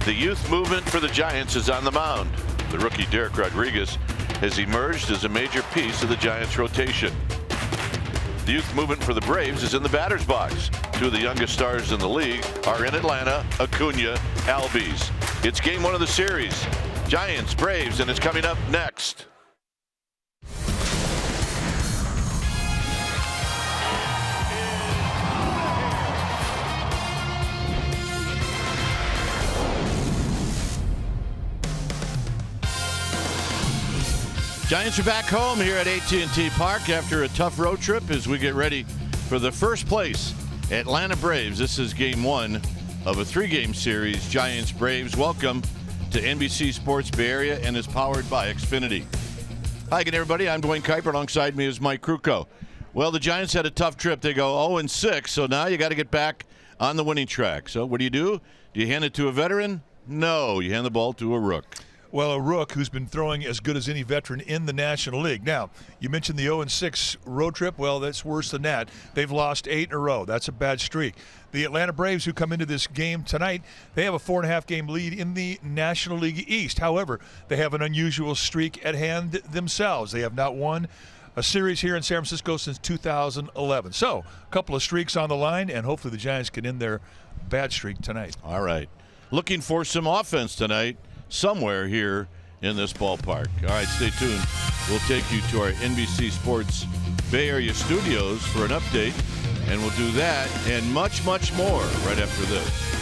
The youth movement for the Giants is on the mound. The rookie Derek Rodriguez has emerged as a major piece of the Giants rotation. The youth movement for the Braves is in the batter's box. Two of the youngest stars in the league are in Atlanta, Acuna, Albies. It's game one of the series. Giants, Braves, and it's coming up next. Giants are back home here at AT&T Park after a tough road trip as we get ready for the first place Atlanta Braves. This is game one of a three-game series. Giants Braves, welcome to NBC Sports Bay Area and is powered by Xfinity. Hi again, everybody. I'm Dwayne Kuiper. Alongside me is Mike Krukow. Well, the Giants had a tough trip. They go 0-6, so now you got to get back on the winning track. So what do? Do you hand it to a veteran? No, you hand the ball to a rook. Well, a rook who's been throwing as good as any veteran in the National League. Now, you mentioned the 0-6 road trip. Well, that's worse than that. They've lost 8 in a row. That's a bad streak. The Atlanta Braves, who come into this game tonight, they have a 4.5-game lead in the National League East. However, they have an unusual streak at hand themselves. They have not won a series here in San Francisco since 2011. So, a couple of streaks on the line, and hopefully the Giants can end their bad streak tonight. All right. Looking for some offense tonight somewhere here in this ballpark. All right, stay tuned. We'll take you to our NBC Sports Bay Area studios for an update, and we'll do that and much, much more right after this.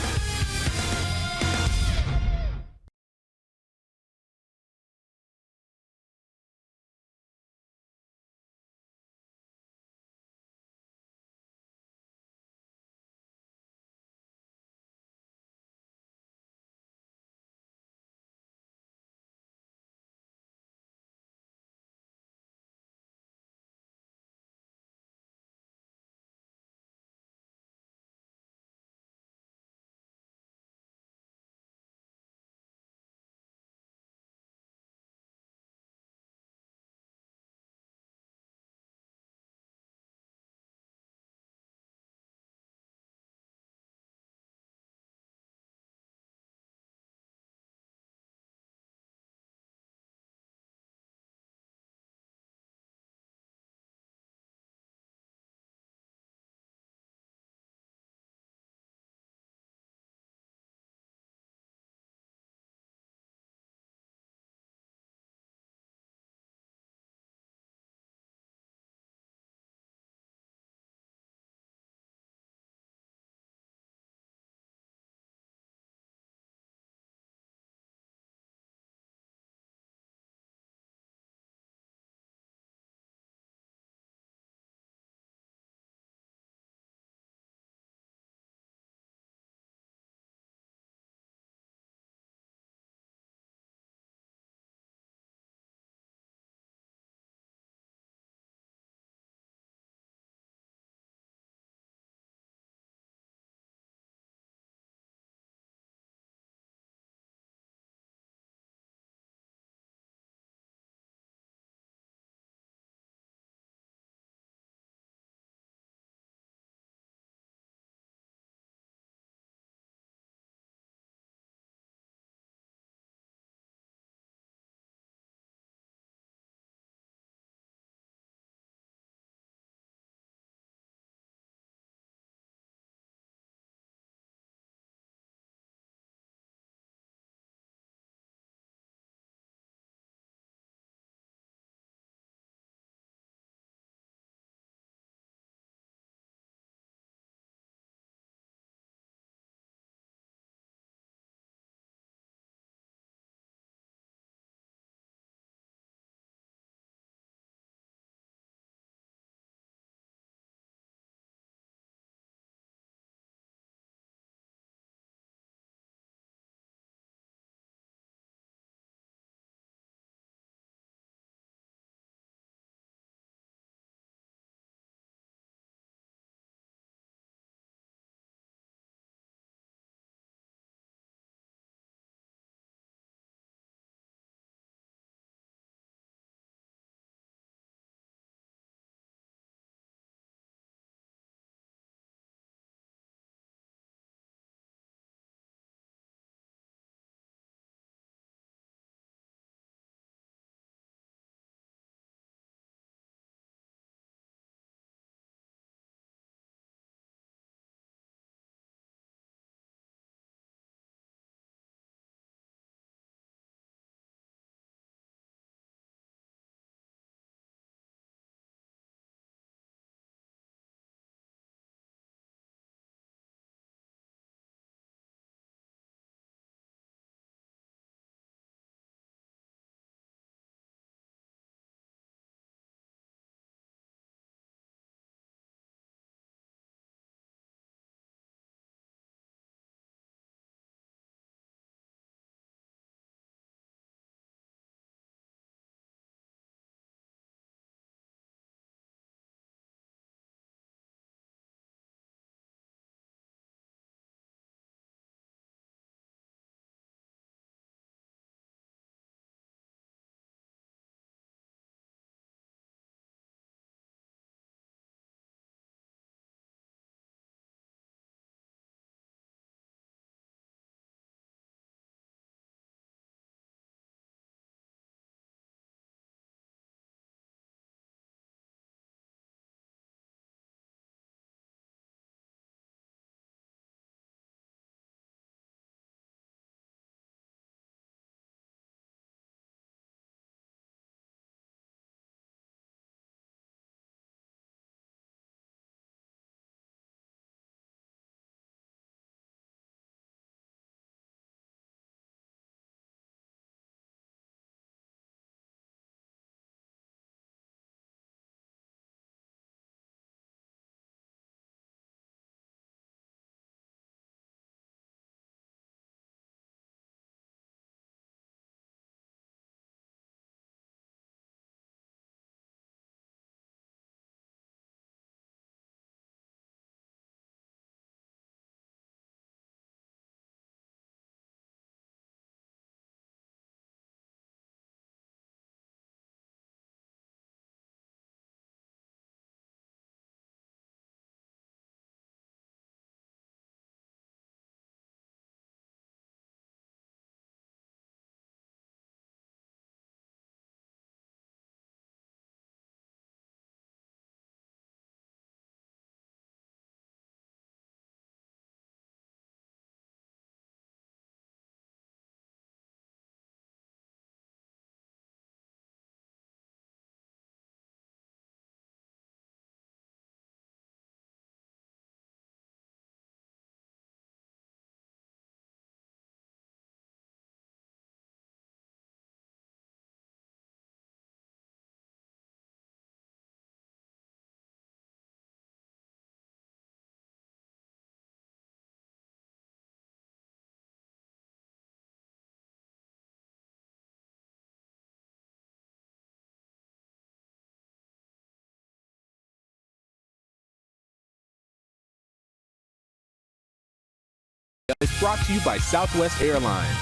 is brought to you by Southwest Airlines.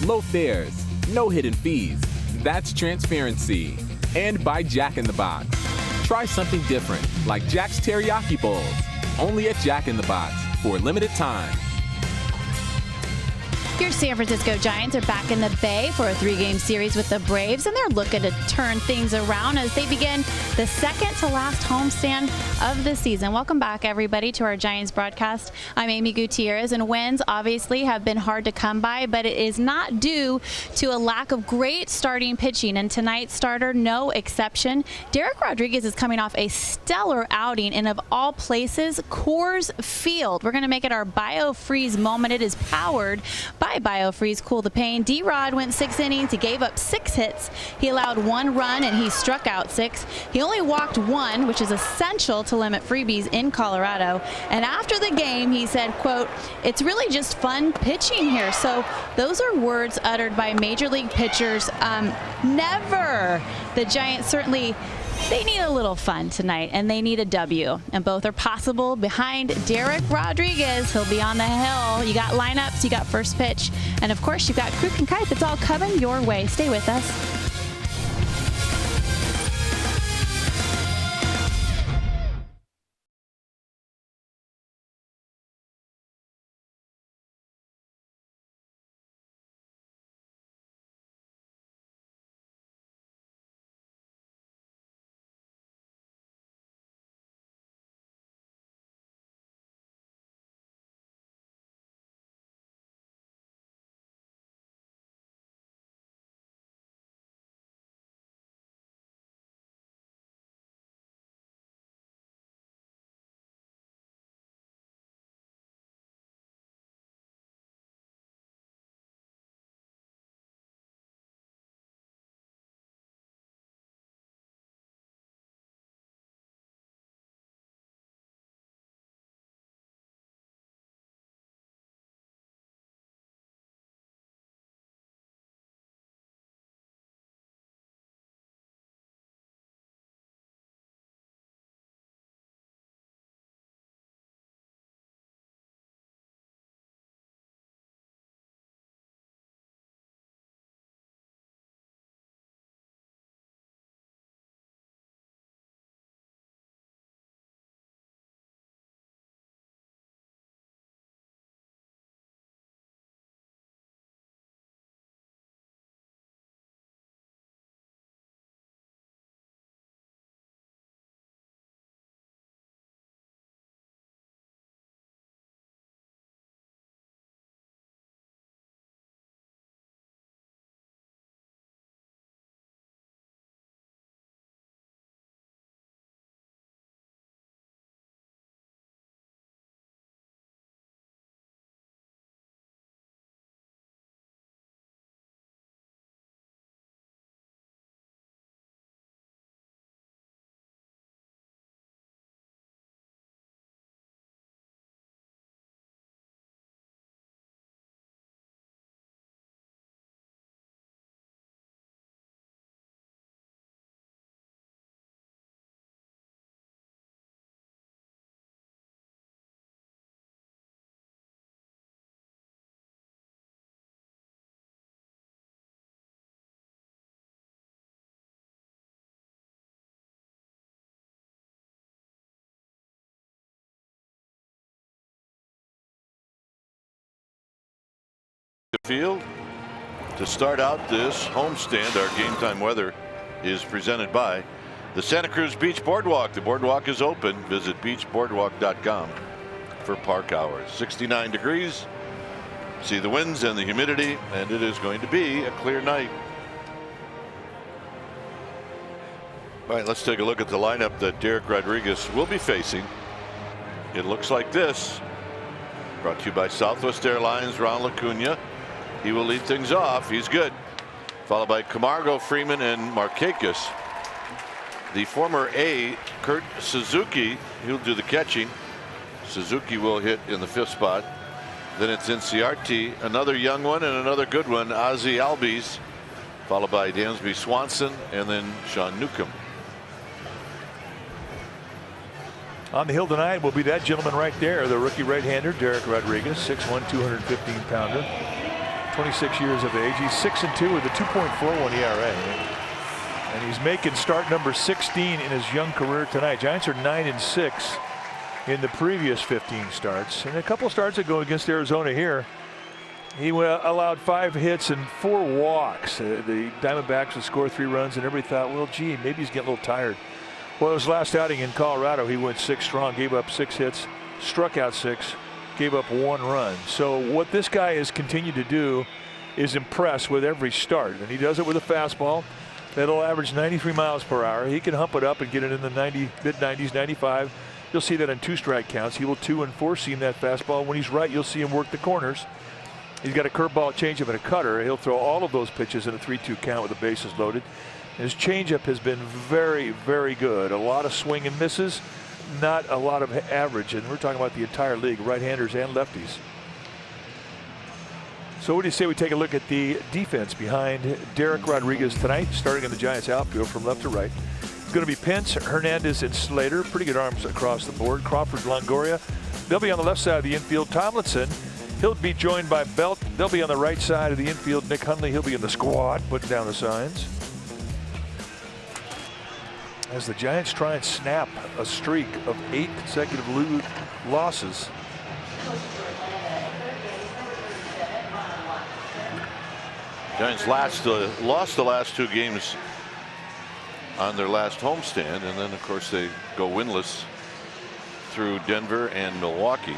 Low fares, no hidden fees. That's transparency. And by Jack in the Box. Try something different, like Jack's Teriyaki Bowls. Only at Jack in the Box for a limited time. Your San Francisco Giants are back in the Bay for a 3-game series with the Braves, and they're looking to turn things around as they begin the second to last homestand of the season. Welcome back, everybody, to our Giants broadcast. I'm Amy Gutierrez, and wins obviously have been hard to come by, but it is not due to a lack of great starting pitching, and tonight's starter, no exception. Derek Rodriguez is coming off a stellar outing in, of all places, Coors Field. We're going to make it our BioFreeze moment. It is powered by BioFreeze Cool the Pain. D-Rod went 6 innings. He gave up 6 hits. He allowed 1 run, and he struck out 6. He only walked 1, which is essential to limit freebies in Colorado. And after the game, he said, quote, "It's really just fun pitching here." So those are words uttered by major league pitchers. Never. The Giants certainly, they need a little fun tonight, and they need a W. And both are possible behind Derek Rodriguez. He'll be on the hill. You got lineups, you got first pitch, and of course you've got Kruk and Kite. It's all coming your way. Stay with us. Field to start out this homestand. Our game time weather is presented by the Santa Cruz Beach Boardwalk. The boardwalk is open. Visit beachboardwalk.com for park hours. 69 degrees. See the winds and the humidity, and it is going to be a clear night. All right, let's take a look at the lineup that Derek Rodriguez will be facing. It looks like this. Brought to you by Southwest Airlines. Ronald Acuna. He will lead things off. He's good. Followed by Camargo, Freeman, and Markakis. The former A, Kurt Suzuki, he'll do the catching. Suzuki will hit in the 5th spot. Then it's Inciarte, another young one and another good one, Ozzie Albies, followed by Dansby Swanson and then Sean Newcomb. On the hill tonight will be that gentleman right there, the rookie right-hander, Derek Rodriguez, 6'1", 215-pounder, 26 years of age. He's 6-2 with a 2.41 ERA. And he's making start number 16 in his young career tonight. Giants are 9-6 in the previous 15 starts. And a couple starts ago against Arizona here, he allowed 5 hits and 4 walks. The Diamondbacks would score 3 runs, and everybody thought, well, gee, maybe he's getting a little tired. Well, his last outing in Colorado, he went 6 strong, gave up 6 hits, struck out 6, gave up 1 run. So what this guy has continued to do is impress with every start. And he does it with a fastball that'll average 93 miles per hour. He can hump it up and get it in the mid-90s, 95. You'll see that in 2-strike counts. He will 2- and 4-seam that fastball. When he's right, you'll see him work the corners. He's got a curveball, changeup, and a cutter. He'll throw all of those pitches in a 3-2 count with the bases loaded. His changeup has been very, very good. A lot of swing and misses, not a lot of average. And we're talking about the entire league, right-handers and lefties. So what do you say we take a look at the defense behind Derek Rodriguez tonight, starting in the Giants outfield from left to right. It's going to be Pence, Hernandez, and Slater. Pretty good arms across the board. Crawford, Longoria. They'll be on the left side of the infield. Tomlinson, he'll be joined by Belt. They'll be on the right side of the infield. Nick Hundley, he'll be in the squad, putting down the signs. As the Giants try and snap a streak of 8 consecutive losses. Giants lost the last 2 games on their last homestand, and then of course they go winless through Denver and Milwaukee.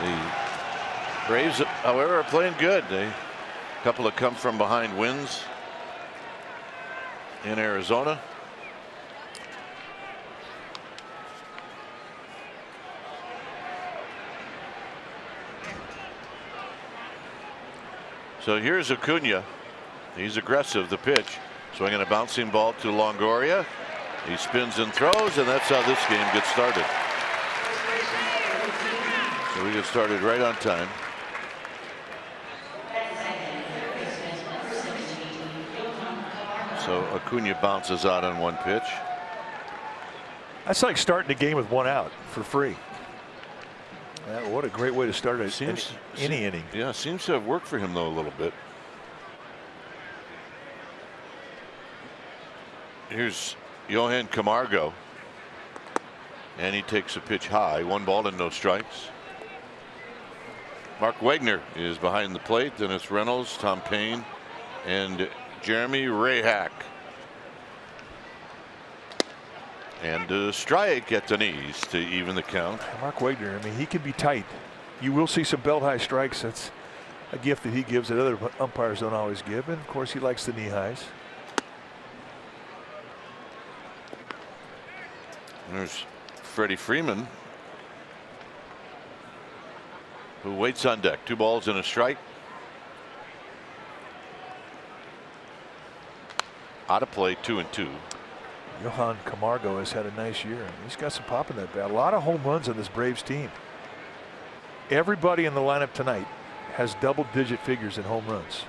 The Braves, however, are playing good. A couple of come from behind wins in Arizona. So here's Acuna. He's aggressive. The pitch. Swinging a bouncing ball to Longoria. He spins and throws, and that's how this game gets started. So we get started right on time. So Acuna bounces out on 1 pitch. That's like starting a game with 1 out for free. What a great way to start any inning. Yeah, seems to have worked for him though a little bit. Here's Johan Camargo, and he takes a pitch high. 1 ball and no strikes. Mark Wagner is behind the plate. Then it's Reynolds, Tom Payne, and Jeremy Rehak. And a strike at the knees to even the count. Mark Wagner, I mean, he can be tight. You will see some belt high strikes. That's a gift that he gives that other umpires don't always give. And of course, he likes the knee highs. There's Freddie Freeman, who waits on deck. 2 balls and a strike. Out of play, 2-2. Johan Camargo has had a nice year. He's got some pop in that bat. A lot of home runs on this Braves team. Everybody in the lineup tonight has double-digit figures in home runs.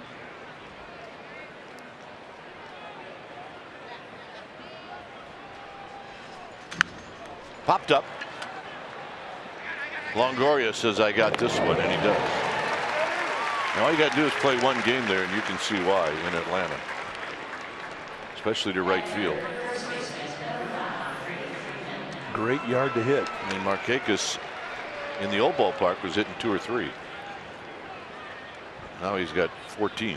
Popped up. Longoria says, I got this one, and he does. Now all you got to do is play 1 game there, and you can see why in Atlanta, especially to right field. Great yard to hit. I mean, Markakis in the old ballpark was hitting 2 or 3. Now he's got 14.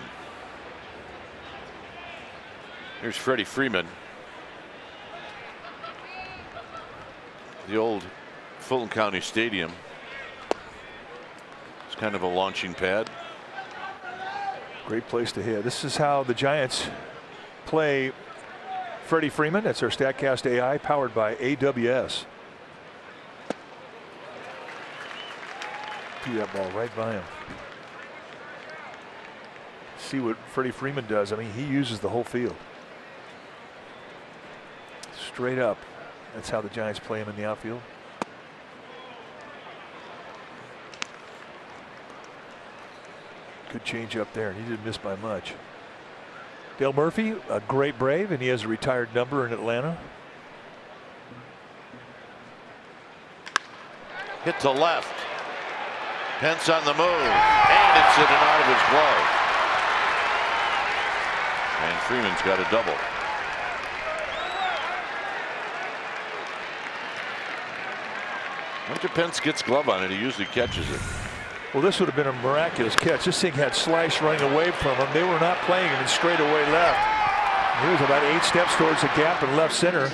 Here's Freddie Freeman. The old Fulton County Stadium. It's kind of a launching pad. Great place to hit. This is how the Giants play Freddie Freeman. That's our StatCast AI powered by AWS. Threw that ball right by him. See what Freddie Freeman does. I mean, he uses the whole field. Straight up. That's how the Giants play him in the outfield. Good change up there, and he didn't miss by much. Dale Murphy, a great Brave, and he has a retired number in Atlanta. Hit to left. Pence on the move. And it's in and out of his glove. And Freeman's got a double. After Pence gets glove on it, he usually catches it. Well, this would have been a miraculous catch. This thing had Slice running away from him. They were not playing him in straightaway left. He was about 8 steps towards the gap in left center.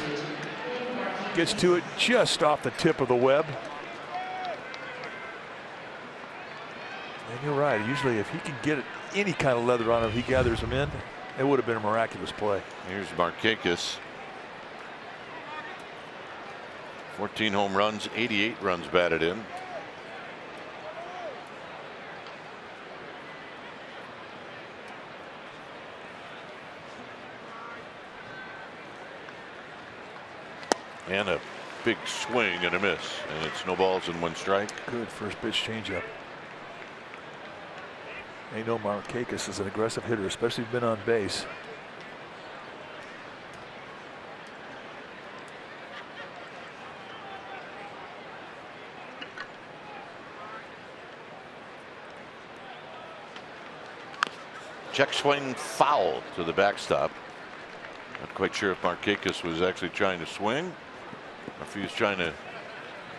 Gets to it just off the tip of the web. And you're right. Usually if he can get any kind of leather on him, he gathers them in. It would have been a miraculous play. Here's Markakis. 14 home runs, 88 runs batted in. And a big swing and a miss, and it's no balls and 1 strike. Good first pitch changeup. They know Markakis is an aggressive hitter, especially if he's been on base. Check swing foul to the backstop. Not quite sure if Markakis was actually trying to swing or if he was trying to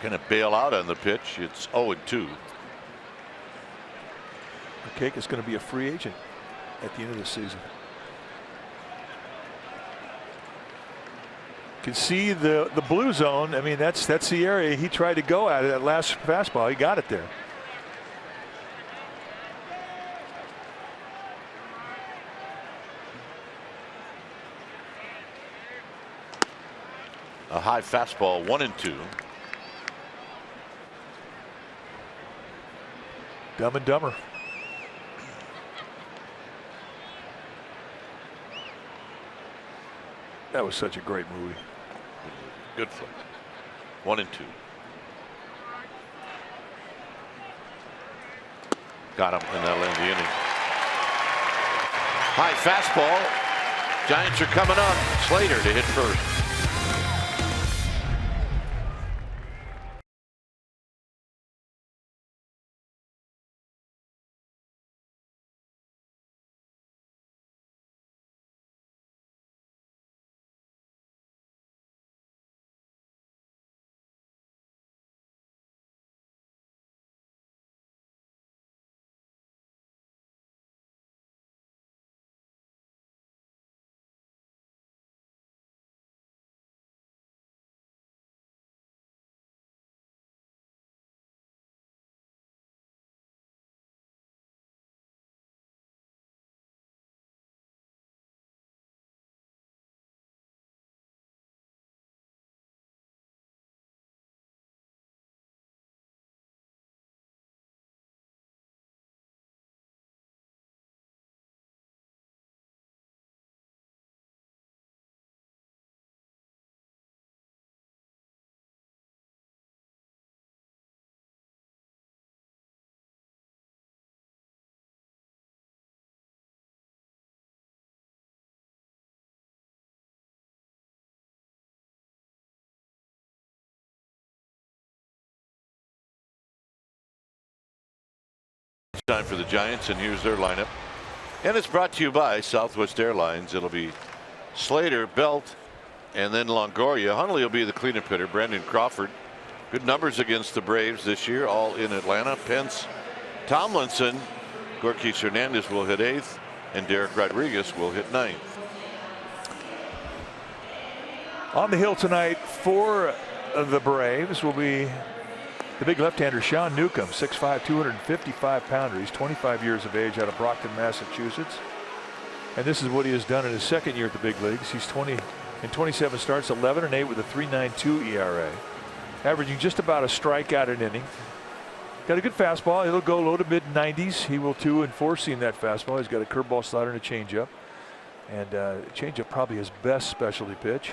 kind of bail out on the pitch. It's 0-2. Markakis is going to be a free agent at the end of the season. You can see the blue zone. I mean, that's the area he tried to go at. That last fastball, he got it there. A high fastball, 1-2. Dumb and Dumber. That was such a great movie. Good flick. 1-2. Got him, and that'll end the inning. High fastball. Giants are coming up. Slater to hit first. Time for the Giants, and here's their lineup. And it's brought to you by Southwest Airlines. It'll be Slater, Belt, and then Longoria. Hundley will be the cleanup hitter. Brandon Crawford. Good numbers against the Braves this year, all in Atlanta. Pence, Tomlinson, Gorky Hernandez will hit 8th, and Derek Rodriguez will hit 9th. On the hill tonight for the Braves will be the big left-hander Sean Newcomb, 6'5", 255-pounder. He's 25 years of age, out of Brockton, Massachusetts. And this is what he has done in his second year at the big leagues. He's 27 starts, 11-8 with a 3.92 ERA, averaging just about a strikeout an inning. Got a good fastball. It'll go low to mid 90s. He will too, enforcing that fastball. He's got a curveball, slider, and a changeup. And changeup probably his best specialty pitch.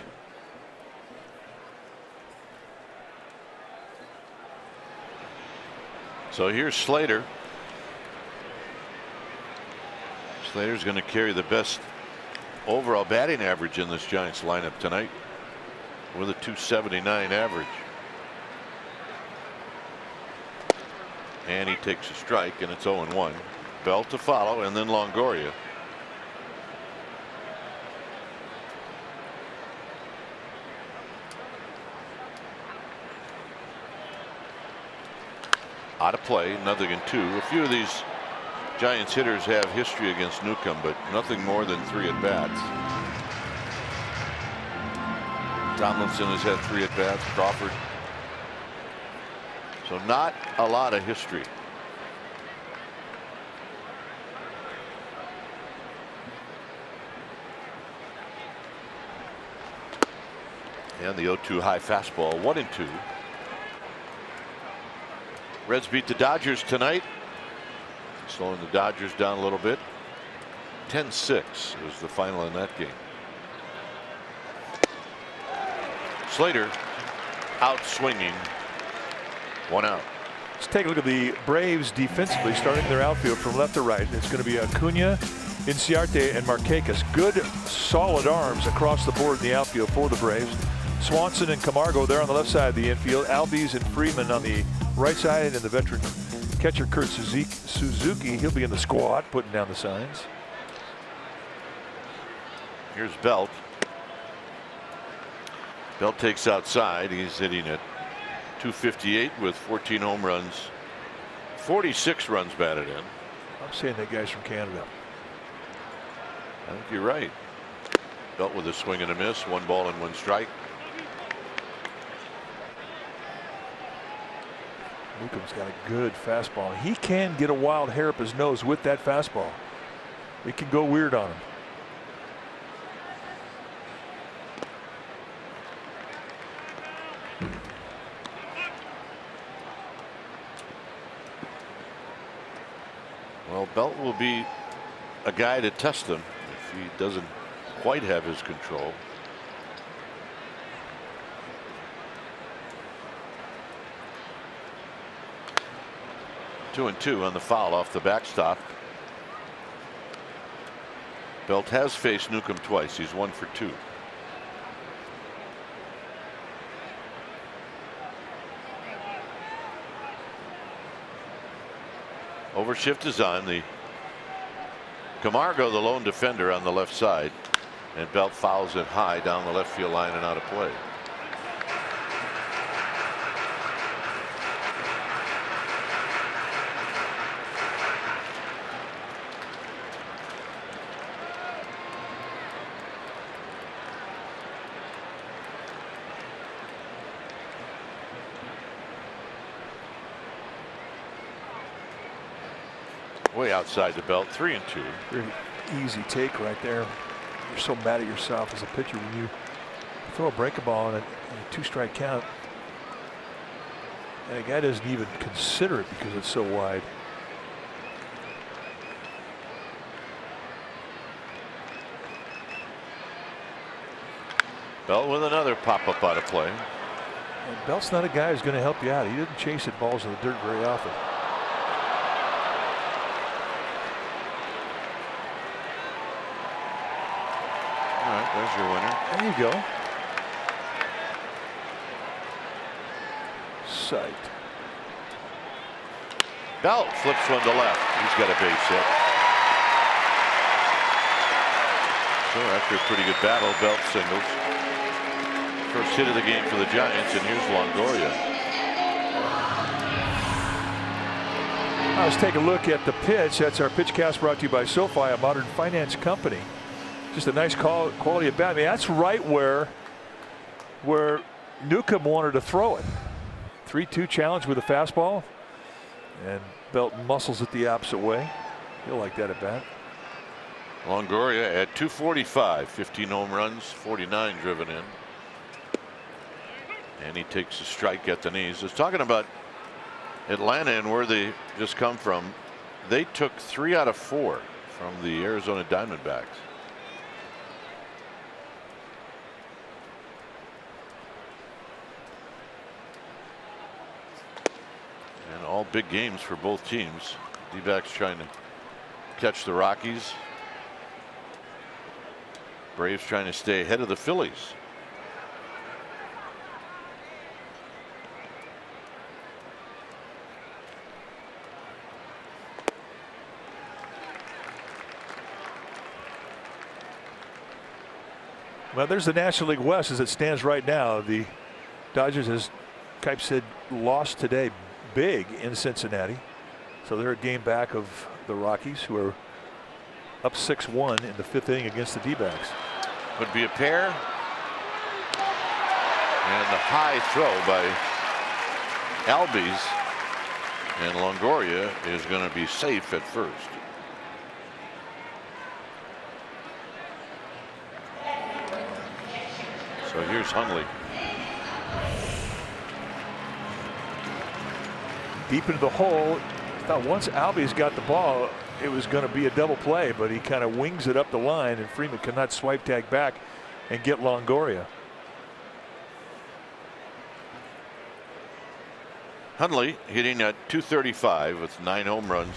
So here's Slater. Slater's going to carry the best overall batting average in this Giants lineup tonight with a 279 average. And he takes a strike, and it's 0-1. Belt to follow, and then Longoria. Out of play, 0-2. A few of these Giants hitters have history against Newcomb, but nothing more than 3 at bats. Tomlinson has had 3 at bats. Crawford. So not a lot of history. And the 0-2 high fastball, 1-2. Reds beat the Dodgers tonight, slowing the Dodgers down a little bit. 10-6 was the final in that game. Slater out swinging, 1 out. Let's take a look at the Braves defensively, starting their outfield from left to right. It's going to be Acuna, Inciarte, and Markakis. Good, solid arms across the board in the outfield for the Braves. Swanson and Camargo there on the left side of the infield. Albies and Freeman on the right side, and the veteran catcher Kurt Suzuki. He'll be in the squad, putting down the signs. Here's Belt. Belt takes outside. He's hitting at .258 with 14 home runs, 46 runs batted in. I'm saying that guy's from Canada. I think you're right. Belt with a swing and a miss, 1 ball and 1 strike. Newcomb's got a good fastball. He can get a wild hair up his nose with that fastball. It can go weird on him. Well, Belt will be a guy to test him if he doesn't quite have his control. Two and 2 on the foul off the backstop. Belt has faced Newcomb twice. He's 1 for 2. Overshift is on. The Camargo, the lone defender, on the left side, and Belt fouls it high down the left field line and out of play. Way outside the belt, 3 and 2. Very easy take right there. You're so mad at yourself as a pitcher when you throw a breaking ball on a 2-strike count, and a guy doesn't even consider it because it's so wide. Belt with another pop-up out of play. And Belt's not a guy who's going to help you out. He doesn't chase at balls in the dirt very often. All right, there's your winner. There you go. Psyched. Belt flips one to left. He's got a base hit. So after a pretty good battle, Belt singles. First hit of the game for the Giants, and here's Longoria. Let's take a look at the pitch. That's our pitch cast, brought to you by SoFi, a modern finance company. Just a nice quality at bat. I mean, that's right where Newcomb wanted to throw it. 3-2 challenge with a fastball, and Belt muscles it the opposite way. He'll like that at bat. Longoria at .245, 15 home runs, 49 driven in. And he takes a strike at the knees. I was talking about Atlanta and where they just come from. They took 3 out of 4 from the Arizona Diamondbacks. And all big games for both teams. D-backs trying to catch the Rockies. Braves trying to stay ahead of the Phillies. Well, there's the National League West as it stands right now. The Dodgers, as Kipe said, lost today big in Cincinnati. So they're a game back of the Rockies, who are up 6-1 in the 5th inning against the D-backs. Would be a pair. And the high throw by Albies. And Longoria is going to be safe at first. So here's Hundley. Deep into the hole. Thought once Albies got the ball, it was going to be a double play, but he kind of wings it up the line, and Freeman cannot swipe tag back and get Longoria. Hundley hitting at .235 with 9 home runs,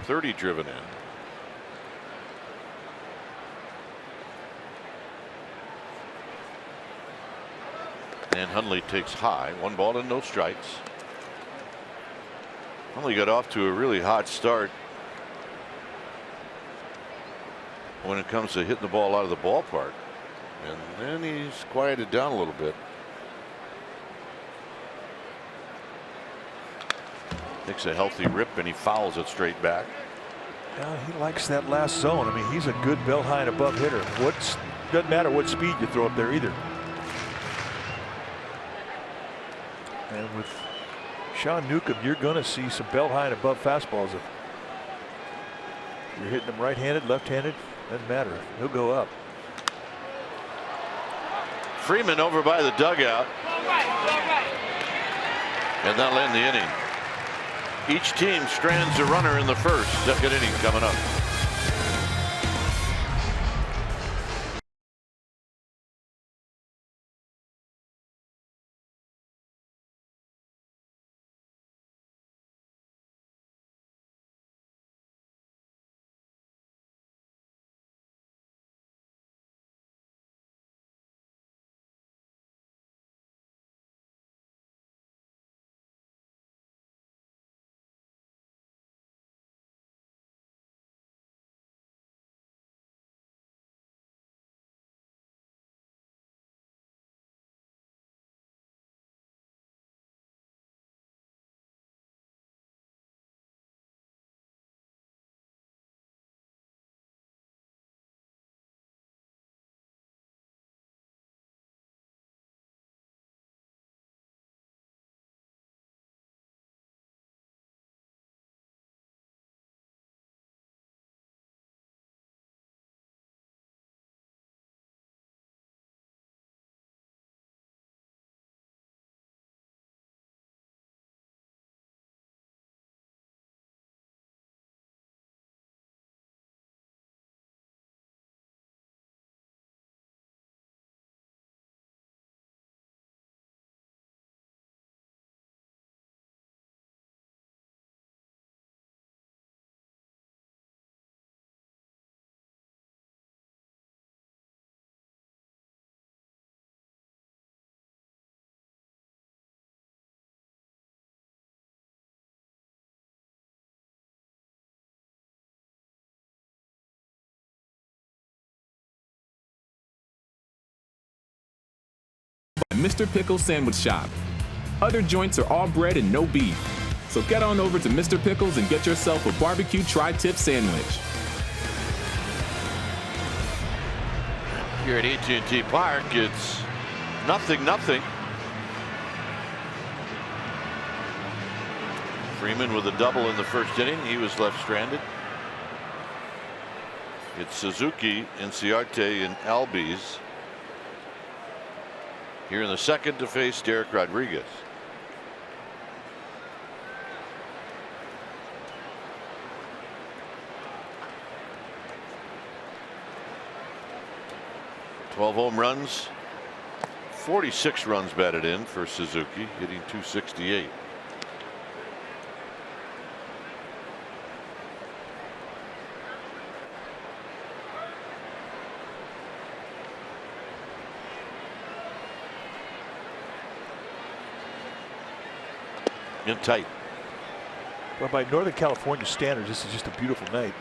30 driven in. And Hundley takes high. 1 ball and no strikes. Hundley got off to a really hot start when it comes to hitting the ball out of the ballpark. And then he's quieted down a little bit. Takes a healthy rip and he fouls it straight back. Yeah, he likes that last zone. I mean, he's a good belt high and above hitter. Doesn't matter what speed you throw up there either. And with Sean Newcomb, you're going to see some belt high and above fastballs. If you're hitting them right-handed, left-handed, doesn't matter. He'll go up. Freeman over by the dugout. And that'll end the inning. Each team strands a runner in the first. Second inning coming up. Mr. Pickle's Sandwich Shop. Other joints are all bread and no beef. So get on over to Mr. Pickle's and get yourself a barbecue tri-tip sandwich. Here at AT&T Park, it's 0-0. Freeman with a double in the first inning. He was left stranded. It's Suzuki, Inciarte, and Albies here in the second to face Derek Rodriguez. "12 home runs, 46 runs batted in for Suzuki, hitting .268. In tight. Well, by Northern California standards, this is just a beautiful night.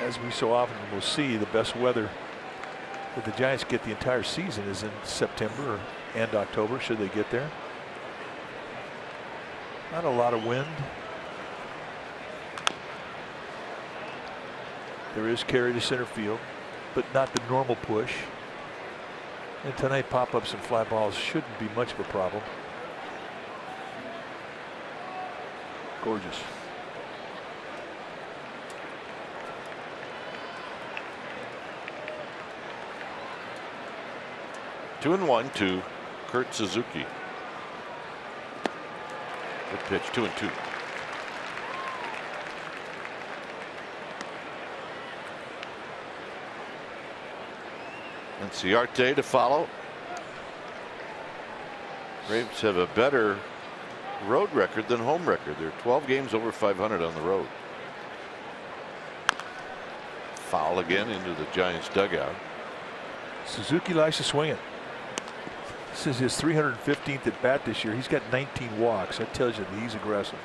As we so often will see, the best weather that the Giants get the entire season is in September and October, should they get there. Not a lot of wind. There is carry to center field, but not the normal push. And tonight, pop-ups and fly balls shouldn't be much of a problem. Gorgeous. Two and one to Kurt Suzuki. Good pitch, 2-2. And Ciarte to follow. Braves have a better road record than home record. They're 12 games over 500 on the road. Foul again into the Giants dugout. Suzuki likes to swing it. This is his 315th at bat this year. He's got 19 walks. That tells you that he's aggressive.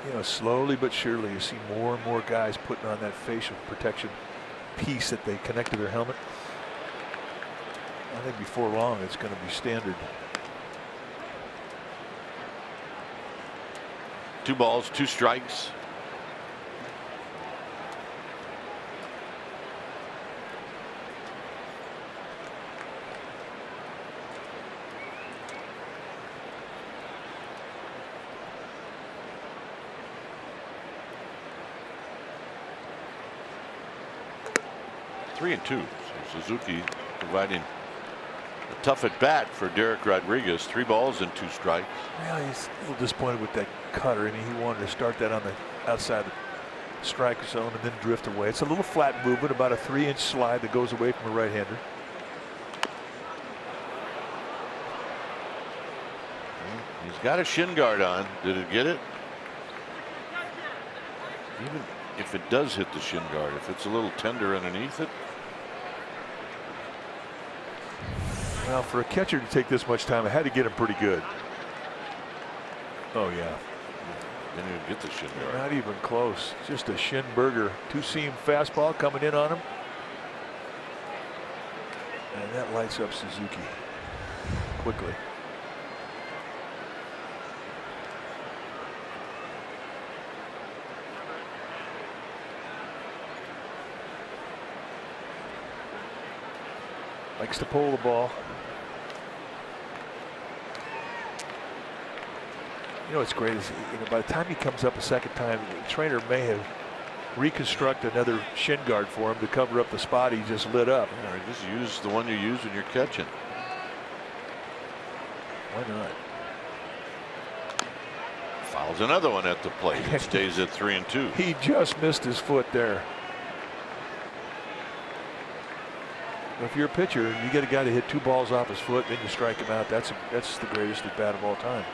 You know, slowly but surely you see more and more guys putting on that facial protection piece that they connect to their helmet. I think before long it's going to be standard. 2 balls, 2 strikes. Three and 2. So Suzuki providing a tough at bat for Derek Rodriguez. 3 balls and 2 strikes. Well, he's a little disappointed with that cutter. I mean, he wanted to start that on the outside of the strike zone and then drift away. It's a little flat movement, about a 3-inch slide that goes away from a right-hander. He's got a shin guard on. Did it get it? Even if it does hit the shin guard, if it's a little tender underneath it. Well, for a catcher to take this much time, I had to get him pretty good. Oh, yeah. Didn't even get the shin guard. Not even close. Just a shin burger. 2-seam fastball coming in on him. And that lights up Suzuki quickly. Likes to pull the ball. You know what's great is, you know, by the time he comes up a second time, the trainer may have reconstructed another shin guard for him to cover up the spot he just lit up. Yeah, just use the one you use when you're catching. Why not? Fouls another one at the plate. It stays at 3 and 2. He just missed his foot there. If you're a pitcher, you get a guy to hit 2 balls off his foot, then you strike him out. That's the greatest at bat of all times.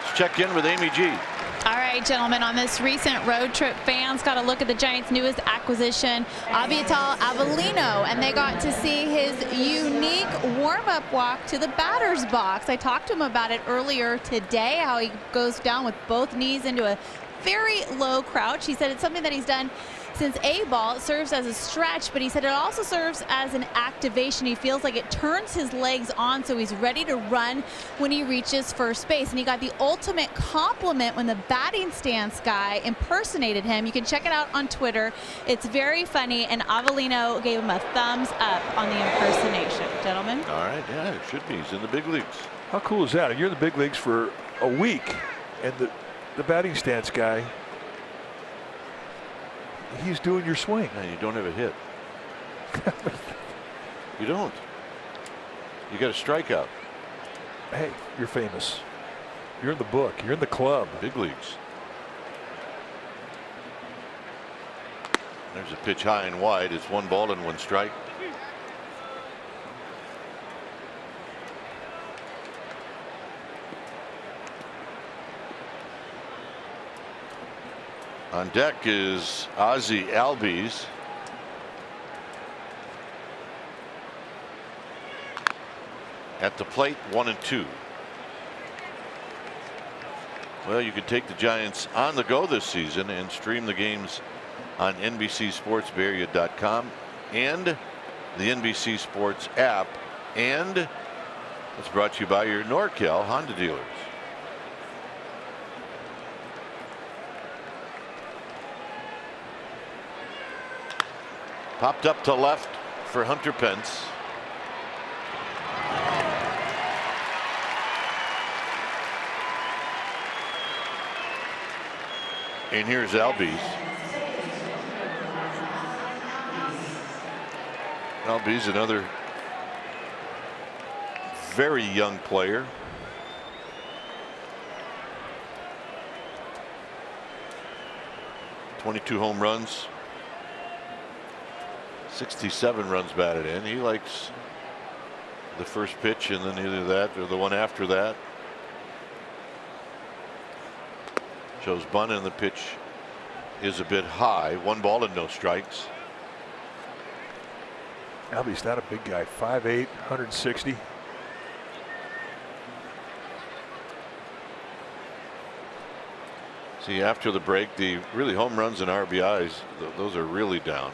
Let's check in with Amy G. All right, gentlemen, on this recent road trip, fans got a look at the Giants' newest acquisition, Avital Avellino, and they got to see his unique warm-up walk to the batter's box. I talked to him about it earlier today, how he goes down with both knees into a very low crouch. He said it's something that he's done since A-ball. It serves as a stretch, but he said it also serves as an activation. He feels like it turns his legs on so he's ready to run when he reaches first base. And he got the ultimate compliment when the batting stance guy impersonated him. You can check it out on Twitter. It's very funny, and Avellino gave him a thumbs up on the impersonation. Gentlemen? All right, yeah, it should be. He's in the big leagues. How cool is that? You're in the big leagues for a week, and the batting stance guy, he's doing your swing. And you don't have a hit. You don't. You got a strikeout. Hey, you're famous. You're in the book. You're in the club. Big leagues. There's a pitch high and wide. It's 1 ball and 1 strike. On deck is Ozzie Albies. At the plate, 1-2. Well, you can take the Giants on the go this season and stream the games on NBCSportsBayArea.com and the NBC Sports app. And it's brought to you by your NorCal Honda dealers. Popped up to left for Hunter Pence. And here's Albies. Albies, another very young player. .22 home runs. 67 runs batted in. He likes the first pitch and then either that or the one after that. Shows bunt and the pitch is a bit high. 1 ball and no strikes. Albie's not a big guy. 5'8", 160. See, after the break, the really home runs and RBIs, those are really down.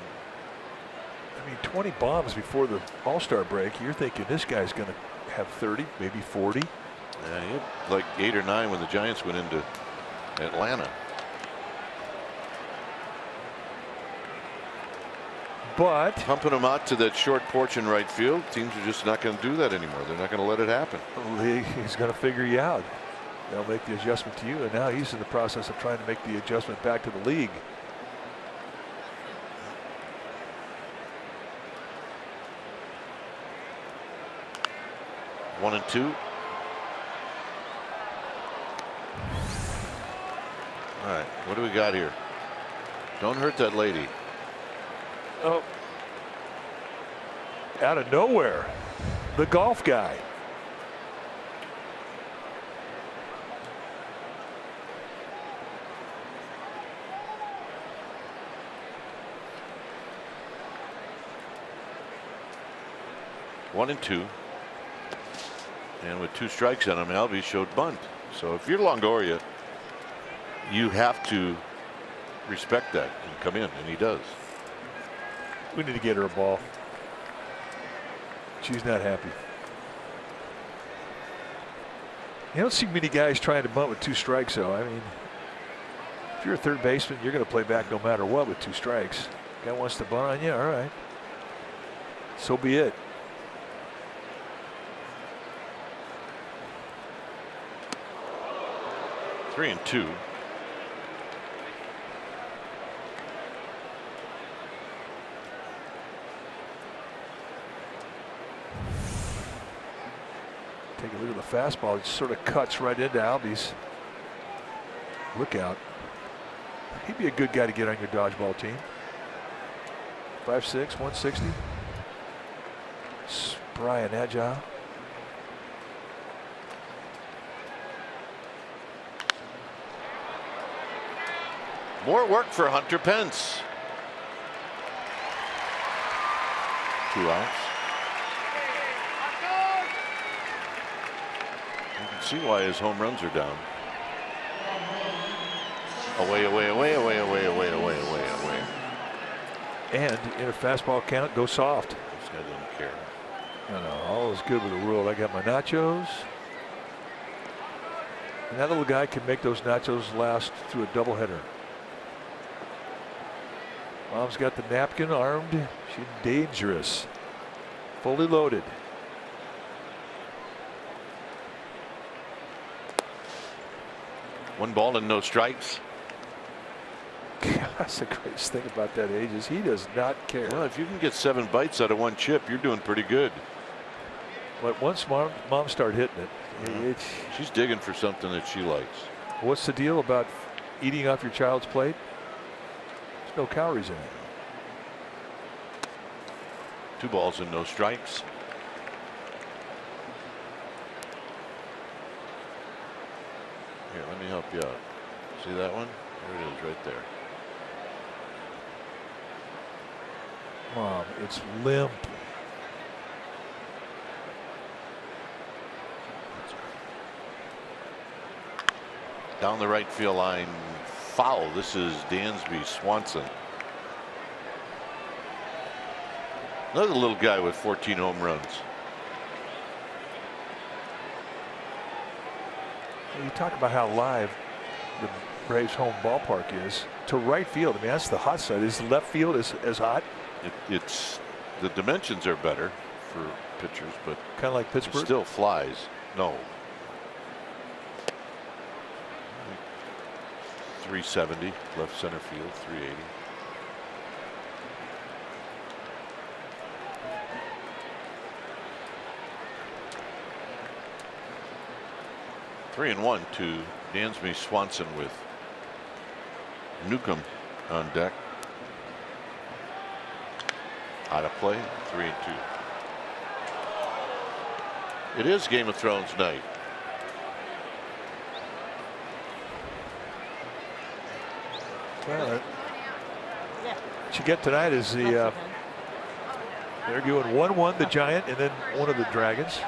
I mean, 20 bombs before the All-Star break. You're thinking this guy's going to have 30, maybe 40. Yeah, he had like 8 or 9 when the Giants went into Atlanta. But pumping him out to that short porch in right field, teams are just not going to do that anymore. They're not going to let it happen. He's going to figure you out. They'll make the adjustment to you, and now he's in the process of trying to make the adjustment back to the league. One and two. All right, what do we got here? Don't hurt that lady. Oh, out of nowhere, the golf guy. One and two. And with 2 strikes on him, Albies showed bunt. So if you're Longoria, you have to respect that and come in, and he does. We need to get her a ball. She's not happy. You don't see many guys trying to bunt with 2 strikes, though. I mean, if you're a third baseman, you're going to play back no matter what with 2 strikes. Guy wants to bunt on you, all right. So be it. Three and two. Take a look at the fastball. It sort of cuts right into Albies. Look out. He'd be a good guy to get on your dodgeball team. 5'6", 160. Spry and agile. More work for Hunter Pence. 2 outs. You can see why his home runs are down. Away, away, away, away, away, away, away, away, away. And in a fastball count, go soft. This guy doesn't care. No, all is good with the world. I got my nachos. And that little guy can make those nachos last through a doubleheader. Mom's got the napkin armed. She's dangerous. Fully loaded. One ball and no strikes. That's the greatest thing about that age is he does not care. Well, if you can get 7 bites out of 1 chip, you're doing pretty good. But once mom started hitting it, she's digging for something that she likes. What's the deal about eating off your child's plate? There's no calories in it. 2 balls and no strikes. Here, let me help you out. See that one? There it is, right there. Mom, it's limp. Down the right field line, foul. This is Dansby Swanson. Another little guy with 14 home runs. You talk about how live the Braves home ballpark is to right field. I mean, that's the hot side. Is the left field as hot? It's the dimensions are better for pitchers, but kind of like Pittsburgh. It still flies. No. 370 left center field, 380. Three and one to Dansby Swanson with Newcomb on deck. Out of play, 3-2. It is Game of Thrones night. Well, what you get tonight is the they're doing 1-1 the Giant and then one of the Dragons.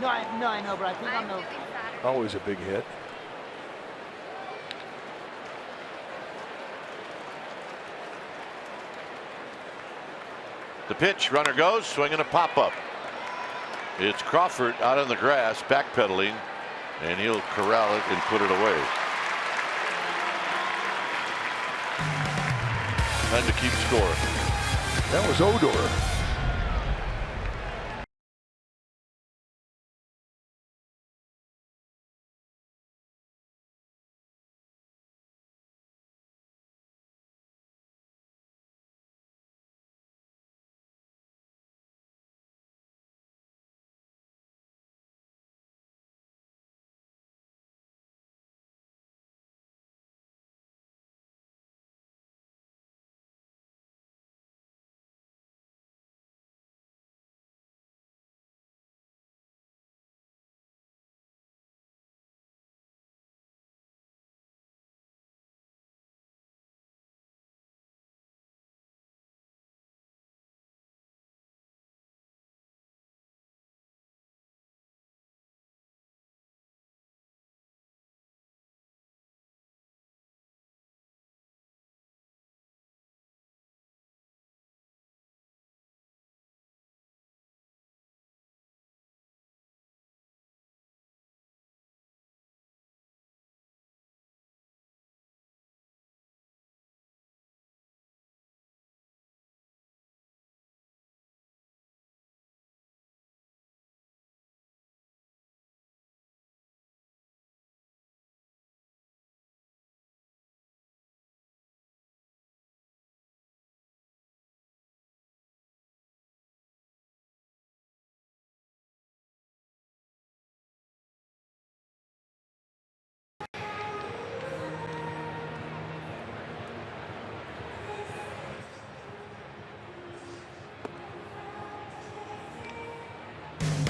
No, I know, but I think on the always a big hit. The pitch, runner goes, swinging a pop-up. It's Crawford out on the grass, backpedaling, and he'll corral it and put it away. Time to keep score. That was Odor.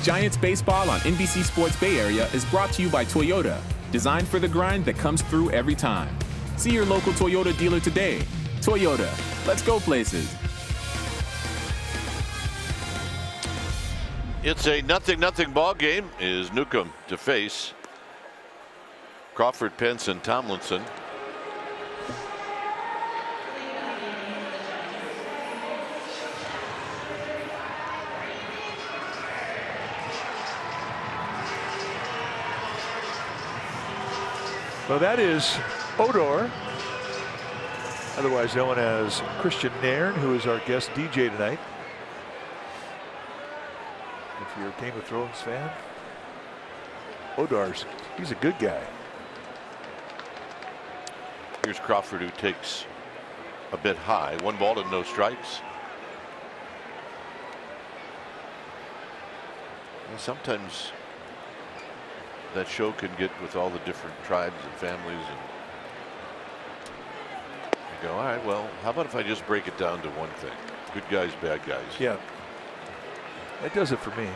Giants Baseball on NBC Sports Bay Area is brought to you by Toyota, designed for the grind that comes through every time. See your local Toyota dealer today. Toyota, let's go places. It's a 0-0 ball game. Is Newcomb to face Crawford, Pence, and Tomlinson. Well, that is Odor, otherwise known as Christian Nairn, who is our guest DJ tonight. If you're a Game of Thrones fan, he's a good guy. Here's Crawford, who takes a bit high. 1 ball and no strikes. And sometimes that show can get with all the different tribes and families, and you go, all right, well, how about if I just break it down to one thing? Good guys, bad guys. Yeah, that does it for me.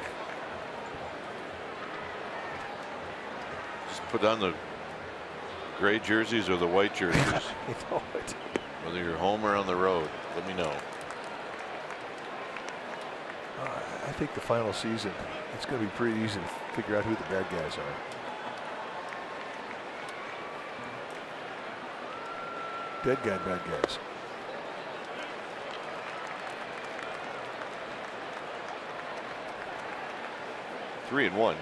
Just put on the gray jerseys or the white jerseys. I know it. Whether you're home or on the road, let me know. I think the final season, it's going to be pretty easy to figure out who the bad guys are. Dead guy, bad guys. Three and one.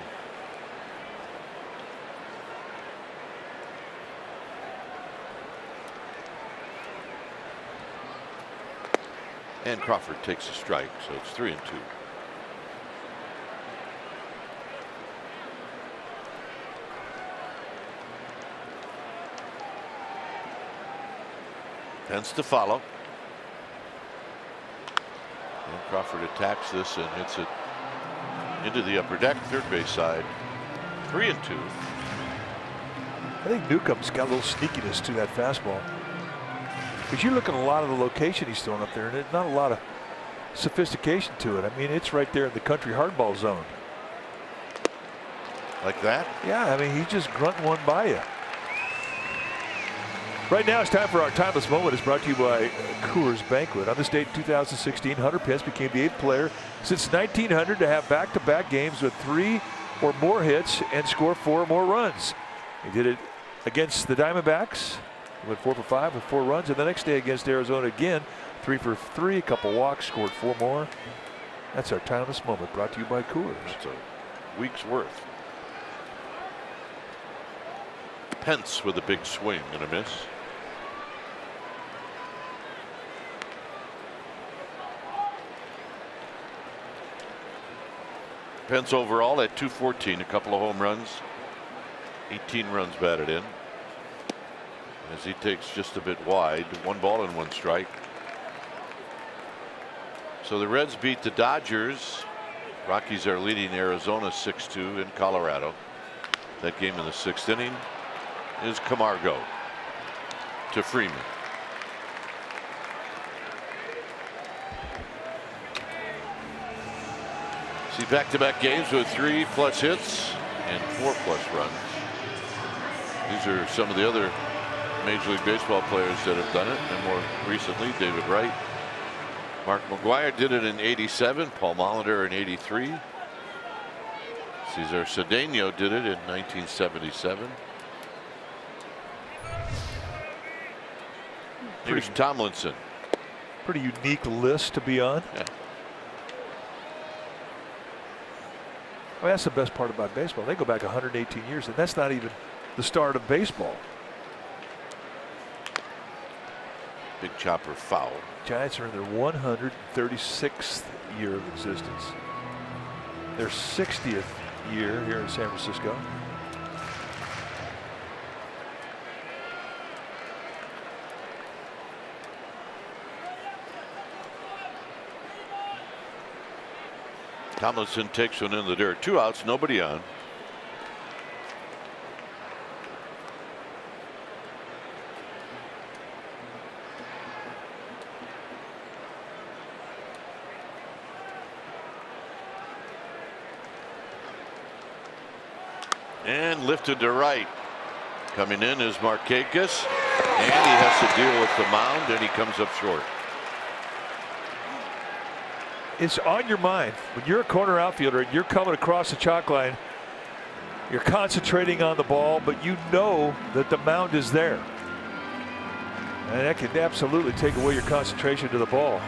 And Crawford takes a strike, so it's 3-2. Pence to follow. And Crawford attacks this and hits it into the upper deck, third base side. 3-2. I think Newcomb's got a little sneakiness to that fastball. Because you look at a lot of the location he's throwing up there, and there's not a lot of sophistication to it. I mean, it's right there in the country hardball zone. Like that? Yeah, I mean, he's just grunting one by you. Right now, it's time for our timeless moment. It's brought to you by Coors Banquet. On this date in 2016, Hunter Pence became the 8th player since 1900 to have back-to-back games with 3 or more hits and score 4 or more runs. He did it against the Diamondbacks. He went 4 for 5 with 4 runs, and the next day against Arizona again, 3 for 3, a couple walks, scored 4 more. That's our timeless moment, brought to you by Coors. That's a week's worth. Pence with a big swing and a miss. Pence overall at 214, a couple of home runs, 18 runs batted in. As he takes just a bit wide, 1 ball and 1 strike. So the Reds beat the Dodgers. Rockies are leading Arizona 6-2 in Colorado. That game in the 6th inning is Camargo to Freeman. See back-to-back games with 3+ hits and 4+ runs. These are some of the other Major League Baseball players that have done it, and more recently David Wright. Mark McGwire did it in '87, Paul Molitor in '83. Cesar Cedeno did it in 1977. Here's Tomlinson. Pretty unique list to be on. Yeah. I mean, that's the best part about baseball. They go back 118 years, and that's not even the start of baseball. Big chopper foul. Giants are in their 136th year of existence. Their 60th year here in San Francisco. Tomlinson takes one in the dirt. 2 outs, nobody on. And lifted to right. Coming in is Markakis, and he has to deal with the mound, and he comes up short. It's on your mind when you're a corner outfielder and you're coming across the chalk line. You're concentrating on the ball, but you know that the mound is there, and that can absolutely take away your concentration to the ball.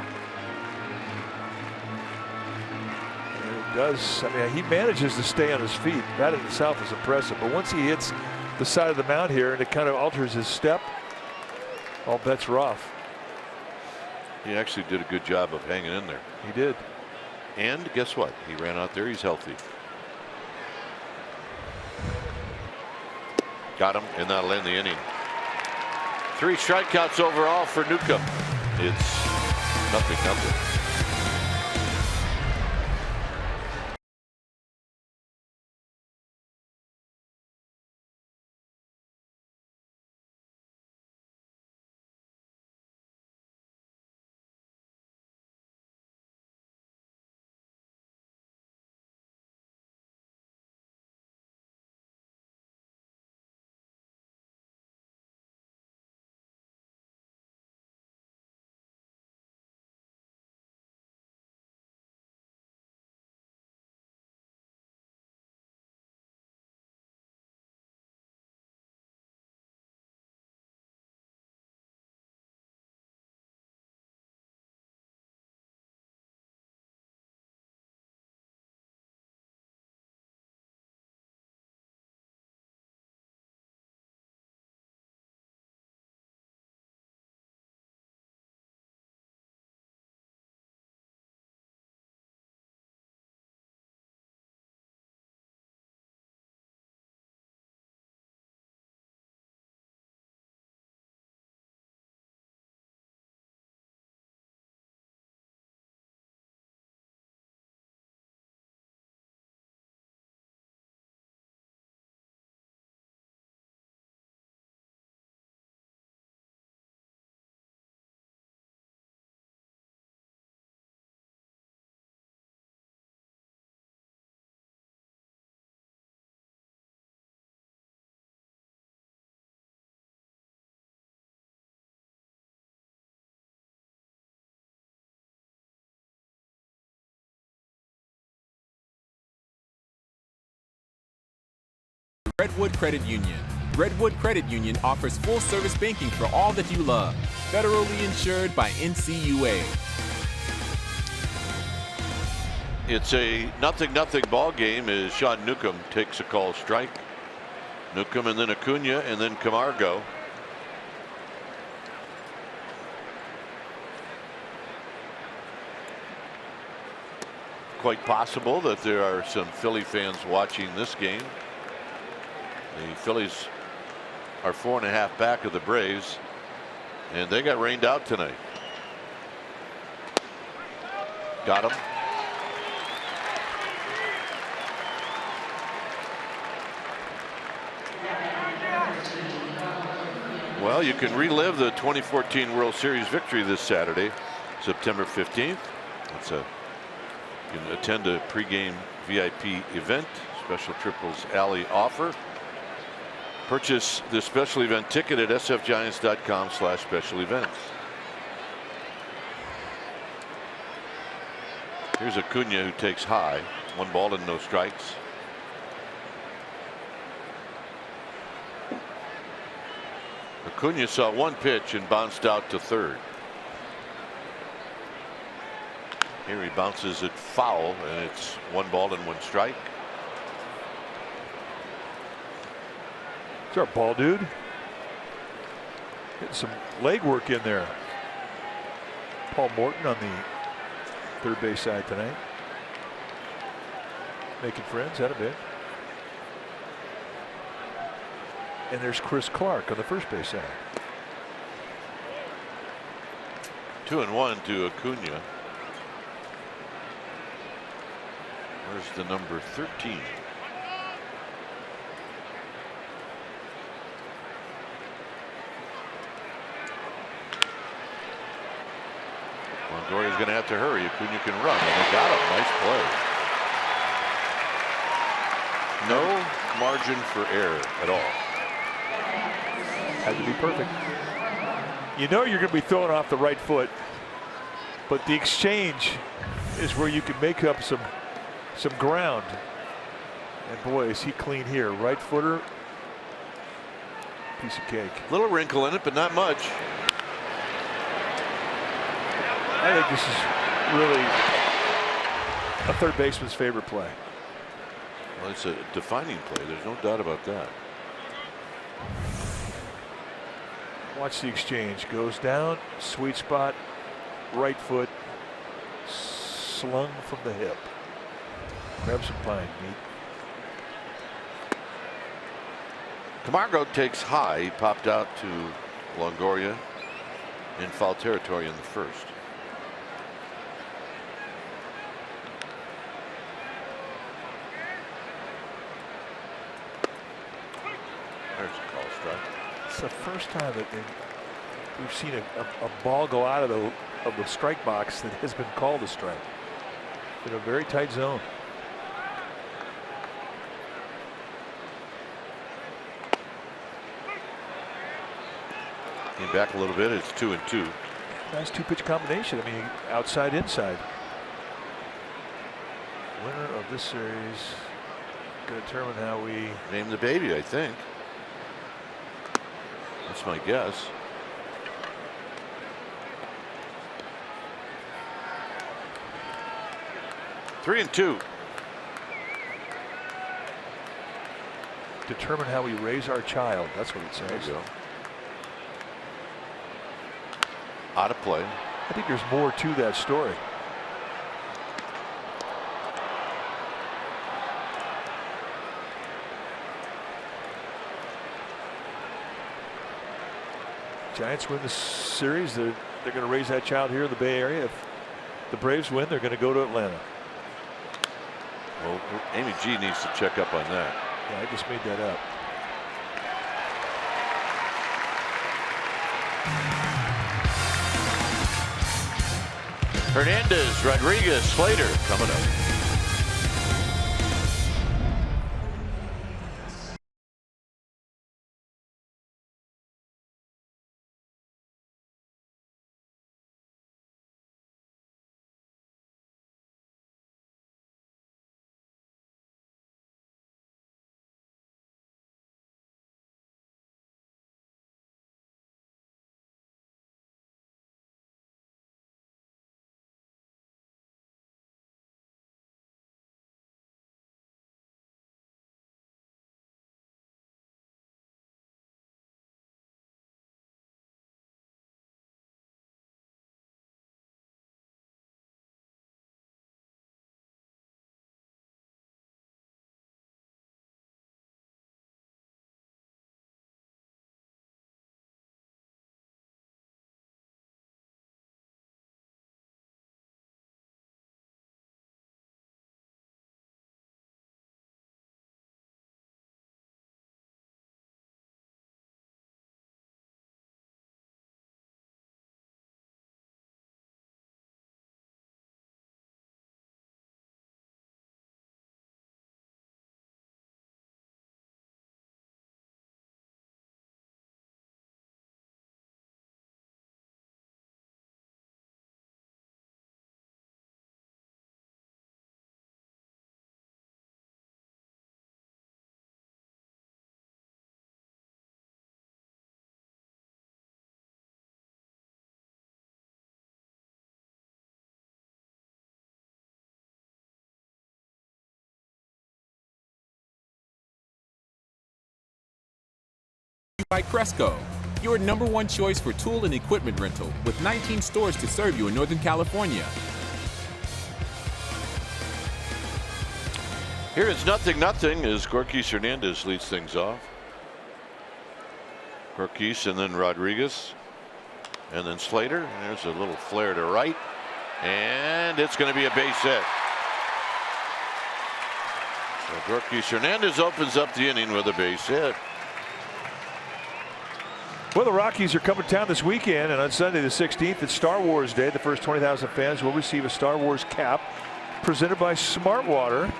And it does. I mean, he manages to stay on his feet. That in itself is impressive. But once he hits the side of the mound here and it kind of alters his step, all bets are off. He actually did a good job of hanging in there. He did. And guess what? He ran out there. He's healthy. Got him, and that'll end the inning. 3 strikeouts overall for Newcomb. It's 0-0. Redwood Credit Union. Redwood Credit Union offers full-service banking for all that you love. Federally insured by NCUA. It's a 0-0 ball game as Sean Newcomb takes a call strike. Newcomb and then Acuna and then Camargo. Quite possible that there are some Philly fans watching this game. The Phillies are 4.5 back of the Braves, and they got rained out tonight. Got him. Well, you can relive the 2014 World Series victory this Saturday, September 15th. You can attend a pregame VIP event, Special Triples Alley offer. Purchase the special event ticket at sfgiants.com/special events. Here's Acuna, who takes high. 1 ball and no strikes. Acuna saw 1 pitch and bounced out to third. Here he bounces it foul, and it's 1 ball and 1 strike. It's our ball dude. Getting some leg work in there. Paul Morton on the third base side tonight. Making friends, had a bit. And there's Chris Clark on the first base side. 2-1 to Acuna. Where's the number 13? Longoria's going to have to hurry. Acuna can run, and they got him. Nice play. No margin for error at all. Had to be perfect. You know you're going to be throwing off the right foot, but the exchange is where you can make up some ground. And boy, is he clean here. Right footer, piece of cake. Little wrinkle in it, but not much. I think this is really a third baseman's favorite play. Well, it's a defining play. There's no doubt about that. Watch the exchange. Goes down, sweet spot, right foot, slung from the hip. Grab some pine, neat. Camargo takes high. He popped out to Longoria in foul territory in the first. There's a call strike. It's the first time that we've seen a ball go out of the strike box that has been called a strike in a very tight zone. Came back a little bit. It's 2-2. Nice 2-pitch combination. I mean, outside, inside. Winner of this series going to determine how we name the baby, I think. That's my guess. Three and two. Determine how we raise our child. That's what it says. There you go. Out of play. I think there's more to that story. Giants win the series. They're going to raise that child here in the Bay Area. If the Braves win, they're going to go to Atlanta. Well, Amy G needs to check up on that. Yeah, I just made that up. Hernandez, Rodriguez, Slater coming up. by Cresco, your #1 choice for tool and equipment rental with 19 stores to serve you in Northern California. Here it's 0-0 as Gorkis Hernandez leads things off. Gorkis and then Rodriguez. And then Slater. And there's a little flare to right. And it's going to be a base hit. So Gorkis Hernandez opens up the inning with a base hit. Well, the Rockies are coming to town this weekend, and on Sunday the 16th, it's Star Wars Day. The first 20,000 fans will receive a Star Wars cap presented by Smartwater.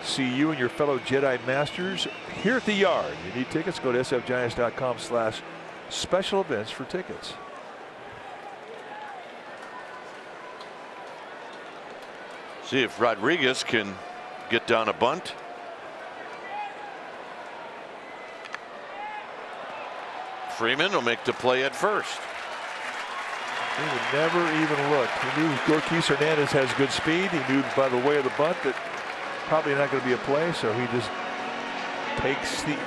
See you and your fellow Jedi Masters here at the Yard. You need tickets? Go to sfgiants.com/special events for tickets. See if Rodriguez can get down a bunt. Freeman will make the play at first. He would never even look. He knew Gorkis Hernandez has good speed. He knew by the way of the bunt that probably not going to be a play, so he just takes the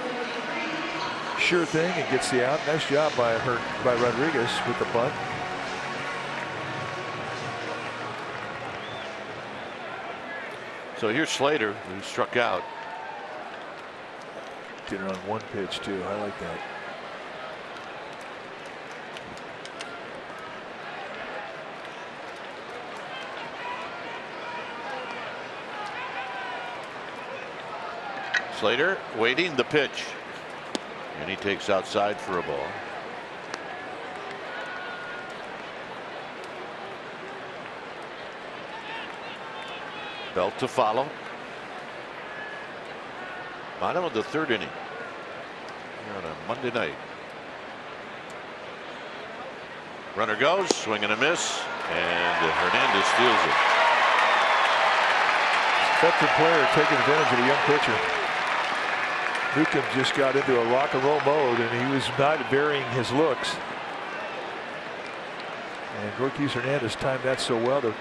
sure thing and gets the out. Nice job by Rodriguez with the bunt. So here's Slater, who struck out. Did it on one pitch too. I like that. Slater waiting the pitch, and he takes outside for a ball. Belt to follow. Bottom of the third inning here on a Monday night. Runner goes, swing and a miss, and Hernandez steals it. Veteran player taking advantage of a young pitcher. Newcomb just got into a rock and roll mode, and he was not varying his looks. And Gorkis Hernandez timed that so well that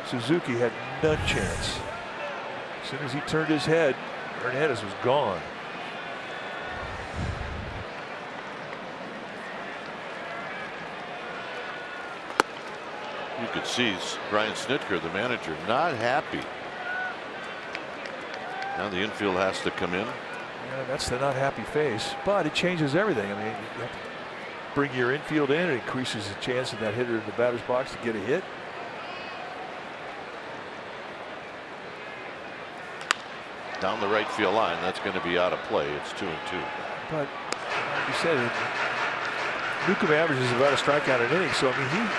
Suzuki had none chance. As soon as he turned his head, Hernandez was gone. You could see Brian Snitker, the manager, not happy. Now the infield has to come in. Yeah, that's the not happy face, but it changes everything. I mean, you have to bring your infield in. It increases the chance of that hitter in the batter's box to get a hit. Down the right field line, that's going to be out of play. It's 2-2. But like you said, Newcomb averages about a strikeout an inning, so I mean he's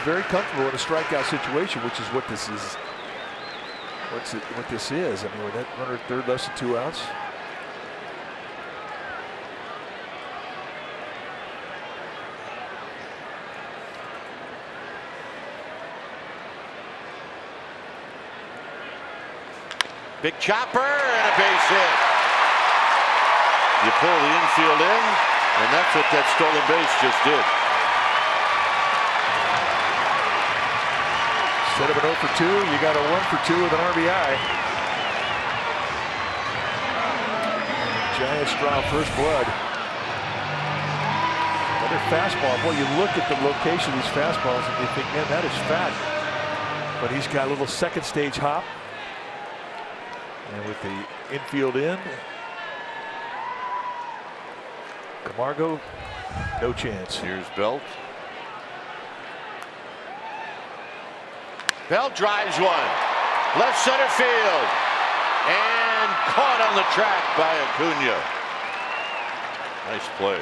very comfortable in a strikeout situation, which is what this is. What this is. I mean, with that runner at third, less than 2 outs. Big chopper and a base hit. You pull the infield in, and that's what that stolen base just did. Instead of an 0 for 2, you got a 1 for 2 with an RBI. Giants draw first blood. Another fastball. Boy, you look at the location of these fastballs and you think, man, that is fat. But he's got a little second stage hop. And with the infield in, Camargo, no chance. Here's Belt. Belt drives one. Left center field. And caught on the track by Acuna. Nice play.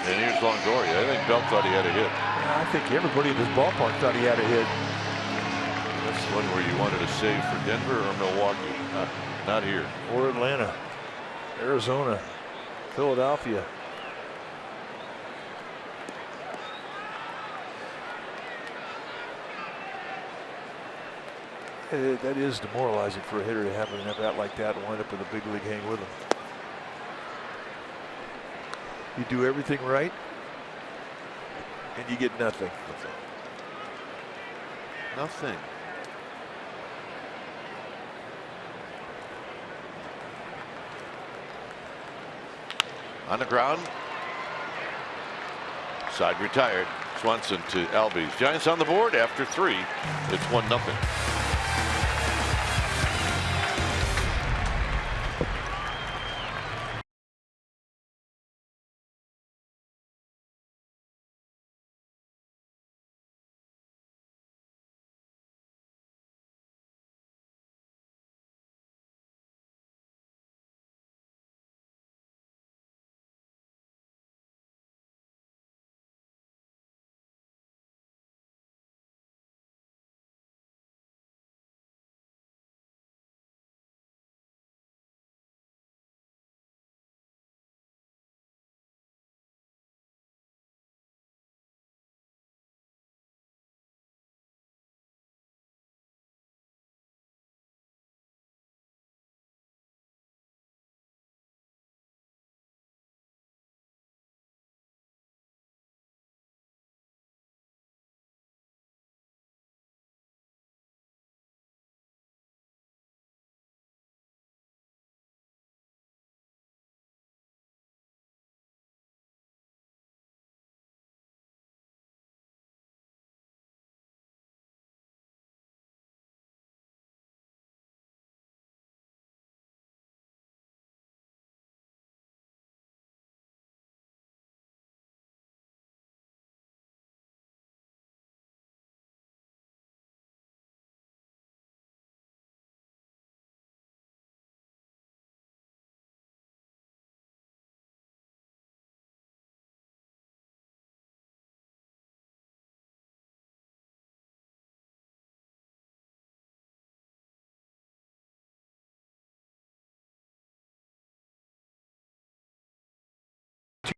And here's Longoria. I think Belt thought he had a hit. I think everybody in this ballpark thought he had a hit. That's one where you wanted to save for Denver or Milwaukee. Not here. Or Atlanta, Arizona, Philadelphia. That is demoralizing for a hitter to have an at-bat like that and wind up with a big league hang with him. You do everything right, and you get nothing. Nothing. On the ground. Side retired. Swanson to Albies. Giants on the board after 3. It's 1-0.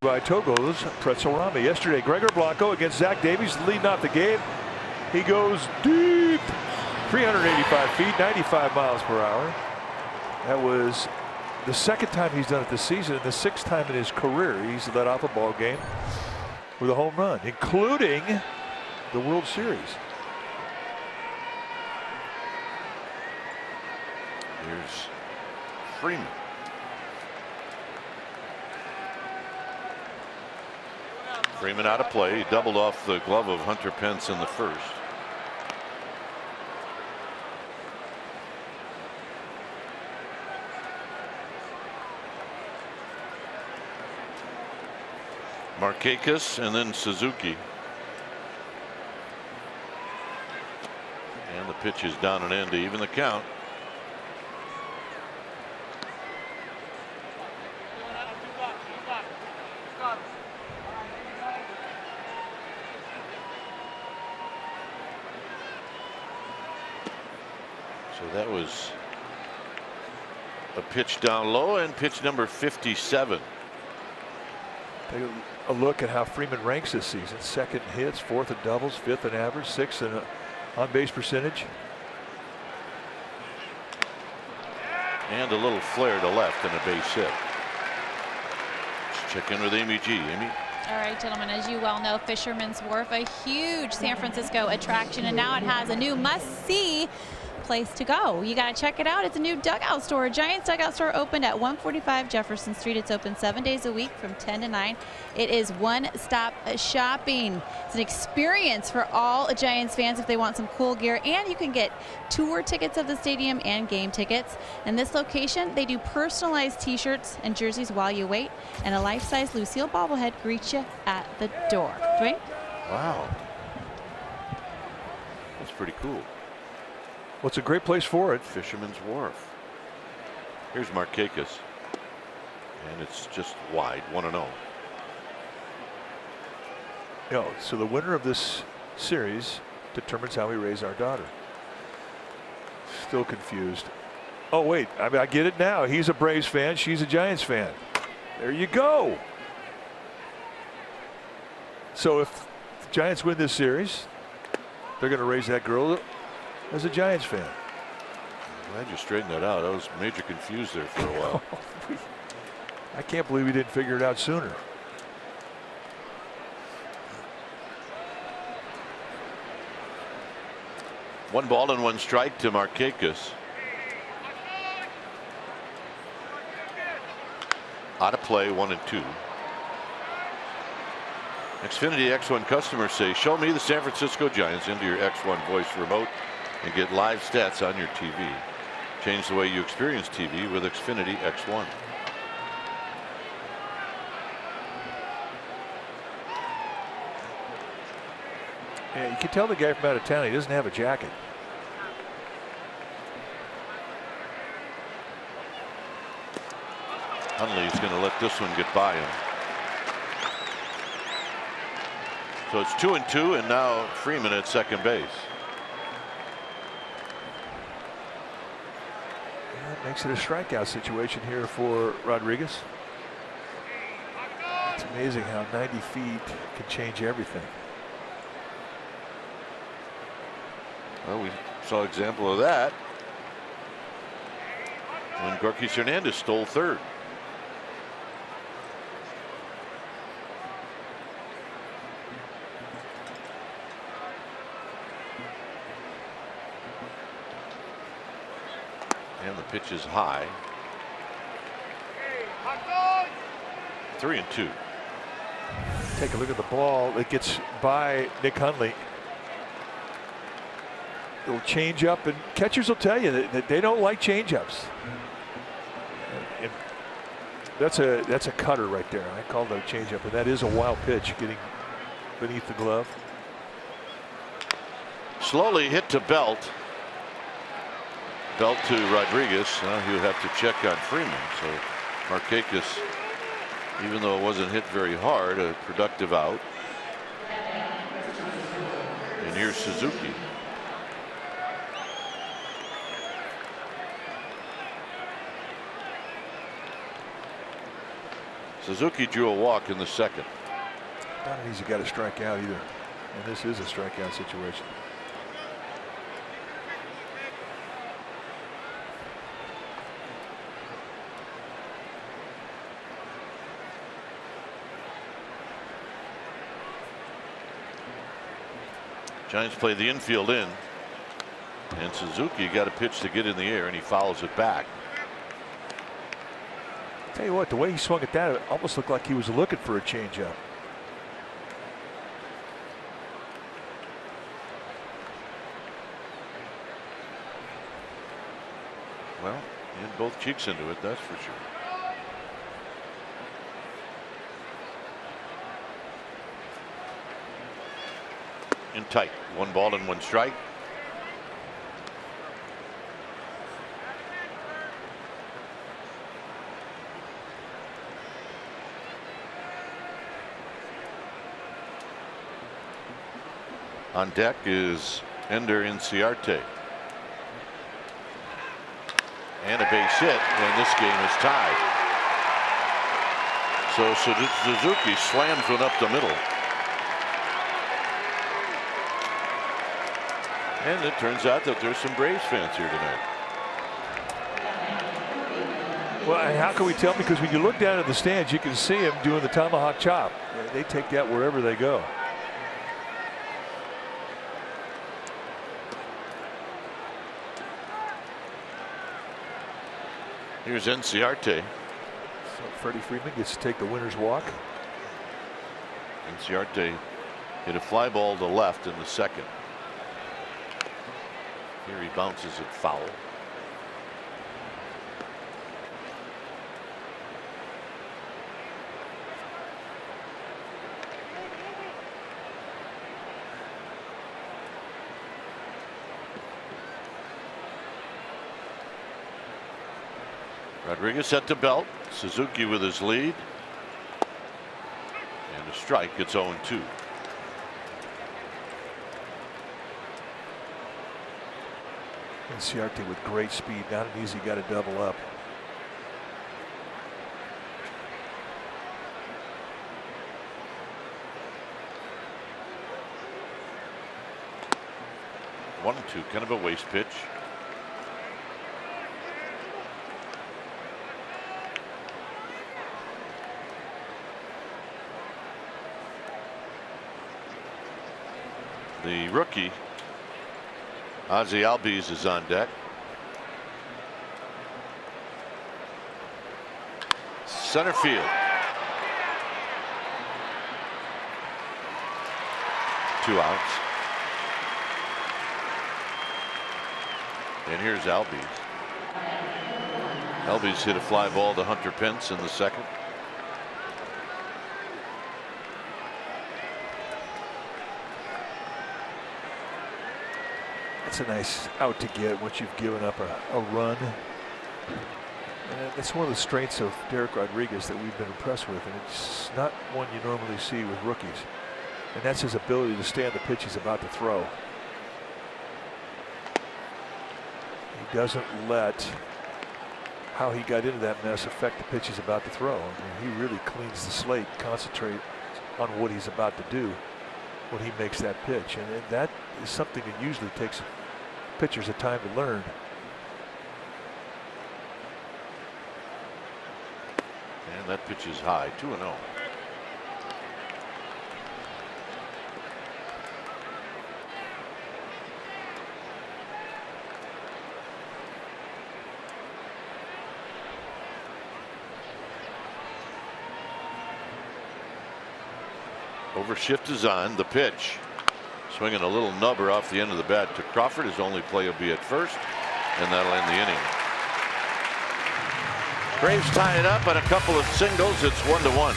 By Togo's Pretzel-Rami. Yesterday, Gregor Blanco against Zach Davies leading off the game. He goes deep, 385 feet, 95 miles per hour. That was the second time he's done it this season, and the 6th time in his career he's led off a ball game with a home run, including the World Series. Here's Freeman. Freeman out of play. He doubled off the glove of Hunter Pence in the first. Markakis and then Suzuki. And the pitch is down and in to even the count. So that was a pitch down low and pitch number 57. Take a look at how Freeman ranks this season. 2nd in hits, 4th in doubles, 5th in average, 6th in on-base percentage. And a little flare to left and a base hit. Let's check in with Amy G. Amy. All right, gentlemen, as you well know, Fisherman's Wharf, a huge San Francisco attraction, and now it has a new must-see place to go. You got to check it out. It's a new dugout store. Giants dugout store opened at 145 Jefferson Street. It's open 7 days a week from 10 to 9. It is one-stop shopping. It's an experience for all Giants fans if they want some cool gear, and you can get tour tickets of the stadium and game tickets. In this location, they do personalized t-shirts and jerseys while you wait, and a life-size Lucille bobblehead greets you at the door. Dwayne? Wow. That's pretty cool. Well, it's a great place for it. Fisherman's Wharf. Here's Markakis. And it's just wide, 1-0. So the winner of this series determines how we raise our daughter. Still confused. Oh, wait. I get it now. He's a Braves fan. She's a Giants fan. There you go. So if the Giants win this series, they're going to raise that girl as a Giants fan. Glad you straightened that out. I was major confused there for a while. I can't believe we didn't figure it out sooner. One ball and one strike to Markakis. Out of play, 1-2. Xfinity X1 customers say, show me the San Francisco Giants into your X1 voice remote and get live stats on your TV. Change the way you experience TV with Xfinity X1. Yeah, you can tell the guy from out of town, he doesn't have a jacket. Hundley's going to let this one get by him. So it's 2-2, and now Freeman at second base. That makes it a strikeout situation here for Rodriguez. It's amazing how 90 feet can change everything. Well, we saw an example of that when Gorky Hernandez stole third. And the pitch is high. 3-2. Take a look at the ball that gets by Nick Hundley. It'll change up, and catchers will tell you that they don't like changeups. And that's a cutter right there. I called it a changeup, and that is a wild pitch getting beneath the glove. Slowly hit to Belt. Belt to Rodriguez. Now he'll have to check on Freeman. So Markakis, even though it wasn't hit very hard, a productive out. And here's Suzuki. Suzuki drew a walk in the second. Not an easy guy to strike out either. And this is a strikeout situation. Giants play the infield in, and Suzuki got a pitch to get in the air, and he fouls it back. Tell you what, the way he swung at that, it almost looked like he was looking for a changeup. Well, he had both cheeks into it, that's for sure. In tight, 1 ball and 1 strike. On deck is Ender Inciarte. And a base hit, and this game is tied. So Suzuki slams one up the middle. And it turns out that there's some Braves fans here tonight. Well, and how can we tell? Because when you look down at the stands, you can see them doing the tomahawk chop. They take that wherever they go. Here's Inciarte. So Freddie Freeman gets to take the winner's walk. Inciarte hit a fly ball to left in the second. Here he bounces it foul. Rodriguez set to Belt. Suzuki with his lead. And a strike. It's 0-2. Inciarte with great speed. Not an easy guy to double up. One and two, kind of a waste pitch. The rookie Ozzie Albies is on deck. Center field. 2 outs. And here's Albies. Albies hit a fly ball to Hunter Pence in the second. It's a nice out to get once you've given up a run. And it's one of the strengths of Derek Rodriguez that we've been impressed with, and it's not one you normally see with rookies. And that's his ability to stand the pitch he's about to throw. He doesn't let how he got into that mess affect the pitch he's about to throw. I mean, he really cleans the slate, concentrates on what he's about to do when he makes that pitch. And that is something that usually takes pitchers a time to learn. And that pitch is high, 2-0. Overshift is on. The pitch. Swinging a little nubber off the end of the bat to Crawford. His only play will be at first, and that'll end the inning. Braves tie it up on a couple of singles. It's 1-1.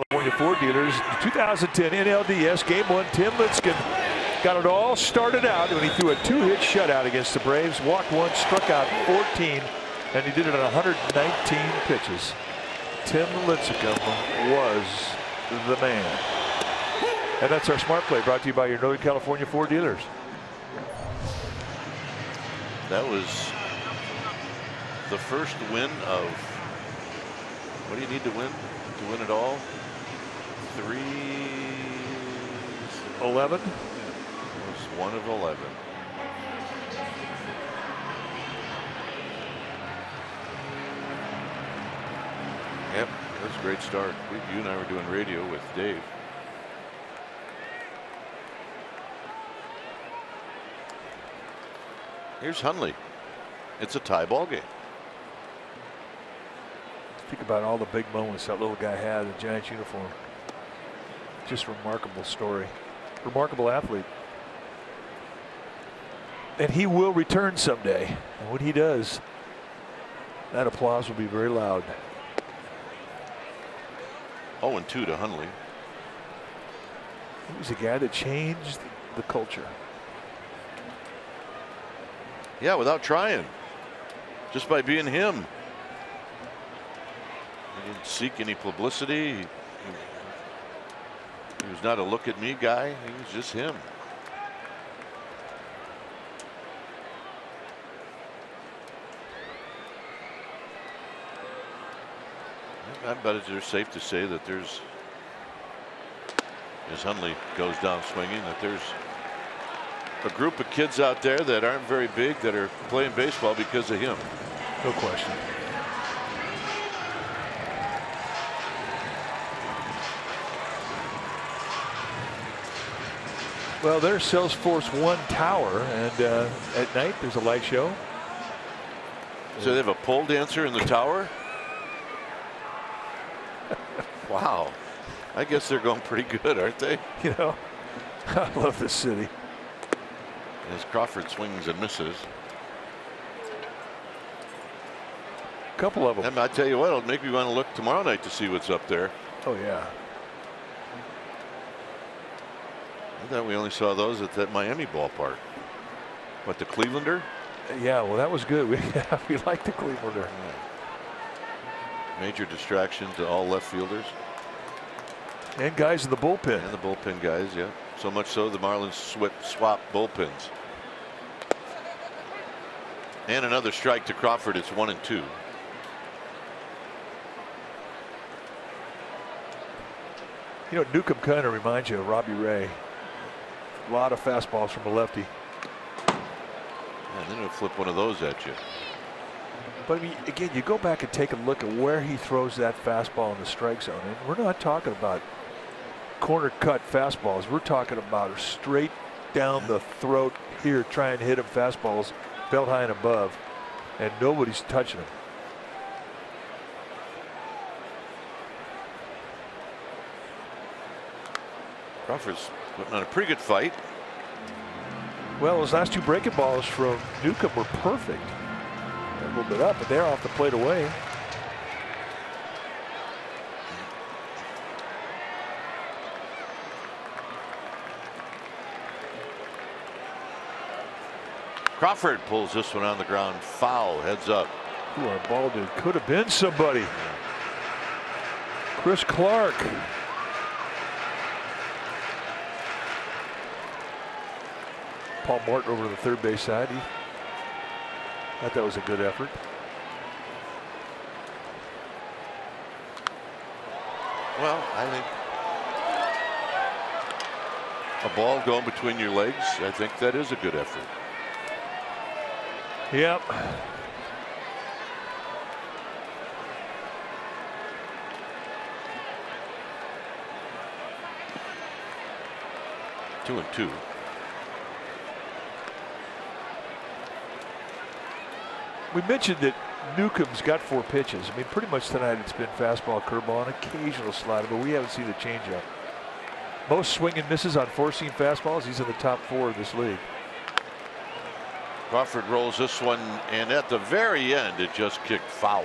California Ford Dealers, 2010 NLDS Game 1. Tim Lincecum got it all started out when he threw a 2-hit shutout against the Braves. Walked 1, struck out 14, and he did it on 119 pitches. Tim Lincecum was the man. And that's our Smart Play, brought to you by your Northern California Ford Dealers. That was the first win of, what do you need to win it all? 11. It was 1 of 11. Yep, that was a great start. You and I were doing radio with Dave. Here's Hundley. It's a tie ball game. Think about all the big moments that little guy had in the Giants uniform. Just remarkable story. Remarkable athlete. And he will return someday. And when he does, that applause will be very loud. 0-2 to Hundley. He was a guy that changed the culture. Yeah, without trying. Just by being him. He didn't seek any publicity. He was not a look at me guy. He was just him. I bet it's safe to say that there's, as Hundley goes down swinging, that there's a group of kids out there that aren't very big that are playing baseball because of him. No question. Well, there's Salesforce 1 tower, and at night there's a light show. So they have a pole dancer in the tower? Wow. I guess they're going pretty good, aren't they? You know, I love this city. As Crawford swings and misses. A couple of them. And I tell you what, it'll make me want to look tomorrow night to see what's up there. Oh, yeah. I thought we only saw those at that Miami ballpark. What, the Clevelander? Yeah, well, that was good. We like the Clevelander. Major distraction to all left fielders. And guys in the bullpen. And the bullpen guys, yeah. So much so the Marlins swap bullpens. And another strike to Crawford. It's 1-2. You know, Newcomb kind of reminds you of Robbie Ray. A lot of fastballs from a lefty. And then he'll flip one of those at you. But I mean, again, you go back and take a look at where he throws that fastball in the strike zone. And we're not talking about corner cut fastballs. We're talking about straight down the throat here, trying to hit him fastballs belt high and above, and nobody's touching him. Crawford's putting on a pretty good fight. Well, those last 2 breaking balls from Newcomb were perfect. A little bit up, but they're off the plate away. Crawford pulls this one on the ground foul, heads up. Ooh, our ball dude could have been somebody. Chris Clark. Paul Morton over to the third base side. He thought that was a good effort. Well, I think a ball going between your legs, I think that is a good effort. Yep. Two and two. We mentioned that Newcomb's got 4 pitches. I mean, pretty much tonight it's been fastball, curveball, and occasional slider, but we haven't seen a changeup. Most swing and misses on 4-seam fastballs. He's in the top 4 of this league. Crawford rolls this one, and at the very end, it just kicked foul.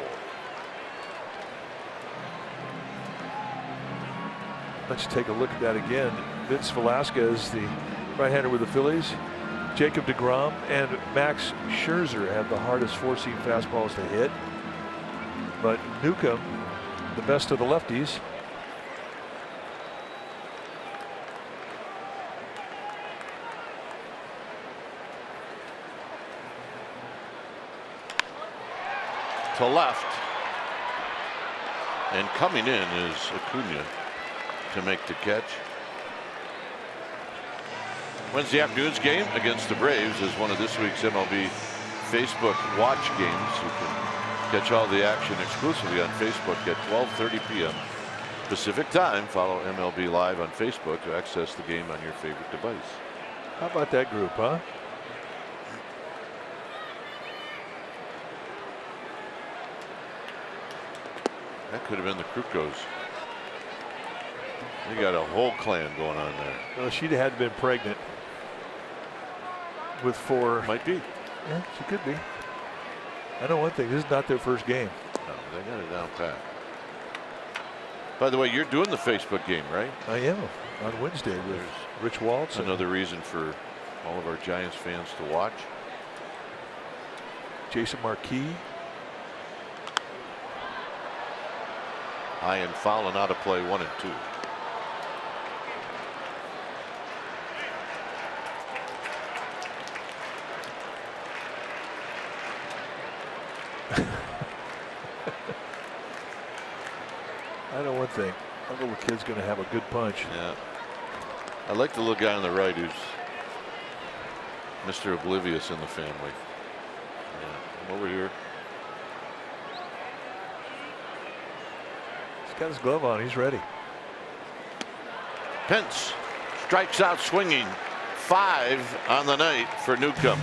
Let's take a look at that again. Vince Velasquez, the right-hander with the Phillies, Jacob deGrom, and Max Scherzer have the hardest 4-seam fastballs to hit. But Newcomb, the best of the lefties. To left. And coming in is Acuna to make the catch. Wednesday afternoon's game against the Braves is one of this week's MLB Facebook watch games. You can catch all the action exclusively on Facebook at 12:30 p.m. Pacific time. Follow MLB Live on Facebook to access the game on your favorite device. How about that group, huh? That could have been the Krukos. You got a whole clan going on there. Well, she'd have had been pregnant with 4. Might be. Yeah, she could be. I know one thing. This is not their first game. No, they got it down pat. By the way, you're doing the Facebook game, right? I am on Wednesday with Rich Waltz. Another reason for all of our Giants fans to watch. Jason Marquis. High and foul and out of play, 1 and 2. I know one thing. Our little kid's going to have a good punch. Yeah. I like the little guy on the right who's Mr. Oblivious in the family. Yeah. Over here. He's got his glove on. He's ready. Pence strikes out swinging. 5 on the night for Newcomb.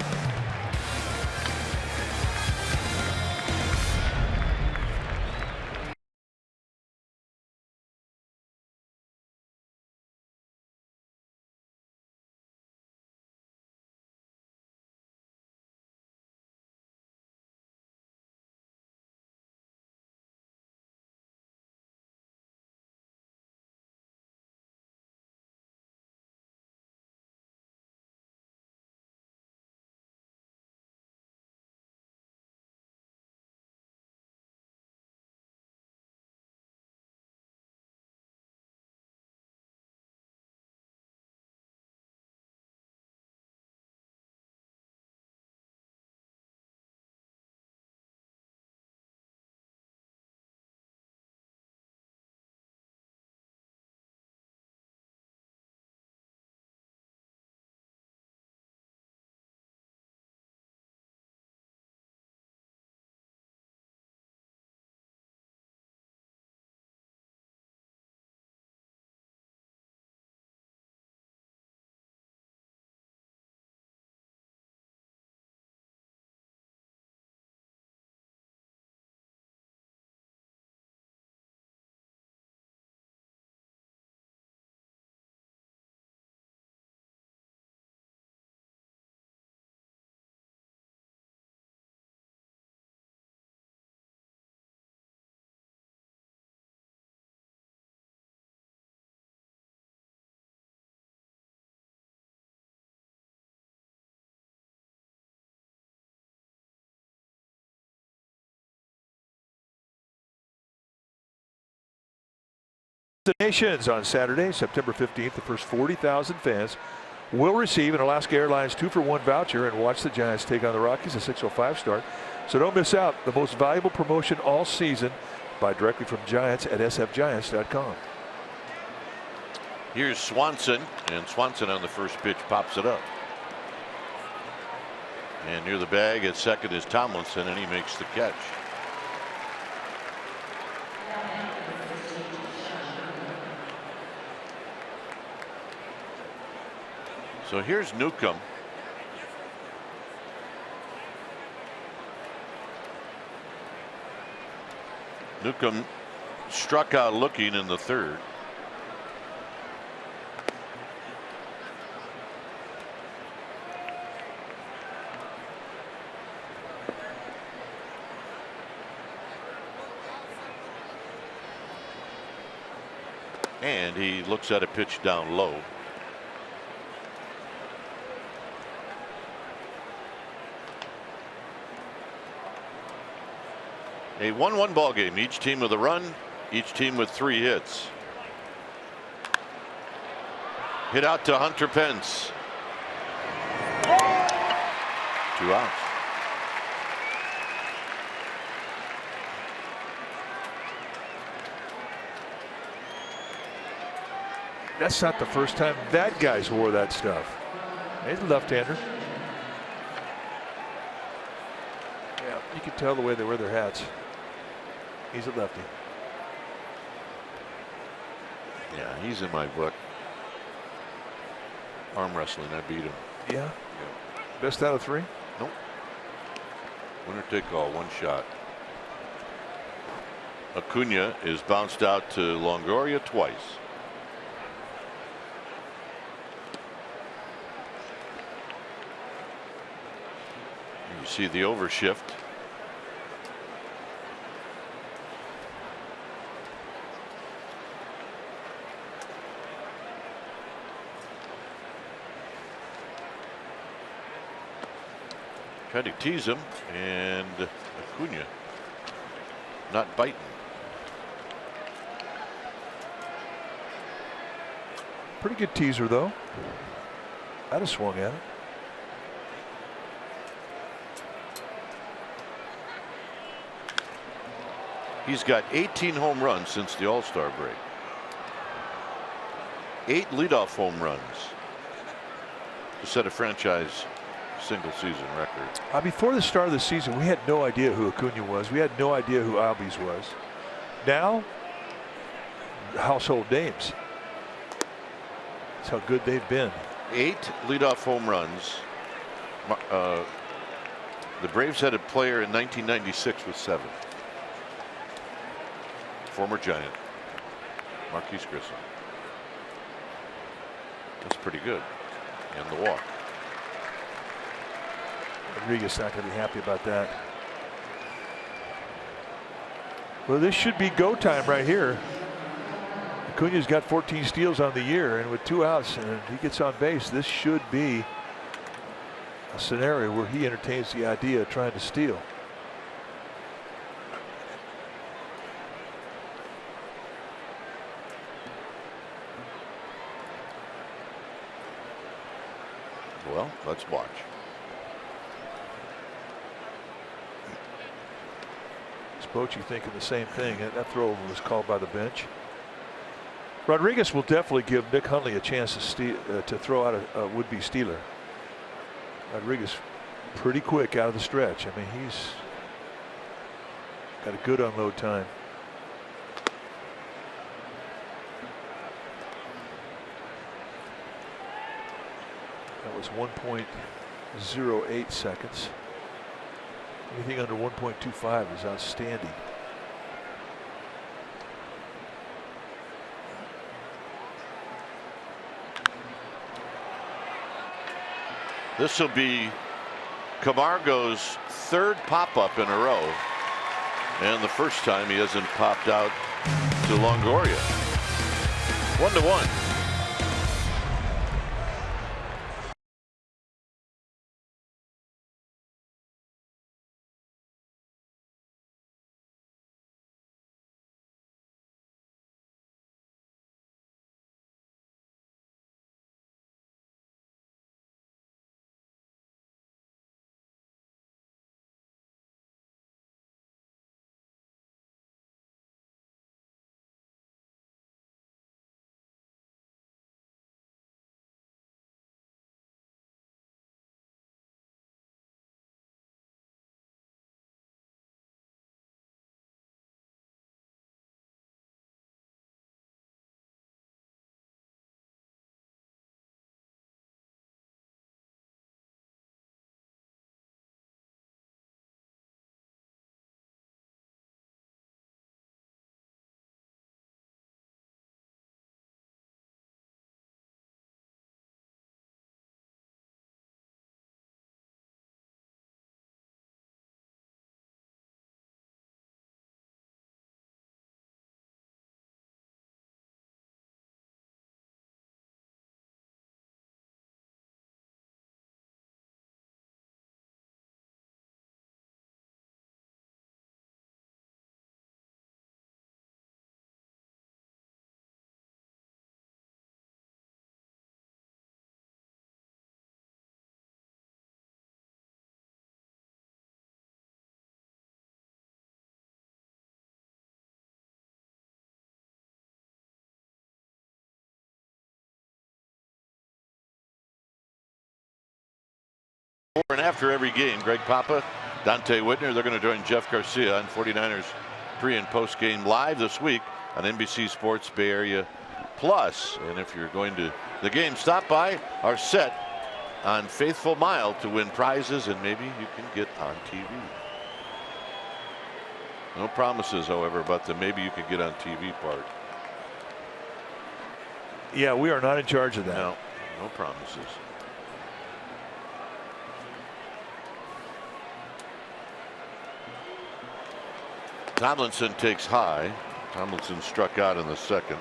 Destinations on Saturday, September 15th. The first 40,000 fans will receive an Alaska Airlines 2-for-1 voucher and watch the Giants take on the Rockies, a 6:05 start. So don't miss out. The most valuable promotion all season. Buy directly from Giants at sfgiants.com. Here's Swanson, and Swanson on the first pitch pops it up. And near the bag at second is Tomlinson, and he makes the catch. So here's Newcomb. Newcomb struck out looking in the third. And he looks at a pitch down low. A 1-1 ball game. Each team with a run, each team with 3 hits. Hit out to Hunter Pence. 2 outs. That's not the first time that guy's wore that stuff. He's a left-hander. Yeah, you can tell the way they wear their hats. He's a lefty. Yeah, he's in my book. Arm wrestling, I beat him. Yeah. Best out of 3? Nope. Winner take all, 1 shot. Acuna is bounced out to Longoria twice. You see the overshift. Tried to tease him, and Acuna not biting. Pretty good teaser, though. I'd have swung at it. He's got 18 home runs since the All-Star break. 8 leadoff home runs to set a franchise single season record. Before the start of the season, we had no idea who Acuna was. We had no idea who Albies was. Now, household names. That's how good they've been. 8 leadoff home runs. The Braves had a player in 1996 with 7. Former Giant, Marquise Grissom. That's pretty good. And the walk. Rodriguez not going to be happy about that. Well, this should be go time right here. Acuña's got 14 steals on the year, and with 2 outs and he gets on base, this should be a scenario where he entertains the idea of trying to steal. Well, let's watch. Bochy thinking the same thing. That throw was called by the bench. Rodriguez will definitely give Nick Hundley a chance to throw out a would-be stealer. Rodriguez pretty quick out of the stretch. I mean, he's got a good unload time. That was 1.08 seconds. Anything under 1.25 is outstanding. This will be Camargo's 3rd pop-up in a row, and the first time he hasn't popped out to Longoria. 1-1. Before and after every game, Greg Papa, Dante Whitner, they're going to join Jeff Garcia on 49ers pre and post game live this week on NBC Sports Bay Area Plus. And if you're going to the game, stop by our set on Faithful Mile to win prizes, and maybe you can get on TV. No promises, however, about the maybe you can get on TV part. Yeah, we are not in charge of that. No, no promises. Tomlinson takes high. Tomlinson struck out in the 2nd.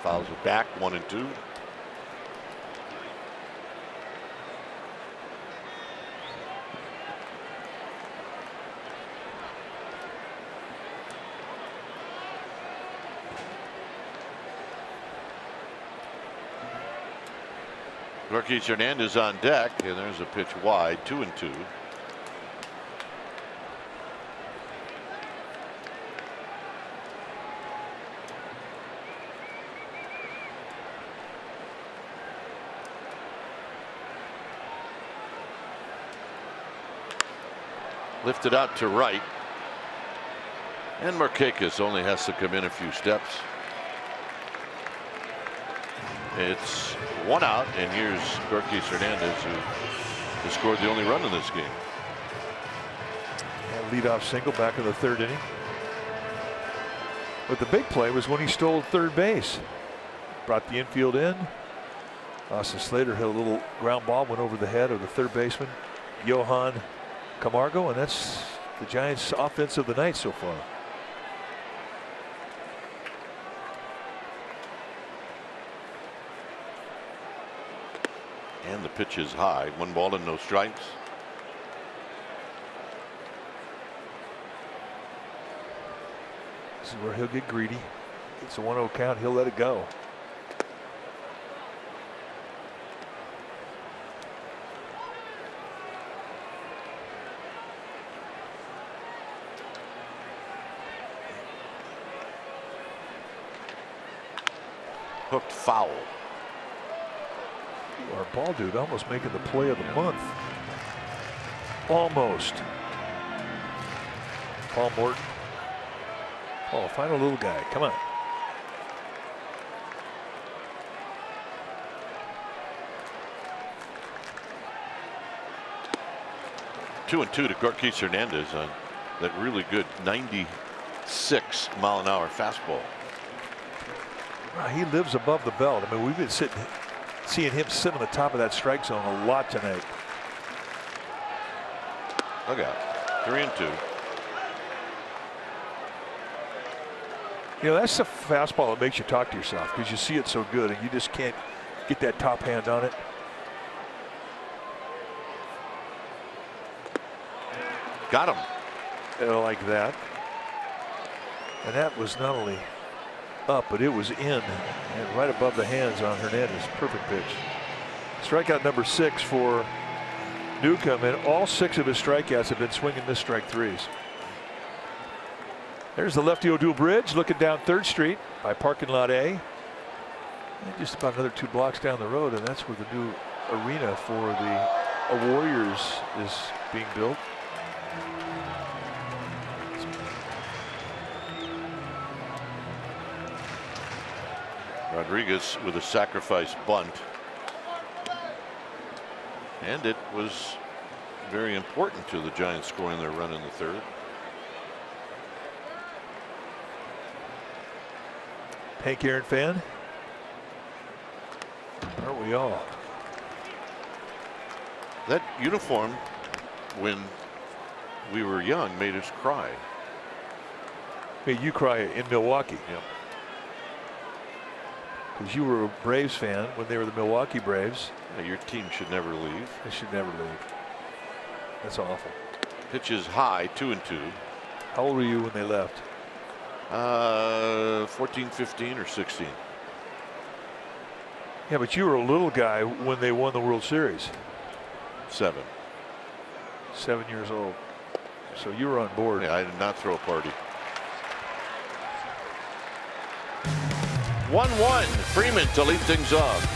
Fouls it back, 1-2. Yorkis Hernandez on deck, and there's a pitch wide, 2-2. Lifted out to right. And Markakis only has to come in a few steps. It's 1 out, and here's Gorky Hernandez, who has scored the only run in this game. And leadoff single back in the 3rd inning. But the big play was when he stole third base. Brought the infield in. Austin Slater hit a little ground ball, went over the head of the third baseman, Johan Camargo, and that's the Giants' offense of the night so far. And the pitch is high. 1 ball and no strikes. This is where he'll get greedy. It's a 1-0 count. He'll let it go. Hooked foul. Our ball dude almost making the play of the month. Almost. Paul Morton. Paul, find a little guy. Come on. Two and two to Gorky Hernandez on that really good 96-mile-an-hour fastball. He lives above the belt. I mean, we've been seeing him sit on the top of that strike zone a lot tonight. Look out. 3 and 2. You know, that's the fastball that makes you talk to yourself because you see it so good and you just can't get that top hand on it. Got him. Like that. And that was not only up, but it was in and right above the hands on Hernandez. Perfect pitch. Strikeout number 6 for Newcomb, and all 6 of his strikeouts have been swinging this strike threes. There's the lefty O'Doul Bridge looking down 3rd Street by parking lot A. And just about another 2 blocks down the road, and that's where the new arena for the Warriors is being built. Rodriguez with a sacrifice bunt. And it was very important to the Giants scoring their run in the 3rd. Hank Aaron fan? Aren't we all? That uniform, when we were young, made us cry. Made you cry in Milwaukee. Yep. Because you were a Braves fan when they were the Milwaukee Braves. Yeah, your team should never leave. They should never leave. That's awful. Pitch is high, 2 and 2. How old were you when they left? 14, 15, or 16. Yeah, but you were a little guy when they won the World Series. 7. 7 years old. So you were on board. Yeah, I did not throw a party. 1-1. Freeman to lead things off.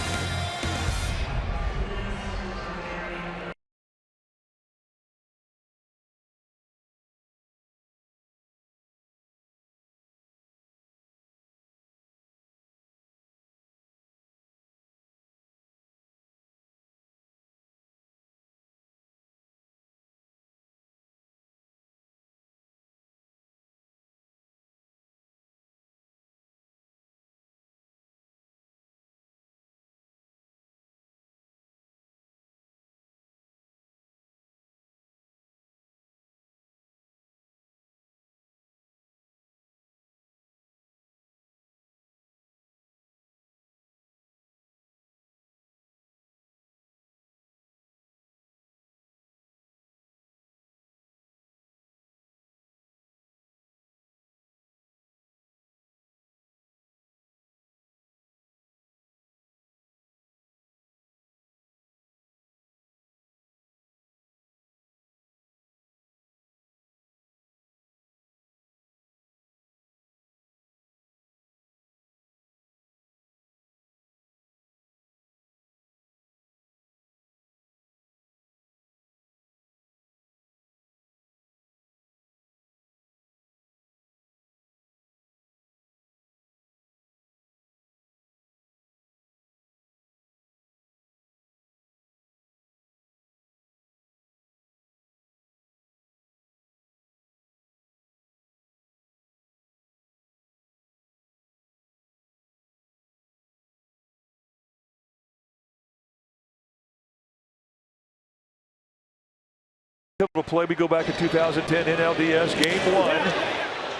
Pivotal play. We go back to 2010 NLDS Game 1.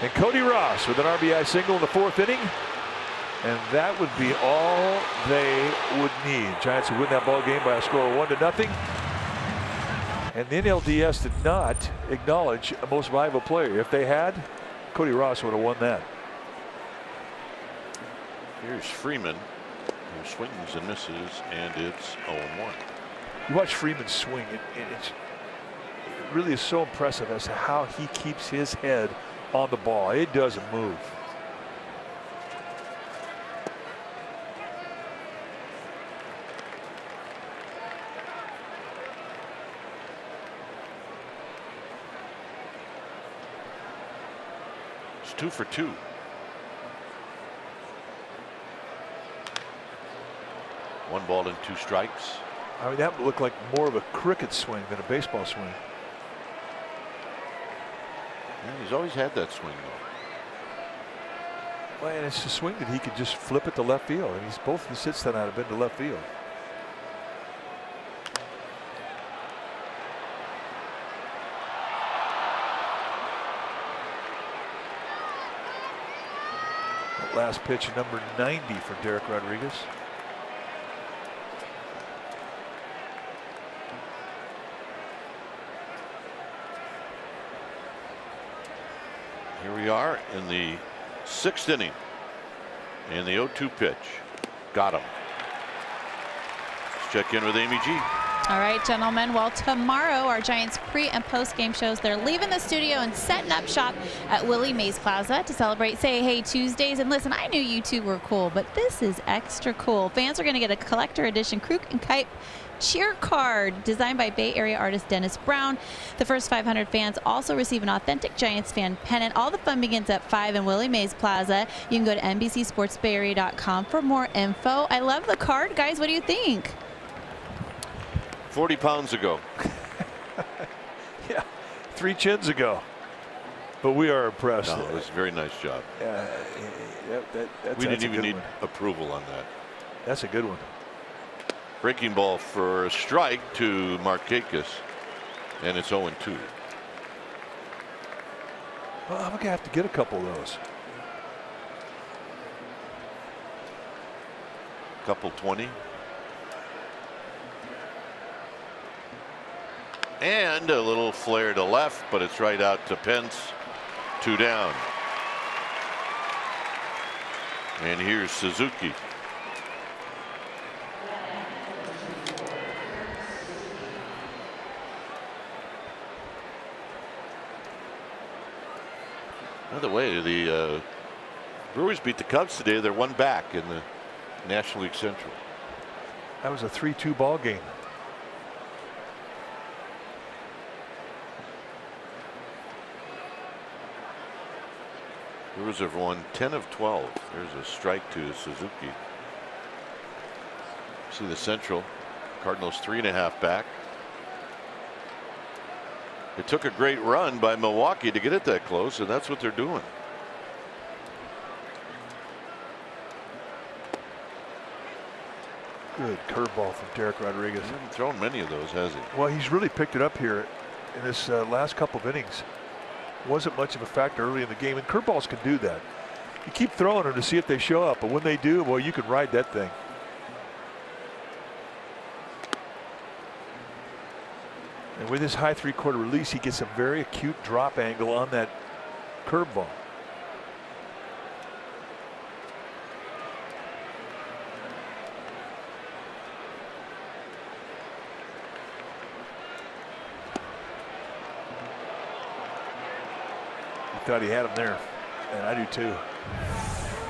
And Cody Ross with an RBI single in the 4th inning. And that would be all they would need. Giants would win that ball game by a score of 1-0. And the NLDS did not acknowledge a most valuable player. If they had, Cody Ross would have won that. Here's Freeman, who swings and misses, and it's 0-1. You watch Freeman swing, it really is so impressive as to how he keeps his head on the ball. It doesn't move. It's 2 for 2. One ball and 2 strikes. I mean, that would look like more of a cricket swing than a baseball swing. Yeah, he's always had that swing, though. Well, and it's a swing that he could just flip it to left field. And he's both his hits tonight have been to left field. That last pitch, number 90 for Derek Rodriguez. Here we are in the 6th inning. And the 0-2 pitch. Got him. Let's check in with Amy G. All right, gentlemen. Well, tomorrow our Giants pre and post game shows. They're leaving the studio and setting up shop at Willie Mays Plaza to celebrate Say Hey Tuesdays. And listen, I knew you two were cool, but this is extra cool. Fans are going to get a collector edition Kruk and Kite cheer card designed by Bay Area artist Dennis Brown. The first 500 fans also receive an authentic Giants fan pennant. All the fun begins at 5 in Willie Mays Plaza. You can go to NBCSportsBayArea.com for more info. I love the card, guys. What do you think? 40 pounds ago. Yeah, 3 chins ago. But we are impressed. No, it was a very nice job. We didn't even need approval on that. That's a good one. Breaking ball for a strike to Markakis, and it's 0-2. Well, I'm gonna have to get a couple of those. Couple 20. And a little flare to left, but it's right out to Pence. 2 down. And here's Suzuki. By the way, the Brewers beat the Cubs today. They're 1 back in the National League Central. That was a 3-2 ball game. Brewers have won 10 of 12. There's a strike to Suzuki. See the Central. Cardinals 3.5 back. It took a great run by Milwaukee to get it that close, and that's what they're doing. Good curveball from Derek Rodriguez. He hasn't thrown many of those, has he? Well, he's really picked it up here in this last couple of innings. Wasn't much of a factor early in the game, and curveballs can do that. You keep throwing them to see if they show up, but when they do, well, you can ride that thing. And with his high 3/4 release, he gets a very acute drop angle on that curveball. Thought he had him there, and I do too.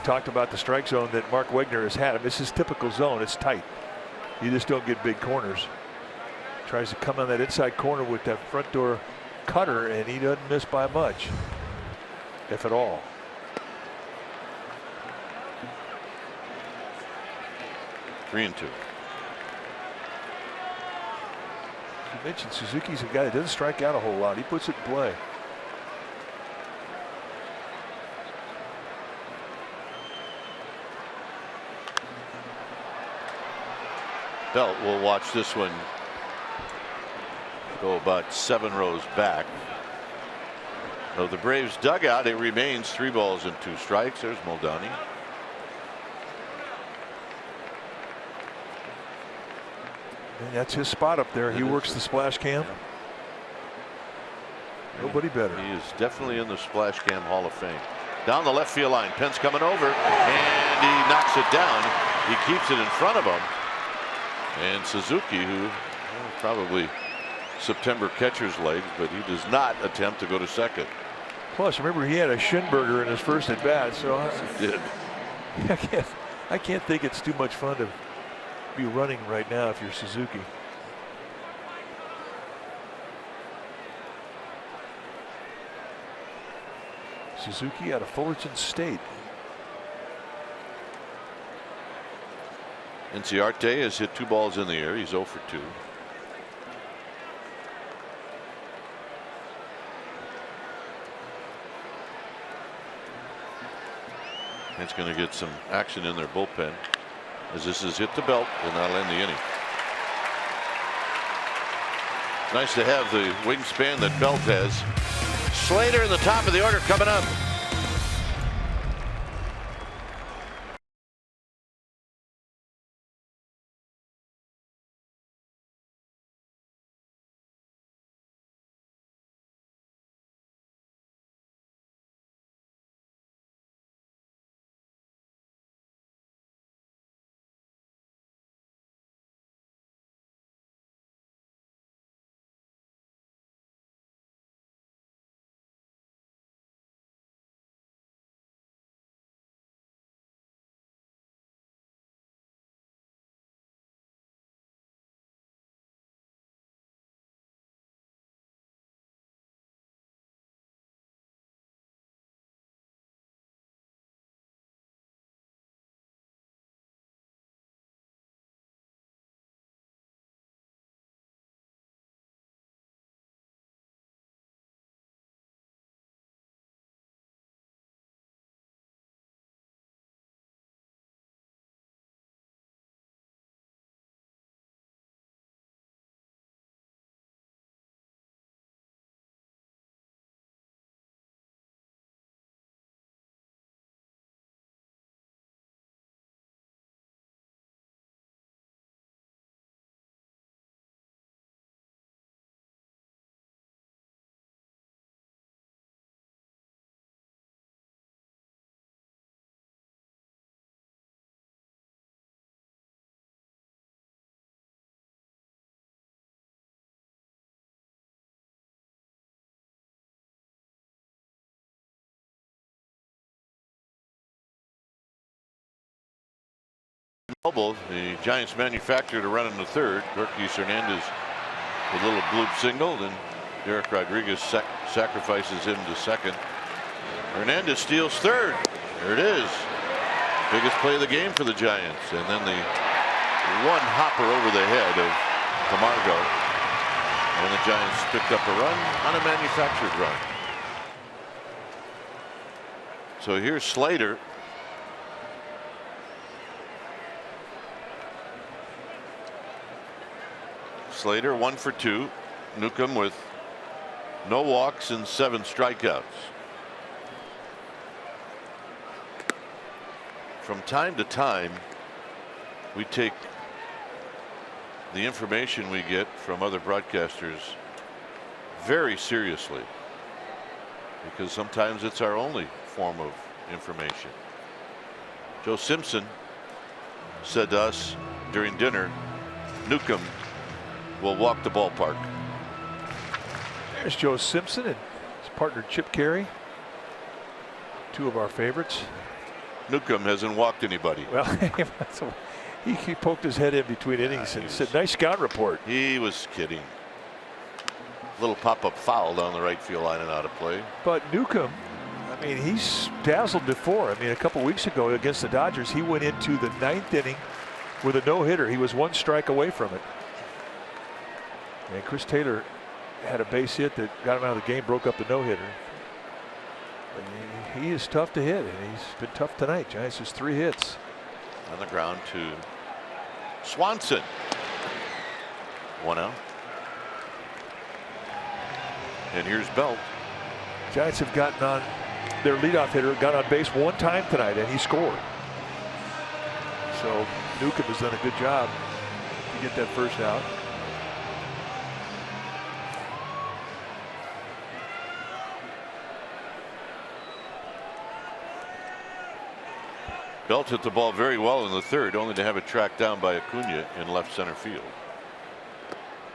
Talked about the strike zone that Mark Wegner has had him. This is typical zone. It's tight. You just don't get big corners. Tries to come on that inside corner with that front door cutter, and he doesn't miss by much, if at all. Three and two. You mentioned Suzuki's a guy that doesn't strike out a whole lot. He puts it in play. Belt will watch this one. go about 7 rows back. So the Braves dugout, it remains 3 balls and 2 strikes. There's Muldowney. And that's his spot up there. He works the splash cam. Nobody better. He is definitely in the splash cam Hall of Fame. Down the left field line. Pence coming over, and he knocks it down. He keeps it in front of him. And Suzuki, who probably September catcher's legs, but he does not attempt to go to second. Plus, remember, he had a Schönberger in his first at bat, so He did. I can't think it's too much fun to be running right now if you're Suzuki. Suzuki out of Fullerton State. Inciarte has hit 2 balls in the air. He's 0 for 2. It's going to get some action in their bullpen as this is hit the belt, and that'll end the inning. Nice to have the wingspan that Belt has. Slater in the top of the order coming up. Mobile, the Giants manufactured a run in the third. Yorkis Hernandez with a little bloop single, then Derek Rodriguez sacrifices him to second. Hernandez steals third. There it is. Biggest play of the game for the Giants. And then the one hopper over the head of Camargo. And the Giants picked up a run on a manufactured run. So here's Slater. Slater 1 for 2. Newcomb with no walks and 7 strikeouts. From time to time, we take the information we get from other broadcasters very seriously, because sometimes it's our only form of information. Joe Simpson said to us during dinner, Newcomb will walk the ballpark. There's Joe Simpson and his partner Chip Carey, 2 of our favorites. Newcomb hasn't walked anybody. Well, he poked his head in between innings and said, "Nice scout report." He was kidding. Little pop-up foul down the right field line and out of play. But Newcomb, I mean, he's dazzled before. I mean, a couple weeks ago against the Dodgers, he went into the 9th inning with a no-hitter. He was 1 strike away from it. And Chris Taylor had a base hit that got him out of the game, broke up the no-hitter. He is tough to hit, and he's been tough tonight. Giants has 3 hits. On the ground to Swanson. 1 out. And here's Belt. Giants have gotten on their leadoff hitter, got on base one time tonight, and he scored. So Newcomb has done a good job to get that first out. Belt hit the ball very well in the third, only to have it tracked down by Acuna in left center field.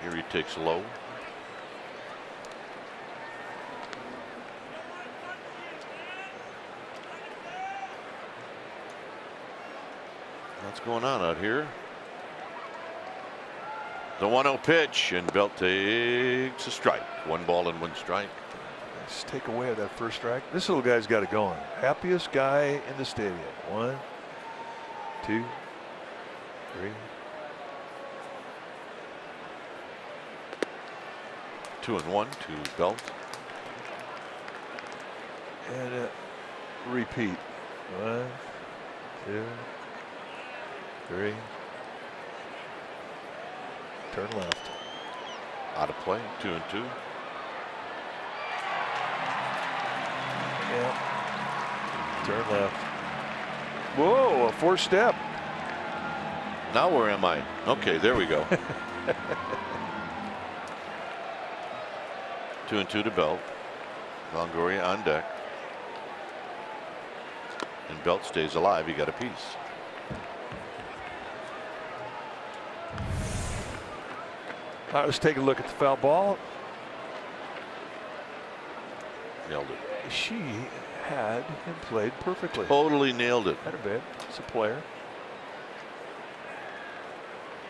Here he takes low. What's going on out here? The 1-0 pitch, and Belt takes a strike. 1 ball and 1 strike. Let's take away that first strike. This little guy's got it going. Happiest guy in the stadium. 1, 2, 3. 2-1 to Belt. And repeat. 1, 2, 3. Turn left. Out of play. 2-2. Yeah. Turn left. Whoa, a 4th step. Now where am I? Okay, there we go. 2-2 to Belt. Longoria on deck. And Belt stays alive. He got a piece. All right, let's take a look at the foul ball. Nailed it. She had and played perfectly. Totally nailed it. Not a bit. It's a player.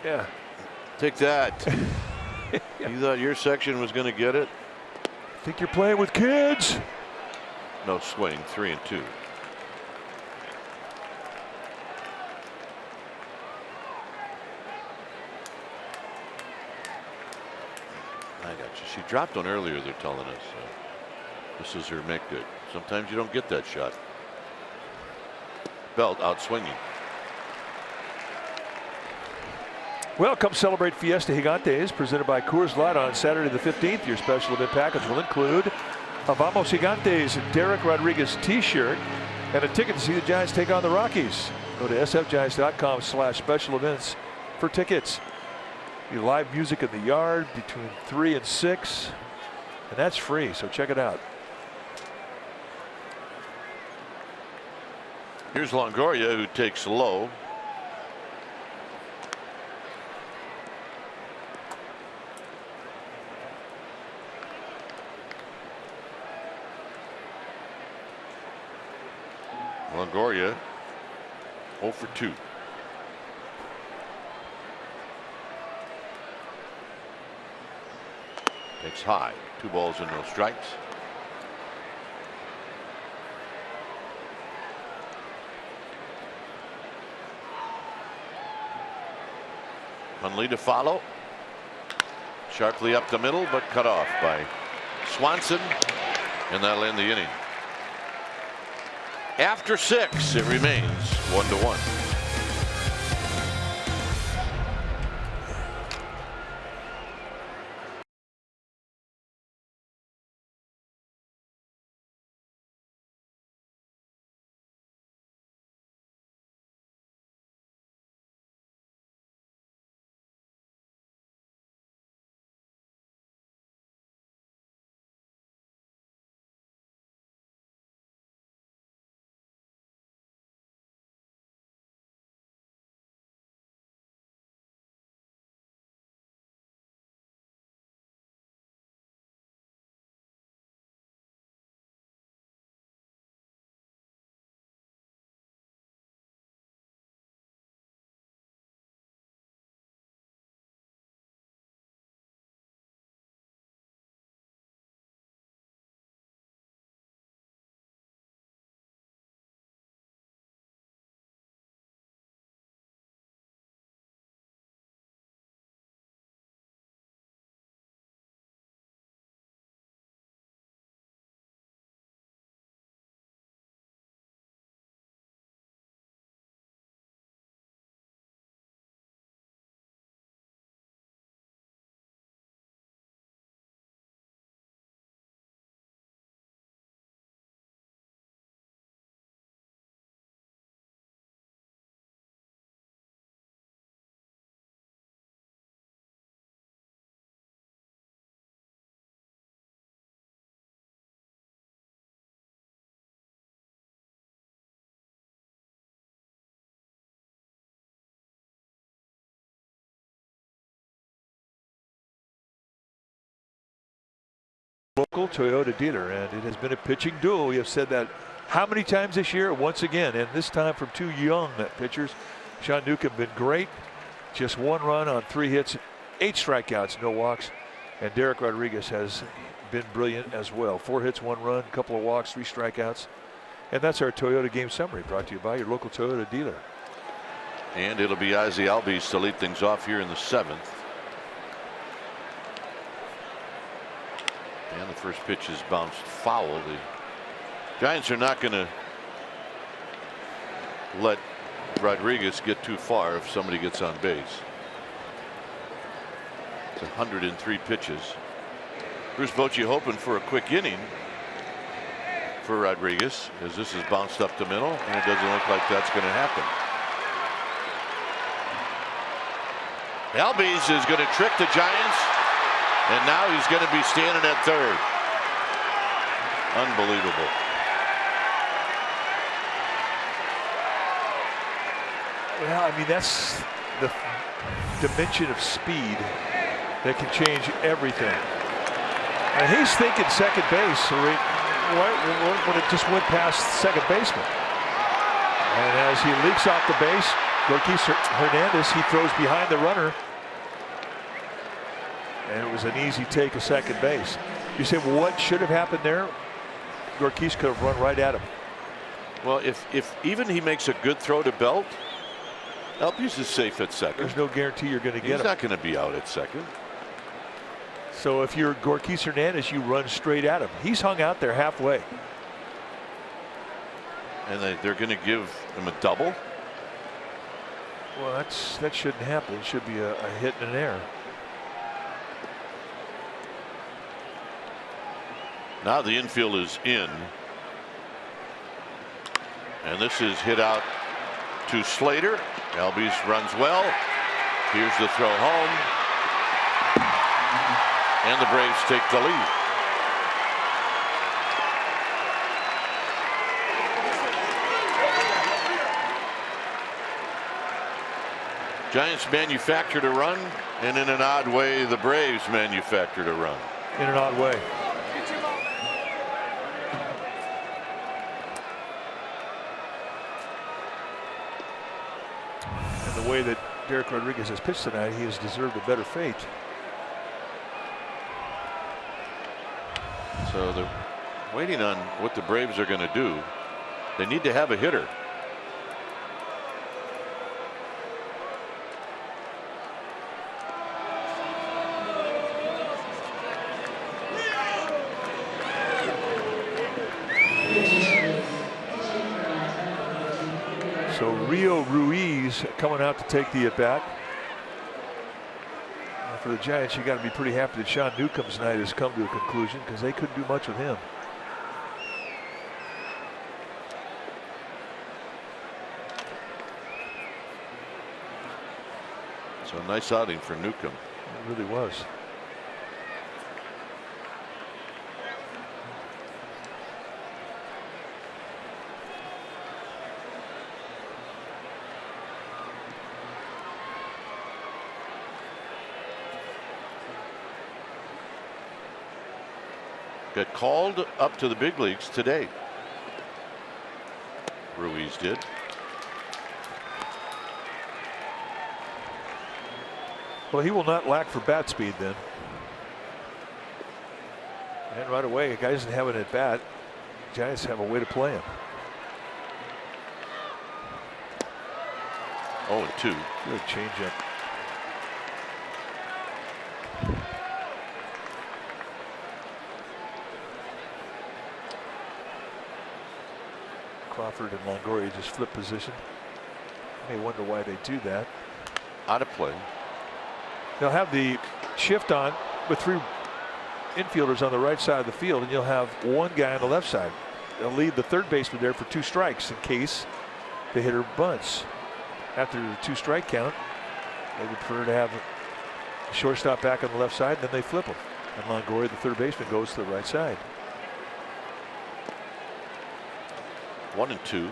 Yeah. Take that. You thought your section was going to get it? Think you're playing with kids? No swing. 3-2. I got you. She dropped one earlier, they're telling us. This is her make good. Sometimes you don't get that shot. Belt out swinging. Well, come celebrate Fiesta Gigantes, presented by Coors Light on Saturday the 15th. Your special event package will include a Vamos Gigantes Derek Rodriguez t-shirt and a ticket to see the Giants take on the Rockies. Go to sfgiants.com/special events for tickets. The live music in the yard between 3 and 6, and that's free, so check it out. Here's Longoria, who takes low. Longoria 0 for 2. Takes high. 2 balls and no strikes. Hunley to follow. Sharply up the middle, but cut off by Swanson, and that'll end the inning. After 6, it remains 1-1. local Toyota dealer, and it has been a pitching duel. We have said that how many times this year? Once again, and this time from two young pitchers. Sean Newcomb been great. Just 1 run on 3 hits, 8 strikeouts, no walks. And Derek Rodriguez has been brilliant as well. 4 hits, 1 run, couple of walks, 3 strikeouts. And that's our Toyota game summary, brought to you by your local Toyota dealer. And it'll be Ozzie Albies to lead things off here in the 7th. And the first pitch is bounced foul. The Giants are not going to let Rodriguez get too far if somebody gets on base. It's 103 pitches. Bruce Bochy hoping for a quick inning for Rodriguez, as this is bounced up the middle, and it doesn't look like that's going to happen. Albies is going to trick the Giants, and now he's going to be standing at third. Unbelievable. Well, I mean, that's the dimension of speed that can change everything. And he's thinking second base when it just went past second baseman. And as he leaks off the base, Gorkis Hernandez, he throws behind the runner. And it was an easy take of second base. You say, well, what should have happened there? Gorkis could have run right at him. Well, if even he makes a good throw to Belt, Albies is safe at second. There's no guarantee you're going to get him. He's not going to be out at second. So if you're Gorkis Hernandez, you run straight at him. He's hung out there halfway. And they're going to give him a double? Well, that shouldn't happen. It should be a hit and an error. Now the infield is in. And this is hit out to Slater. Albies runs well. Here's the throw home. And the Braves take the lead. Giants manufactured a run, and in an odd way, the Braves manufactured a run. In an odd way. And the way that Derek Rodriguez has pitched tonight, he has deserved a better fate. So they're waiting on what the Braves are going to do. They need to have a hitter. So Rio Ruiz coming out to take the at-bat. For the Giants, you got to be pretty happy that Sean Newcomb's night has come to a conclusion, because they couldn't do much with him. So a nice outing for Newcomb. It really was. Got called up to the big leagues today. Ruiz did. Well, he will not lack for bat speed then. And right away, a guy doesn't have an at bat. Giants have a way to play him. 0-2. Good changeup. Crawford and Longoria just flip position. You may wonder why they do that. Out of play. They'll have the shift on with 3 infielders on the right side of the field, and you'll have 1 guy on the left side. They'll leave the third baseman there for 2 strikes in case the hitter bunts. After the 2-strike count, they would prefer to have the shortstop back on the left side, and then they flip him. And Longoria, the third baseman, goes to the right side. 1-2.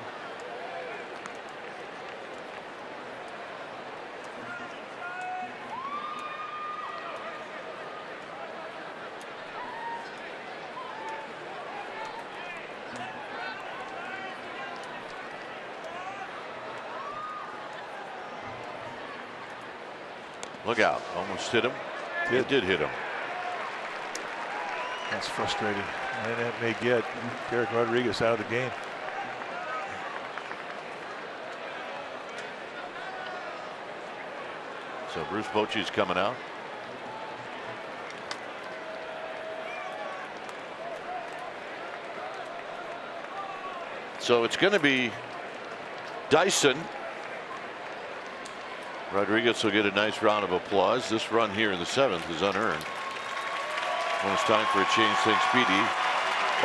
Look out. Almost hit him. It did hit him. That's frustrating. And that may get Derek Rodriguez out of the game. So Bruce Bochy's coming out. So it's going to be Dyson. Rodriguez will get a nice round of applause. This run here in the 7th is unearned. When it's time for a change, think Speedy.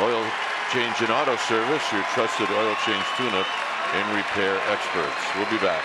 Oil change and auto service, your trusted oil change tune-up and repair experts. We'll be back.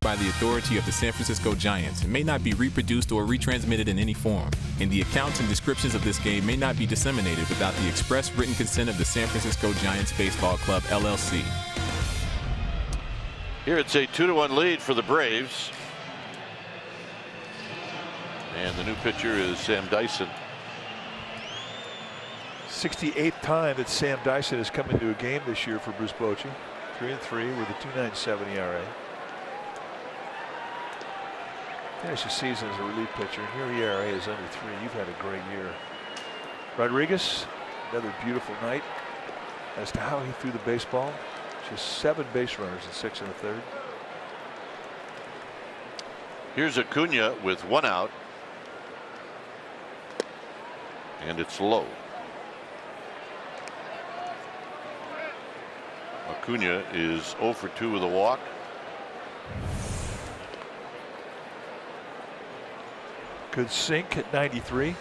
By the authority of the San Francisco Giants and may not be reproduced or retransmitted in any form, and the accounts and descriptions of this game may not be disseminated without the express written consent of the San Francisco Giants Baseball Club, LLC. Here it's a 2-1 lead for the Braves. And the new pitcher is Sam Dyson. 68th time that Sam Dyson has come into a game this year for Bruce Bochy. 3-3 with a 2.97 ERA. Finished the season as a relief pitcher. Here ERA is under 3. You've had a great year. Rodriguez, another beautiful night. As to how he threw the baseball, just 7 base runners and 6 in the 3rd. Here's Acuna with 1 out. And it's low. Acuna is 0 for 2 with a walk. Good sink at 93.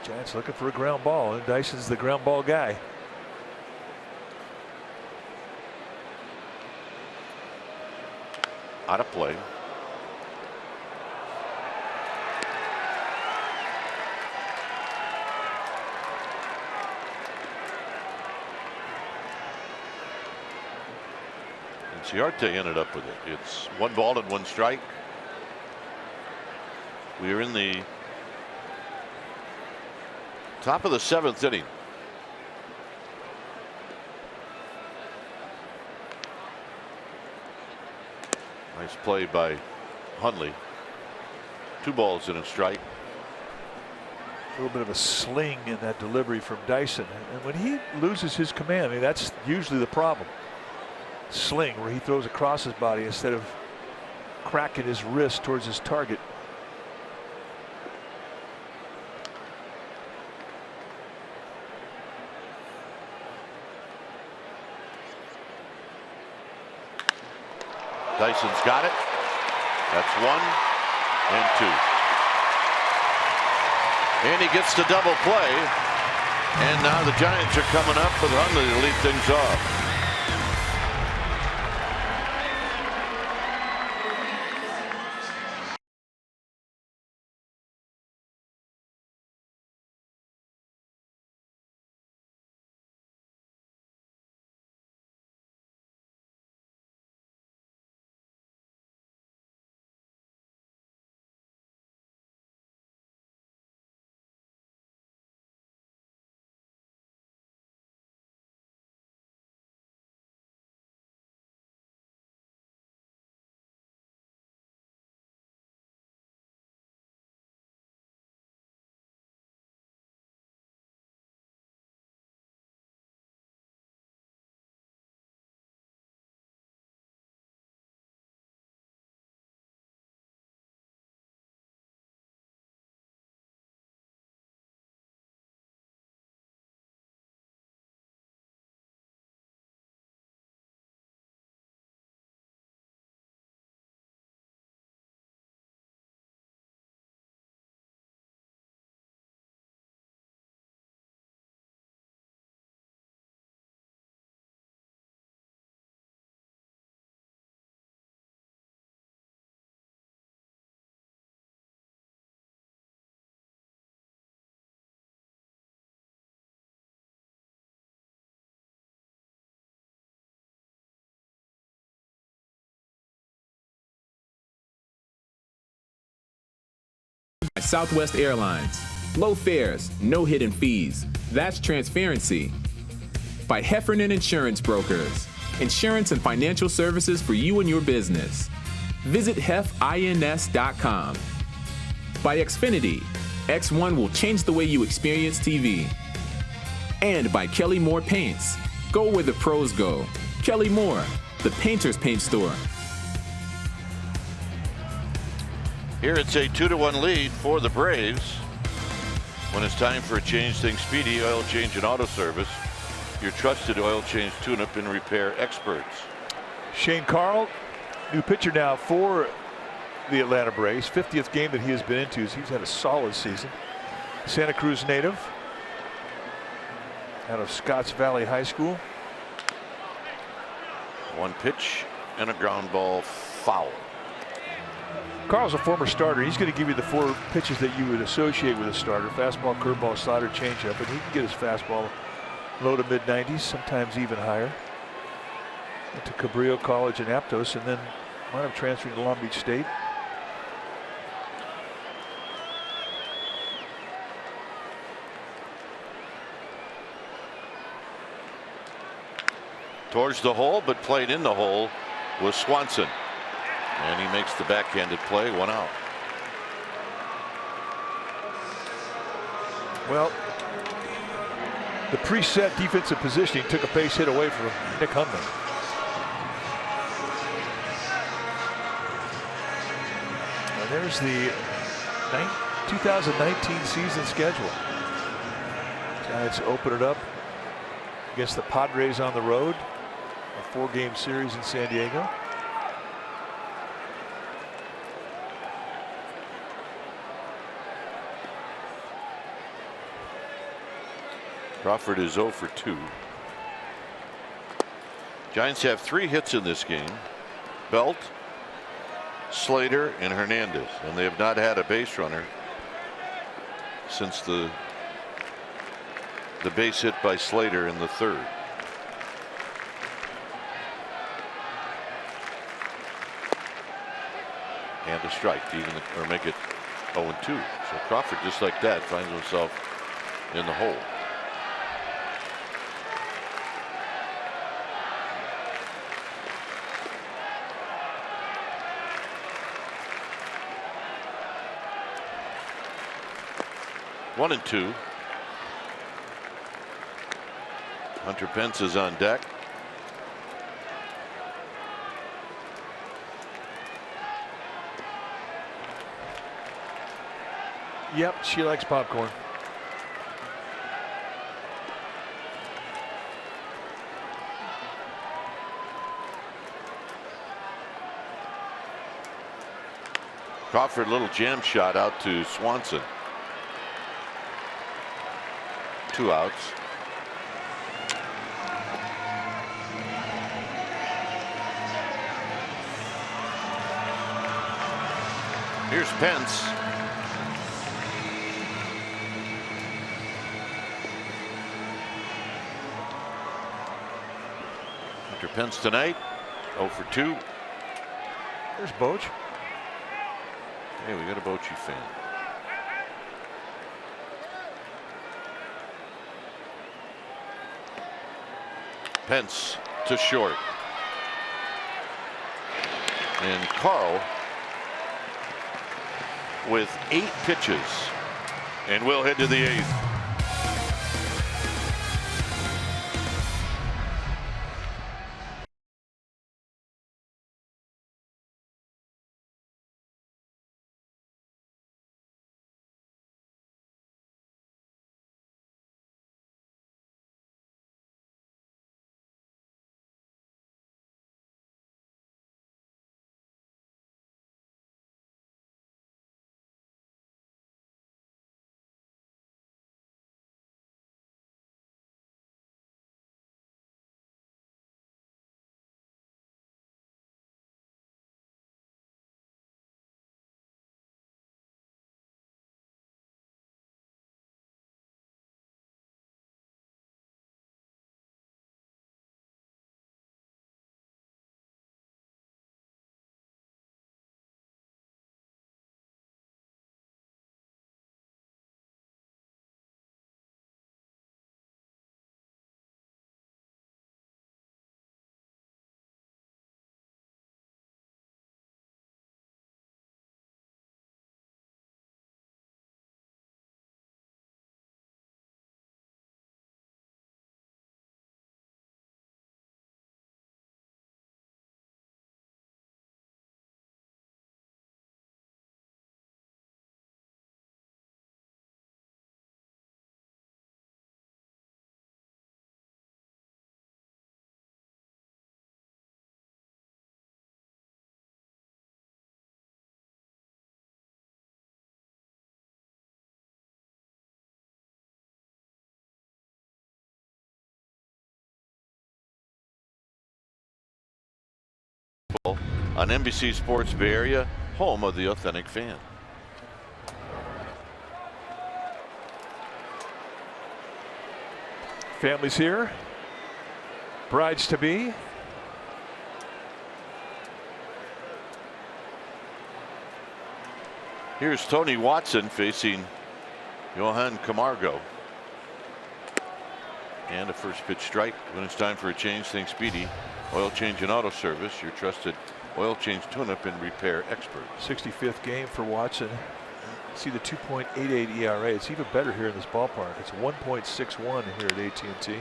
Giants looking for a ground ball, and Dyson's the ground ball guy. Out of play. And Ciarte ended up with it. It's 1 ball and 1 strike. We are in the top of the 7th inning. Nice play by Hundley. 2 balls and a strike. A little bit of a sling in that delivery from Dyson. And when he loses his command, I mean, that's usually the problem. Sling, where he throws across his body instead of cracking his wrist towards his target. Dyson's got it. That's 1 and 2. And he gets the double play. And now the Giants are coming up with Hundley to lead things off. Southwest Airlines. Low fares, no hidden fees. That's transparency. By Heffernan Insurance Brokers. Insurance and financial services for you and your business. Visit hefins.com. By Xfinity. X1 will change the way you experience TV. And by Kelly Moore Paints. Go where the pros go. Kelly Moore, the painter's paint store. Here it's a 2-1 lead for the Braves. When it's time for a change, think Speedy Oil Change and Auto Service. Your trusted oil change tune-up and repair experts. Shane Carl, new pitcher now for the Atlanta Braves. 50th game that he has been into. He's had a solid season. Santa Cruz native. Out of Scotts Valley High School. One pitch and a ground ball foul. Carl's a former starter. He's going to give you the 4 pitches that you would associate with a starter: fastball, curveball, slider, changeup, and he can get his fastball low to mid 90s, sometimes even higher. Went to Cabrillo College in Aptos and then wound up transferring to Long Beach State. Towards the hole, but played in the hole was Swanson. And he makes the backhanded play, 1 out. Well, the preset defensive positioning took a base hit away from Nick Humman. And there's the 2019 season schedule. Giants open it up against the Padres on the road. A 4-game series in San Diego. Crawford is 0 for 2. Giants have 3 hits in this game. Belt, Slater, and Hernandez, and they have not had a base runner since the base hit by Slater in the 3rd. And a strike to even or make it 0-2. So Crawford, just like that, finds himself in the hole. One and 2. Hunter Pence is on deck. Yep, she likes popcorn. Crawford, little jam shot out to Swanson. 2 outs. Here's Pence. Hunter Pence tonight, 0 for 2. There's Boch. Hey, we got a Bochy fan. Pence to short. And Carl with 8 pitches, and we'll head to the 8th. on NBC Sports Bay Area, home of the authentic fan. Families here. Brides to be. Here's Tony Watson facing Johan Camargo. And a first pitch strike. When it's time for a change, think Speedy. Oil Change and Auto Service, your trusted oil change tune-up and repair expert. 65th game for Watson. See the 2.88 ERA. It's even better here in this ballpark. It's 1.61 here at AT&T.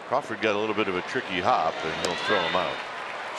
Crawford got a little bit of a tricky hop, and he'll throw him out.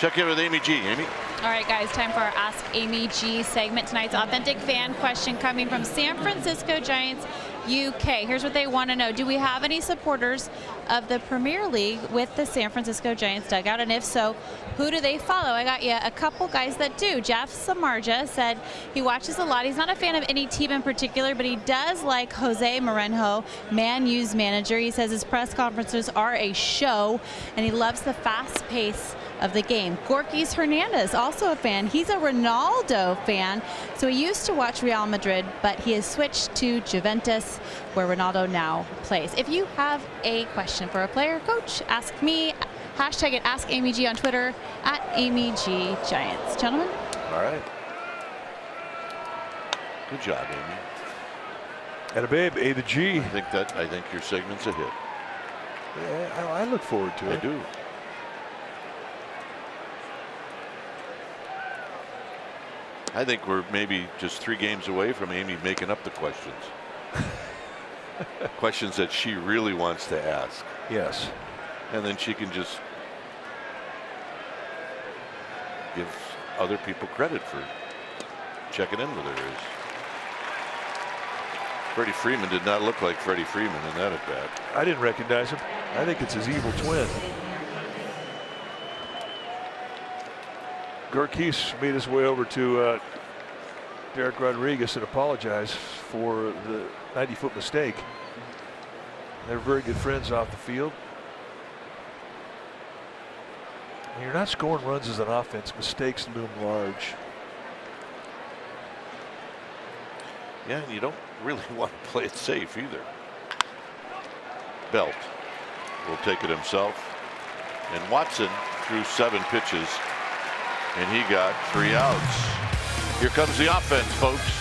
Check in with Amy G. Amy? All right, guys, time for our Ask Amy G segment. Tonight's authentic fan question coming from San Francisco Giants UK. Here's what they want to know. Do we have any supporters of the Premier League with the San Francisco Giants dugout? And if so, who do they follow? I got you a couple guys that do. Jeff Samardzija said he watches a lot. He's not a fan of any team in particular, but he does like Jose Mourinho, Man U's manager. He says his press conferences are a show, and he loves the fast pace of the game. Gorkis Hernandez, also a fan. He's a Ronaldo fan, so he used to watch Real Madrid, but he has switched to Juventus, where Ronaldo now plays. If you have a question for a player, coach, ask me. Hashtag it Ask Amy G on Twitter at Amy G Giants. Gentlemen. All right. Good job, Amy. And a babe, A to G. I think your segment's a hit. Yeah, I look forward to it. I do. I think we're maybe just 3 games away from Amy making up the questions. Questions that she really wants to ask. Yes. And then she can just give other people credit for checking in with her. Freddie Freeman did not look like Freddie Freeman in that at bat. I didn't recognize him. I think it's his evil twin. Gorkis made his way over to Derek Rodriguez and apologized for the 90-foot mistake. They're very good friends off the field. When you're not scoring runs as an offense, mistakes loom large. Yeah, and you don't really want to play it safe either. Belt will take it himself. And Watson threw 7 pitches, and he got 3 outs. Here comes the offense, folks.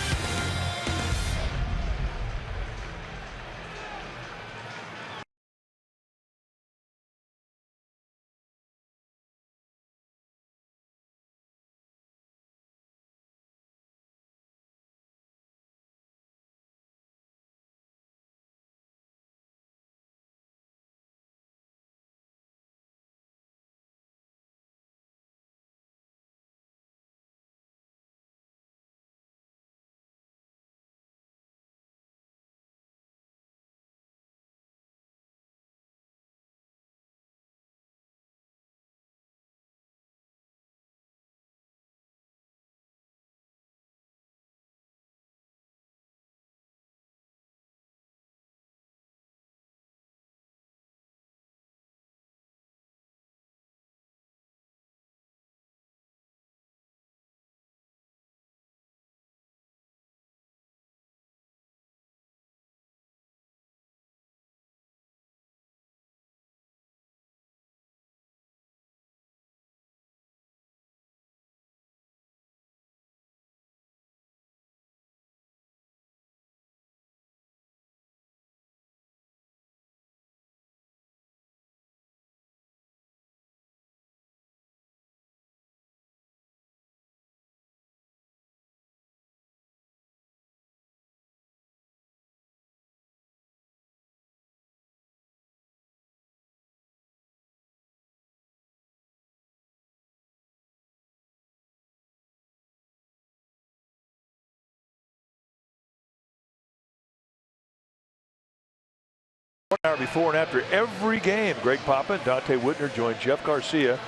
Hour before and after every game, Greg Papa and Dante Whitner join Jeff Garcia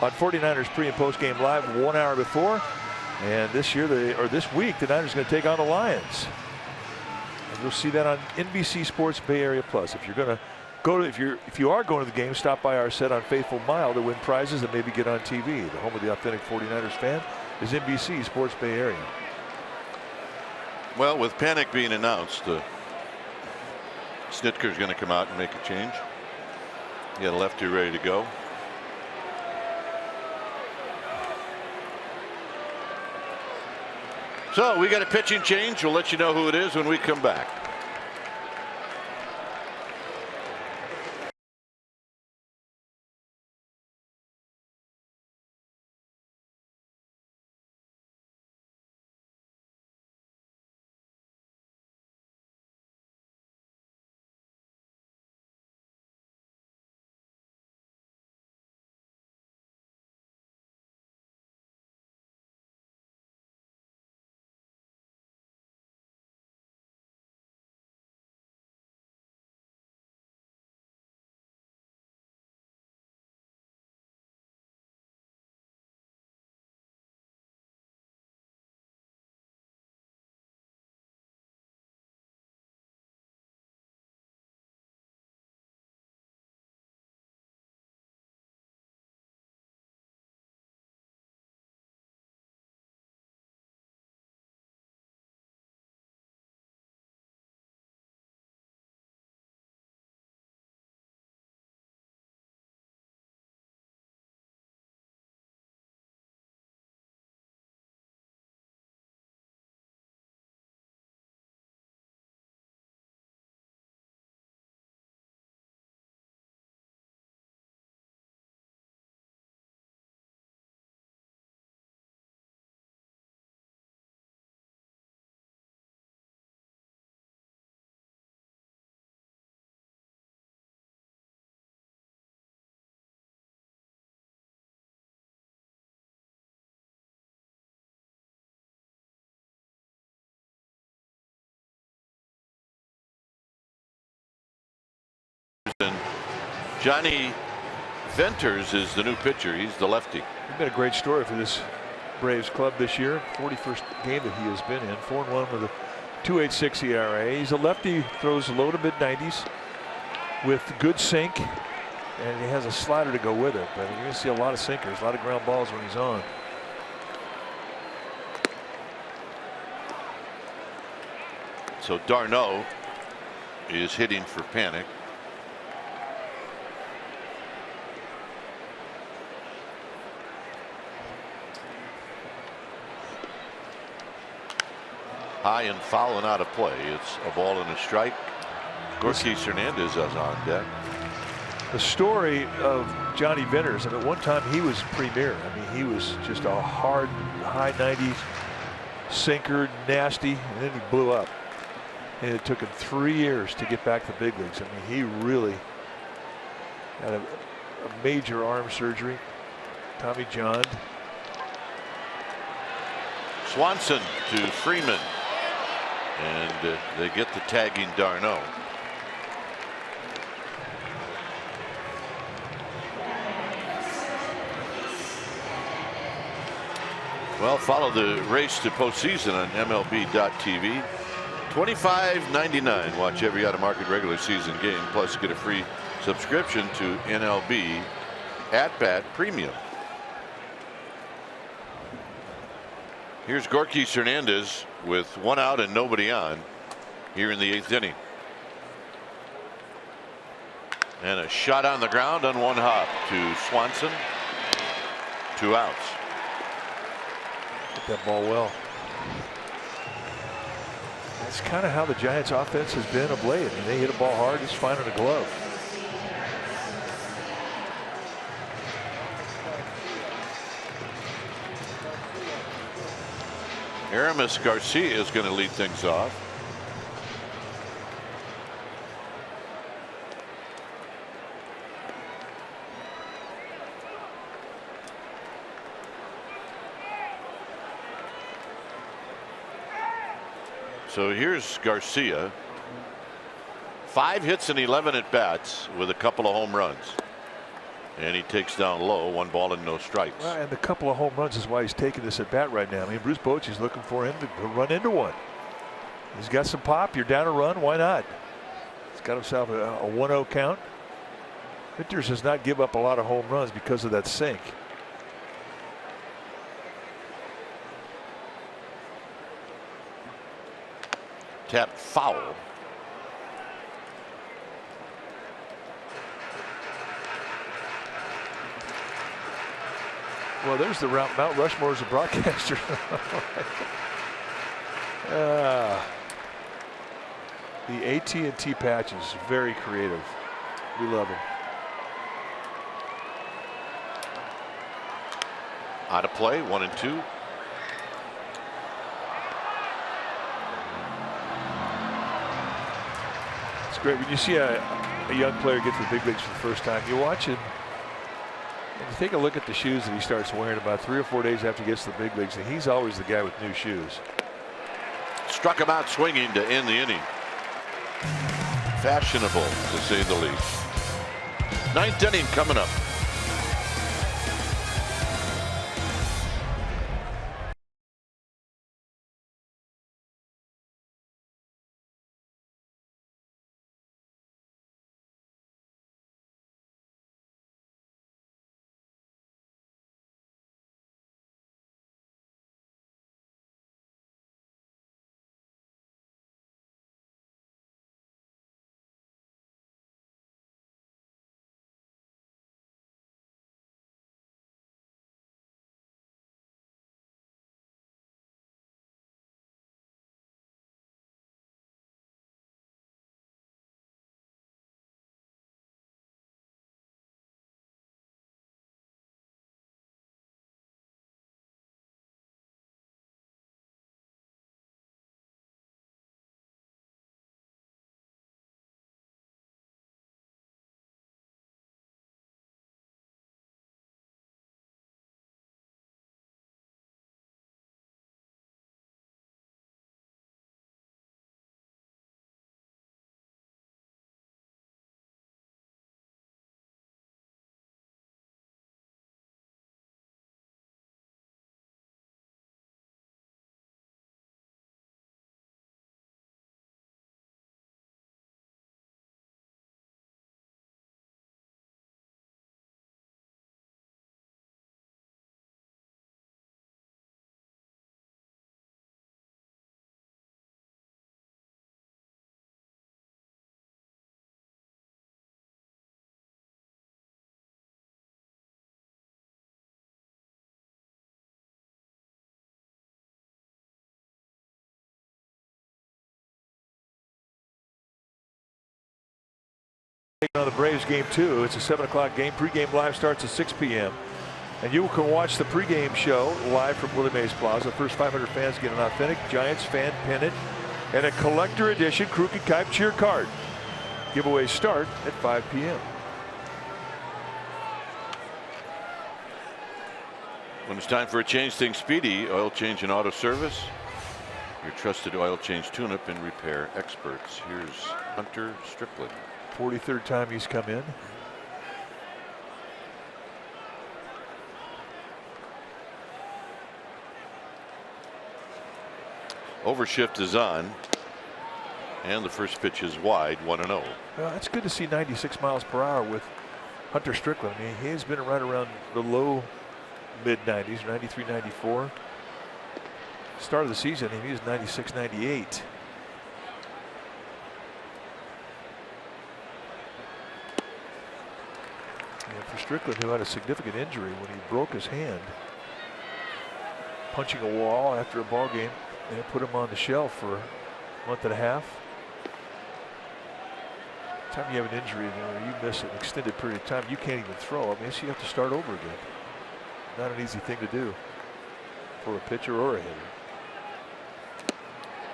on 49ers pre and post game live 1 hour before. And this week, the Niners are going to take on the Lions. And you'll see that on NBC Sports Bay Area Plus. If you're going to if you are going to the game, stop by our set on Faithful Mile to win prizes and maybe get on TV. The home of the authentic 49ers fan is NBC Sports Bay Area. Well, with panic being announced, Snitker's going to come out and make a change. He got a lefty ready to go. So we got a pitching change. We'll let you know who it is when we come back. And Johnny Venters is the new pitcher. He's the lefty. It's been a great story for this Braves club this year. 41st game that he has been in. 4-1 with a 2.86 ERA. He's a lefty, throws low to mid-90s with good sink, and he has a slider to go with it. But you're going to see a lot of sinkers, a lot of ground balls when he's on. So Darno is hitting for panic. High and foul and out of play. It's a ball and a strike. Gorky Hernandez is on deck. The story of Johnny Venters, and at one time he was premier. I mean, he was just a hard, high 90s sinker, nasty, and then he blew up. And it took him 3 years to get back to the big leagues. I mean, he really had a major arm surgery. Tommy John. Swanson to Freeman. And they get the tagging Darno. Well, follow the race to postseason on MLB.tv. $25.99. Watch every out-of-market regular season game. Plus, get a free subscription to MLB At Bat Premium. Here's Gorky Hernandez with 1 out and nobody on here in the 8th inning. And a shot on the ground on 1 hop to Swanson. 2 outs. Hit that ball well. That's kind of how the Giants offense has been of late. I mean, they hit a ball hard, just finding a glove. Aramis Garcia is going to lead things off. So here's Garcia. 5 hits and 11 at bats with a couple of home runs. And he takes down low, 1 ball and no strikes. Well, and the couple of home runs is why he's taking this at bat right now. I mean, Bruce Bochy's looking for him to run into one. He's got some pop. You're down a run. Why not? He's got himself a 1-0 count. Winters does not give up a lot of home runs because of that sink. Tap foul. Well, there's the route. Mount Rushmore as a broadcaster. The AT&T patches, very creative. We love them. Out of play, 1-2. It's great when you see a young player get to the big leagues for the first time. You watch it, and you take a look at the shoes that he starts wearing about 3 or 4 days after he gets to the big leagues, and he's always the guy with new shoes. Struck him out swinging to end the inning. Fashionable, to say the least. 9th inning coming up. On the Braves game 2, it's a 7 o'clock game. Pregame live starts at 6 p.m. And you can watch the pregame show live from Willie Mays Plaza. First 500 fans get an authentic Giants fan pennant and a collector edition Crooked Kipe cheer card. Giveaways start at 5 p.m. When it's time for a change, think Speedy Oil Change and Auto Service. Your trusted oil change, tune-up, and repair experts. Here's Hunter Strickland. 43rd time he's come in. Overshift is on, and the first pitch is wide, 1-0. Well, it's good to see 96 miles per hour with Hunter Strickland. I mean, he has been right around the low mid-90s, 93, 94. Start of the season, he was 96, 98. For Strickland, who had a significant injury when he broke his hand punching a wall after a ball game, they put him on the shelf for a month and a half. Time you have an injury or you miss an extended period of time, you can't even throw. I mean, so you have to start over again. Not an easy thing to do for a pitcher or a hitter.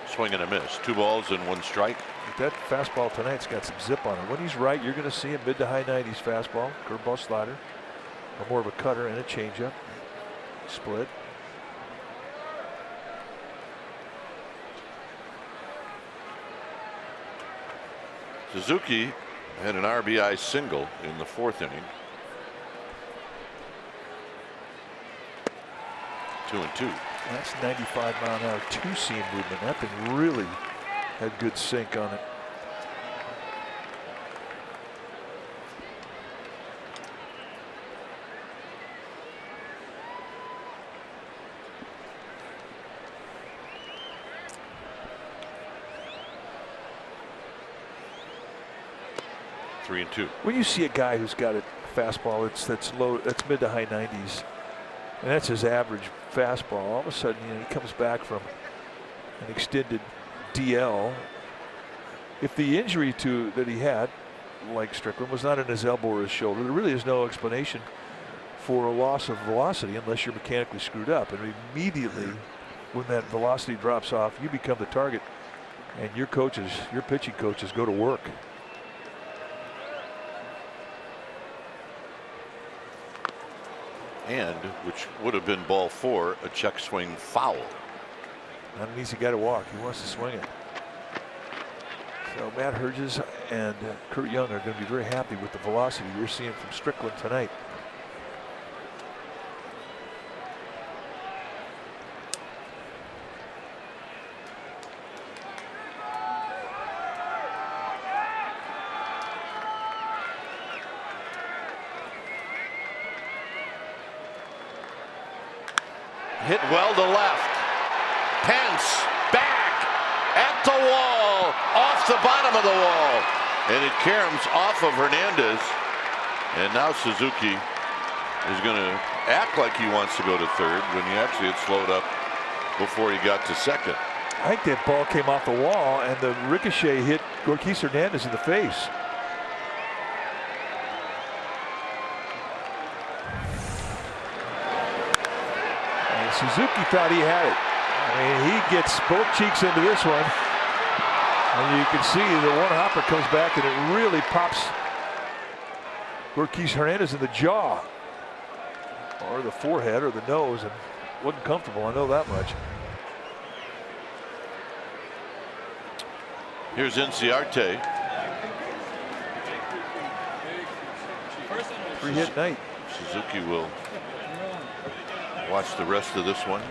Swing and a miss. 2 balls and 1 strike. That fastball tonight's got some zip on it. When he's right, you're going to see a mid to high 90s fastball, curveball, slider, or more of a cutter and a changeup. Split. Suzuki had an RBI single in the 4th inning. 2-2. That's 95 mile an hour two-seam movement. That thing really had good sink on it. 3-2. When you see a guy who's got a fastball that's low, that's mid to high 90s, and that's his average fastball, all of a sudden, you know, he comes back from an extended DL. If the injury that he had, like Strickland, was not in his elbow or his shoulder, there really is no explanation for a loss of velocity unless you're mechanically screwed up. And immediately when that velocity drops off, you become the target, and your coaches, your pitching coaches, go to work. And which would have been ball 4, a check swing foul. Not an easy guy to walk. He wants to swing it. So Matt Herges and Kurt Young are going to be very happy with the velocity you're seeing from Strickland tonight. Hit well to left. Pence back at the wall, off the bottom of the wall, and it caroms off of Hernandez. And now Suzuki is going to act like he wants to go to third when he actually had slowed up before he got to second. I think that ball came off the wall, and the ricochet hit Gorkis Hernandez in the face. Suzuki thought he had it. I mean, he gets both cheeks into this one. And you can see the one hopper comes back and it really pops Gorkis Hernandez in the jaw or the forehead or the nose, and wasn't comfortable, I know that much. Here's Inciarte. 3-hit night. Suzuki will watch the rest of this one.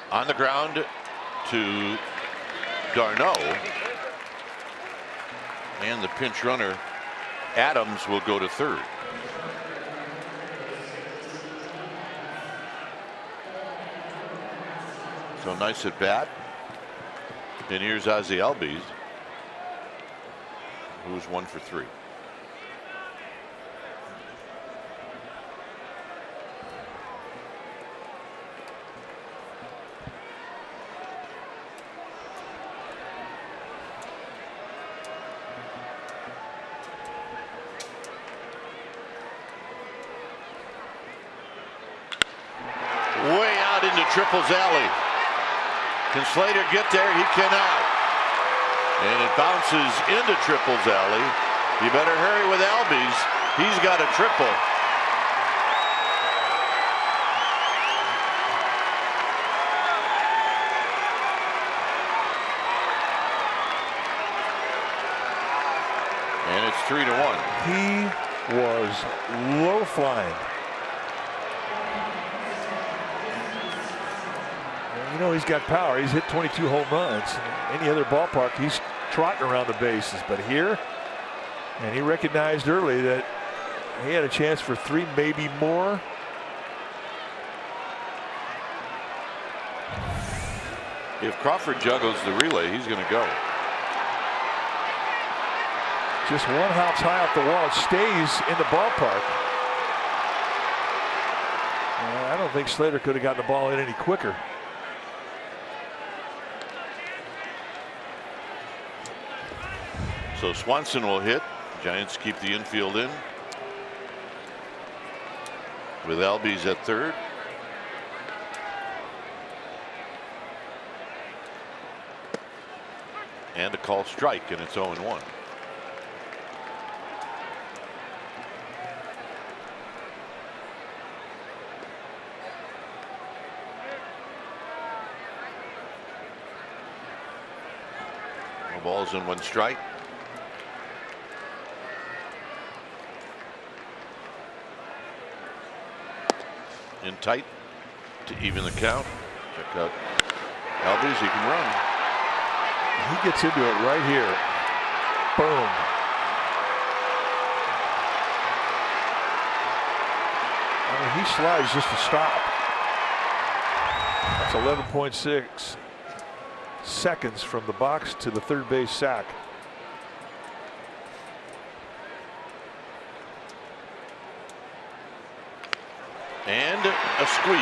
On the ground to Darno. And the pinch runner, Adams, will go to third. So nice at bat. And here's Ozzie Albies, who's 1 for 3. Way out into Triple's alley. Can Slater get there? He cannot. And it bounces into Triple's alley. You better hurry with Albies. He's got a triple. And it's 3-1. He was low flying. You know, he's got power. He's hit 22 home runs. Any other ballpark, he's trotting around the bases. But here, and he recognized early that he had a chance for 3, maybe more. If Crawford juggles the relay, he's going to go. Just one hops high off the wall. It stays in the ballpark. I don't think Slater could have gotten the ball in any quicker. So Swanson will hit. Giants keep the infield in with Albies at third. And a call strike, and it's 0-1. No balls and 1 strike. In tight to even the count. Check out Albies. He can run. He gets into it right here. Boom. I mean, he slides just to stop. It's 11.6 seconds from the box to the third base sack. And a squeeze.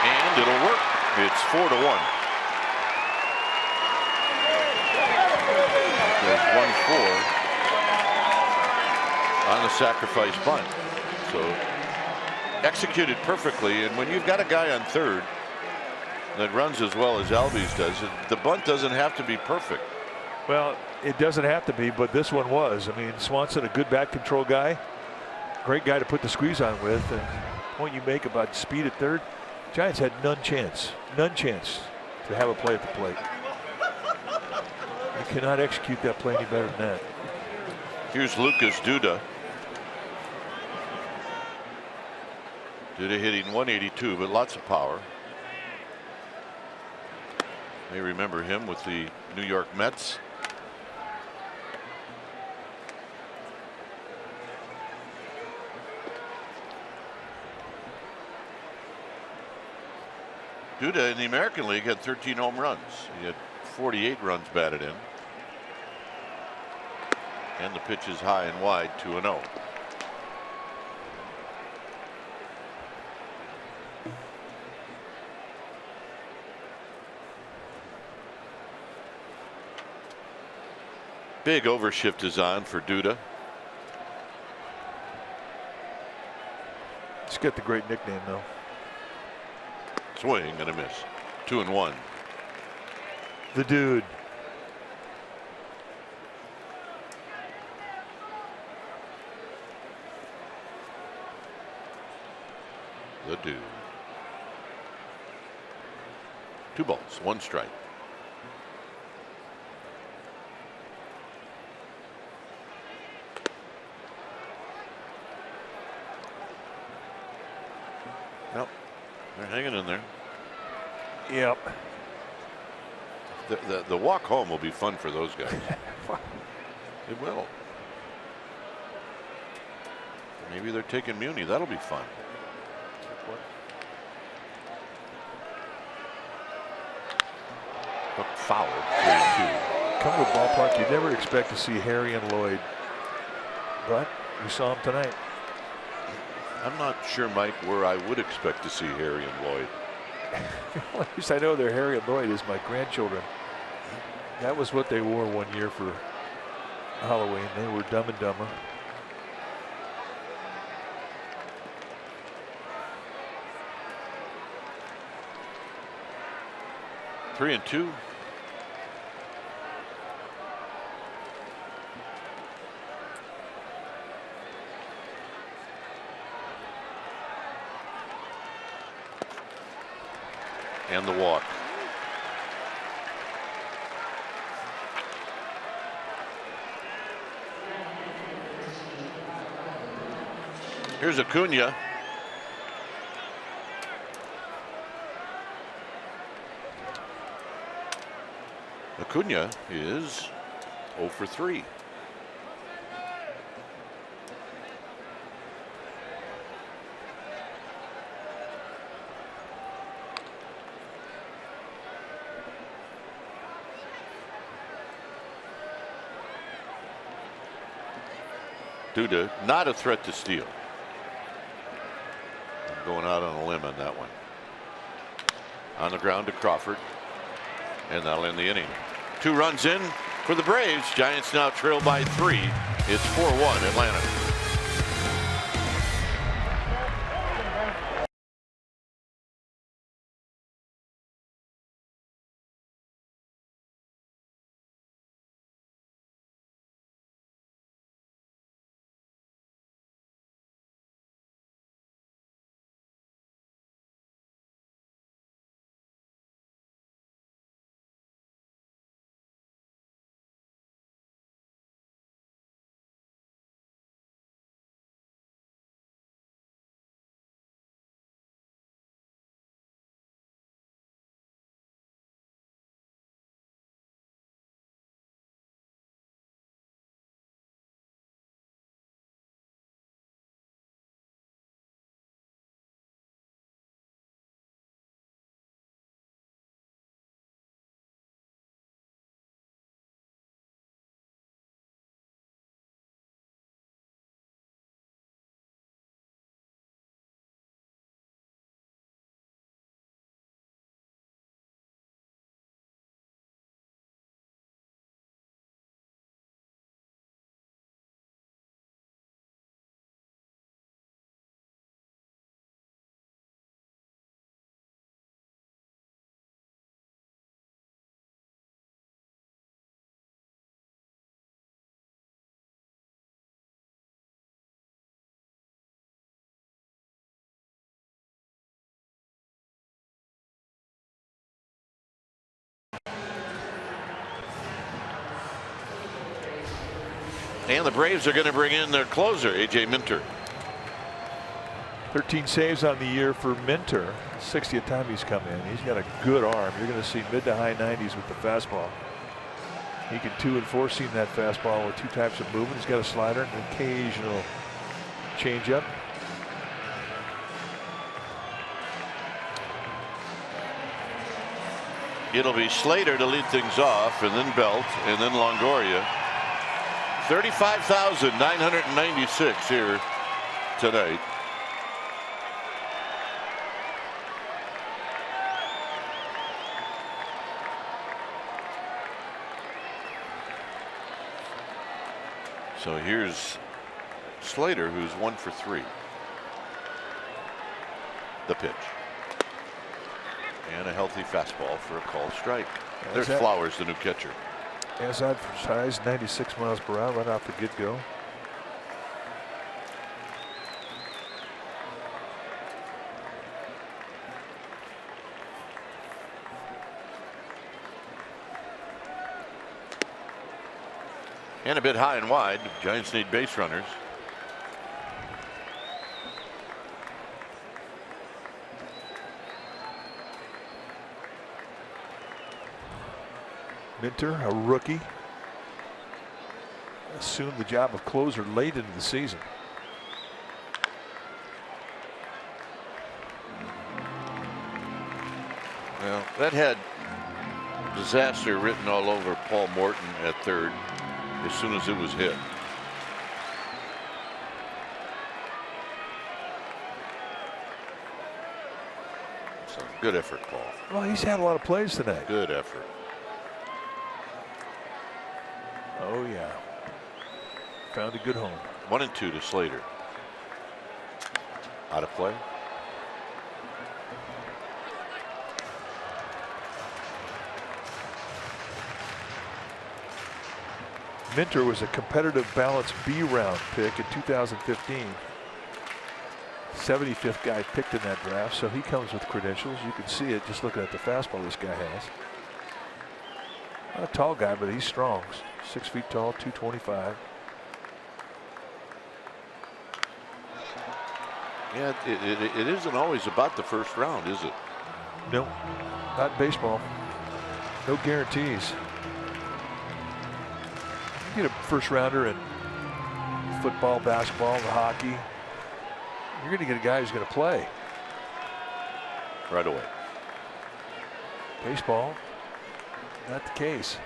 And it'll work. It's 4-1. There's 1-4 on the sacrifice bunt. So executed perfectly. And when you've got a guy on third that runs as well as Albies does, the bunt doesn't have to be perfect. Well, it doesn't have to be, but this one was. I mean, Swanson, a good bat control guy. Great guy to put the squeeze on with. And the point you make about speed at third, Giants had none chance to have a play at the plate. You cannot execute that play any better than that. Here's Lucas Duda. Duda hitting 182, but lots of power. May remember him with the New York Mets. Duda in the American League had 13 home runs. He had 48 runs batted in. And the pitch is high and wide, 2-0. Big overshift is on for Duda. He's got the great nickname, though. Swing and a miss. 2-1. The dude. The dude. 2 balls, 1 strike. Nope. They're hanging in there. Yep. The walk home will be fun for those guys. It will. Maybe they're taking Muni. That'll be fun. Hook foul. 3-2. Come to ballpark, you never expect to see Harry and Lloyd, but we saw him tonight. I'm not sure, Mike, where I would expect to see Harry and Lloyd. Well, at least I know they're Harry and Lloyd is my grandchildren. That was what they wore one year for Halloween. They were Dumb and Dumber. Three and two. And the walk. Here's Acuna. Acuna is 0 for 3. Duda, not a threat to steal. I'm going out on a limb on that one. On the ground to Crawford. And that'll end the inning. 2 runs in for the Braves. Giants now trail by 3. It's 4-1 Atlanta. And the Braves are going to bring in their closer, A.J. Minter. 13 saves on the year for Minter. 60th time he's come in. He's got a good arm. You're going to see mid to high 90s with the fastball. He can 2 and 4 seam that fastball with 2 types of movement. He's got a slider and an occasional changeup. It'll be Slater to lead things off, and then Belt, and then Longoria. 35,996 here tonight. So here's Slater, who's 1 for 3. The pitch. And a healthy fastball for a called strike. There's Flowers, the new catcher. As advertised, 96 miles per hour right off the get-go. And a bit high and wide. Giants need base runners. Minter, a rookie, assumed the job of closer late into the season. Well, that had disaster written all over Paul Morton at third as soon as it was hit. So good effort, Paul. Well, he's had a lot of plays tonight. Good effort. Oh, yeah. Found a good home. 1 and 2 to Slater. Out of play. Minter was a competitive balance B round pick in 2015. 75th guy picked in that draft, so he comes with credentials. You can see it just looking at the fastball this guy has. Not a tall guy, but he's strong. 6 feet tall, 225. Yeah, it isn't always about the first round, is it? No, not baseball. No guarantees. You get a first rounder in football, basketball, hockey. You're going to get a guy who's going to play. Right away. Baseball, not the case.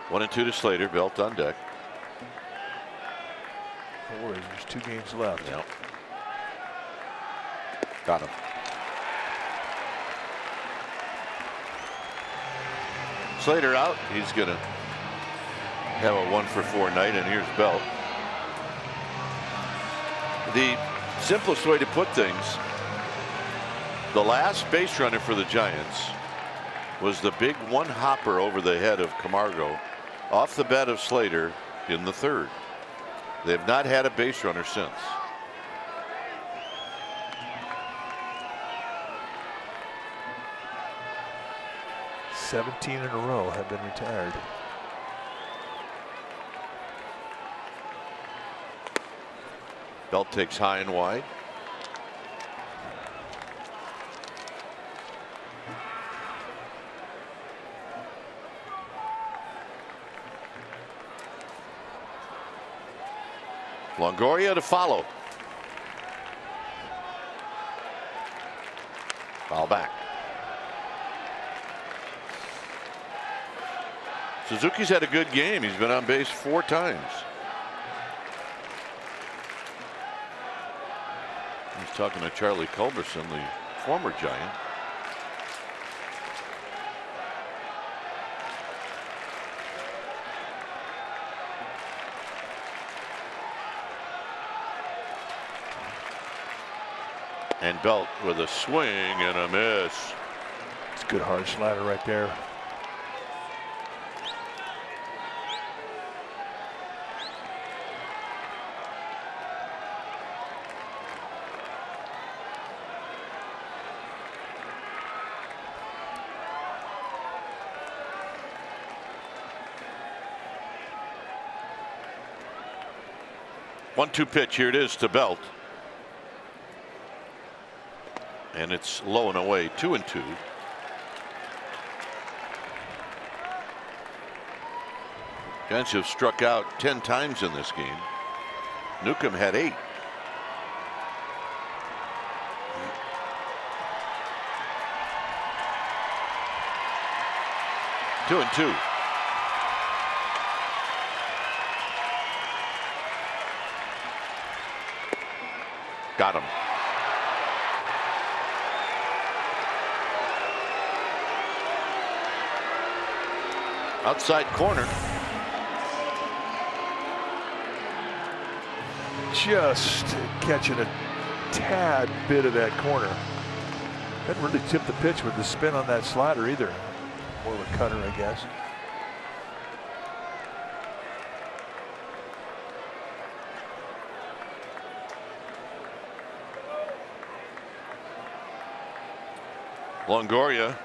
1 and 2 to Slater. Belt on deck. No worries, there's 2 games left. Yep. Got him. Slater out. He's going to have a 1 for 4 night, and here's Belt. The simplest way to put things, the last base runner for the Giants was the big 1-hopper over the head of Camargo off the bat of Slater in the 3rd. They've not had a base runner since. "17 in a row have been retired." Belt takes high and wide. Longoria to follow. Foul back. Suzuki's had a good game. He's been on base 4 times. He's talking to Charlie Culberson, the former Giant. And Belt with a swing and a miss. It's a good hard slider right there. 1-2 pitch. Here it is to Belt. And it's low and away. 2-2. Giants have struck out 10 times in this game. Newcomb had 8. Two and two. Got him. Outside corner. Just catching a tad bit of that corner. Didn't really tip the pitch with the spin on that slider either. More of a cutter, I guess. Longoria.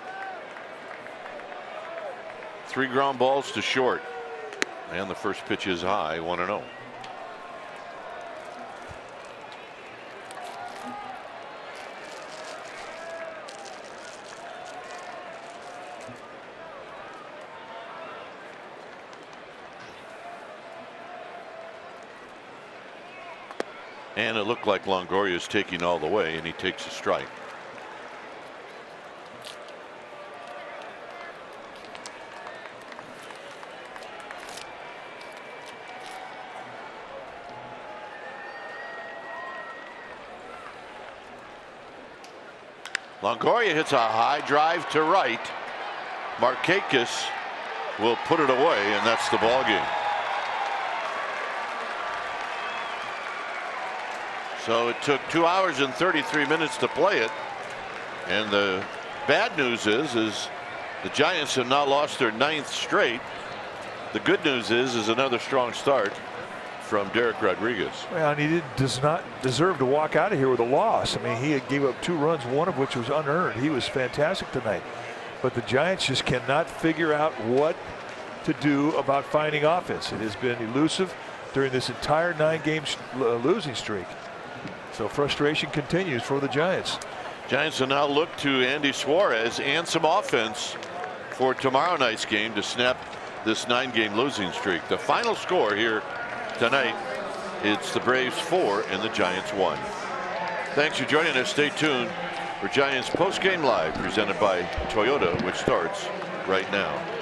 3 ground balls to short. And the first pitch is high, 1-0. And it looked like Longoria is taking all the way, and he takes a strike. Longoria hits a high drive to right. Markakis will put it away, and that's the ball game. So it took 2 hours and 33 minutes to play it. And the bad news is the Giants have now lost their 9th straight. The good news is another strong start from Derek Rodriguez. Well, and he does not deserve to walk out of here with a loss. I mean, he gave up 2 runs, one of which was unearned. He was fantastic tonight. But the Giants just cannot figure out what to do about finding offense. It has been elusive during this entire 9-game losing streak. So frustration continues for the Giants. Giants will now look to Andy Suarez and some offense for tomorrow night's game to snap this 9-game losing streak. The final score here tonight, it's the Braves 4 and the Giants 1. Thanks for joining us. Stay tuned for Giants Postgame Live presented by Toyota, which starts right now.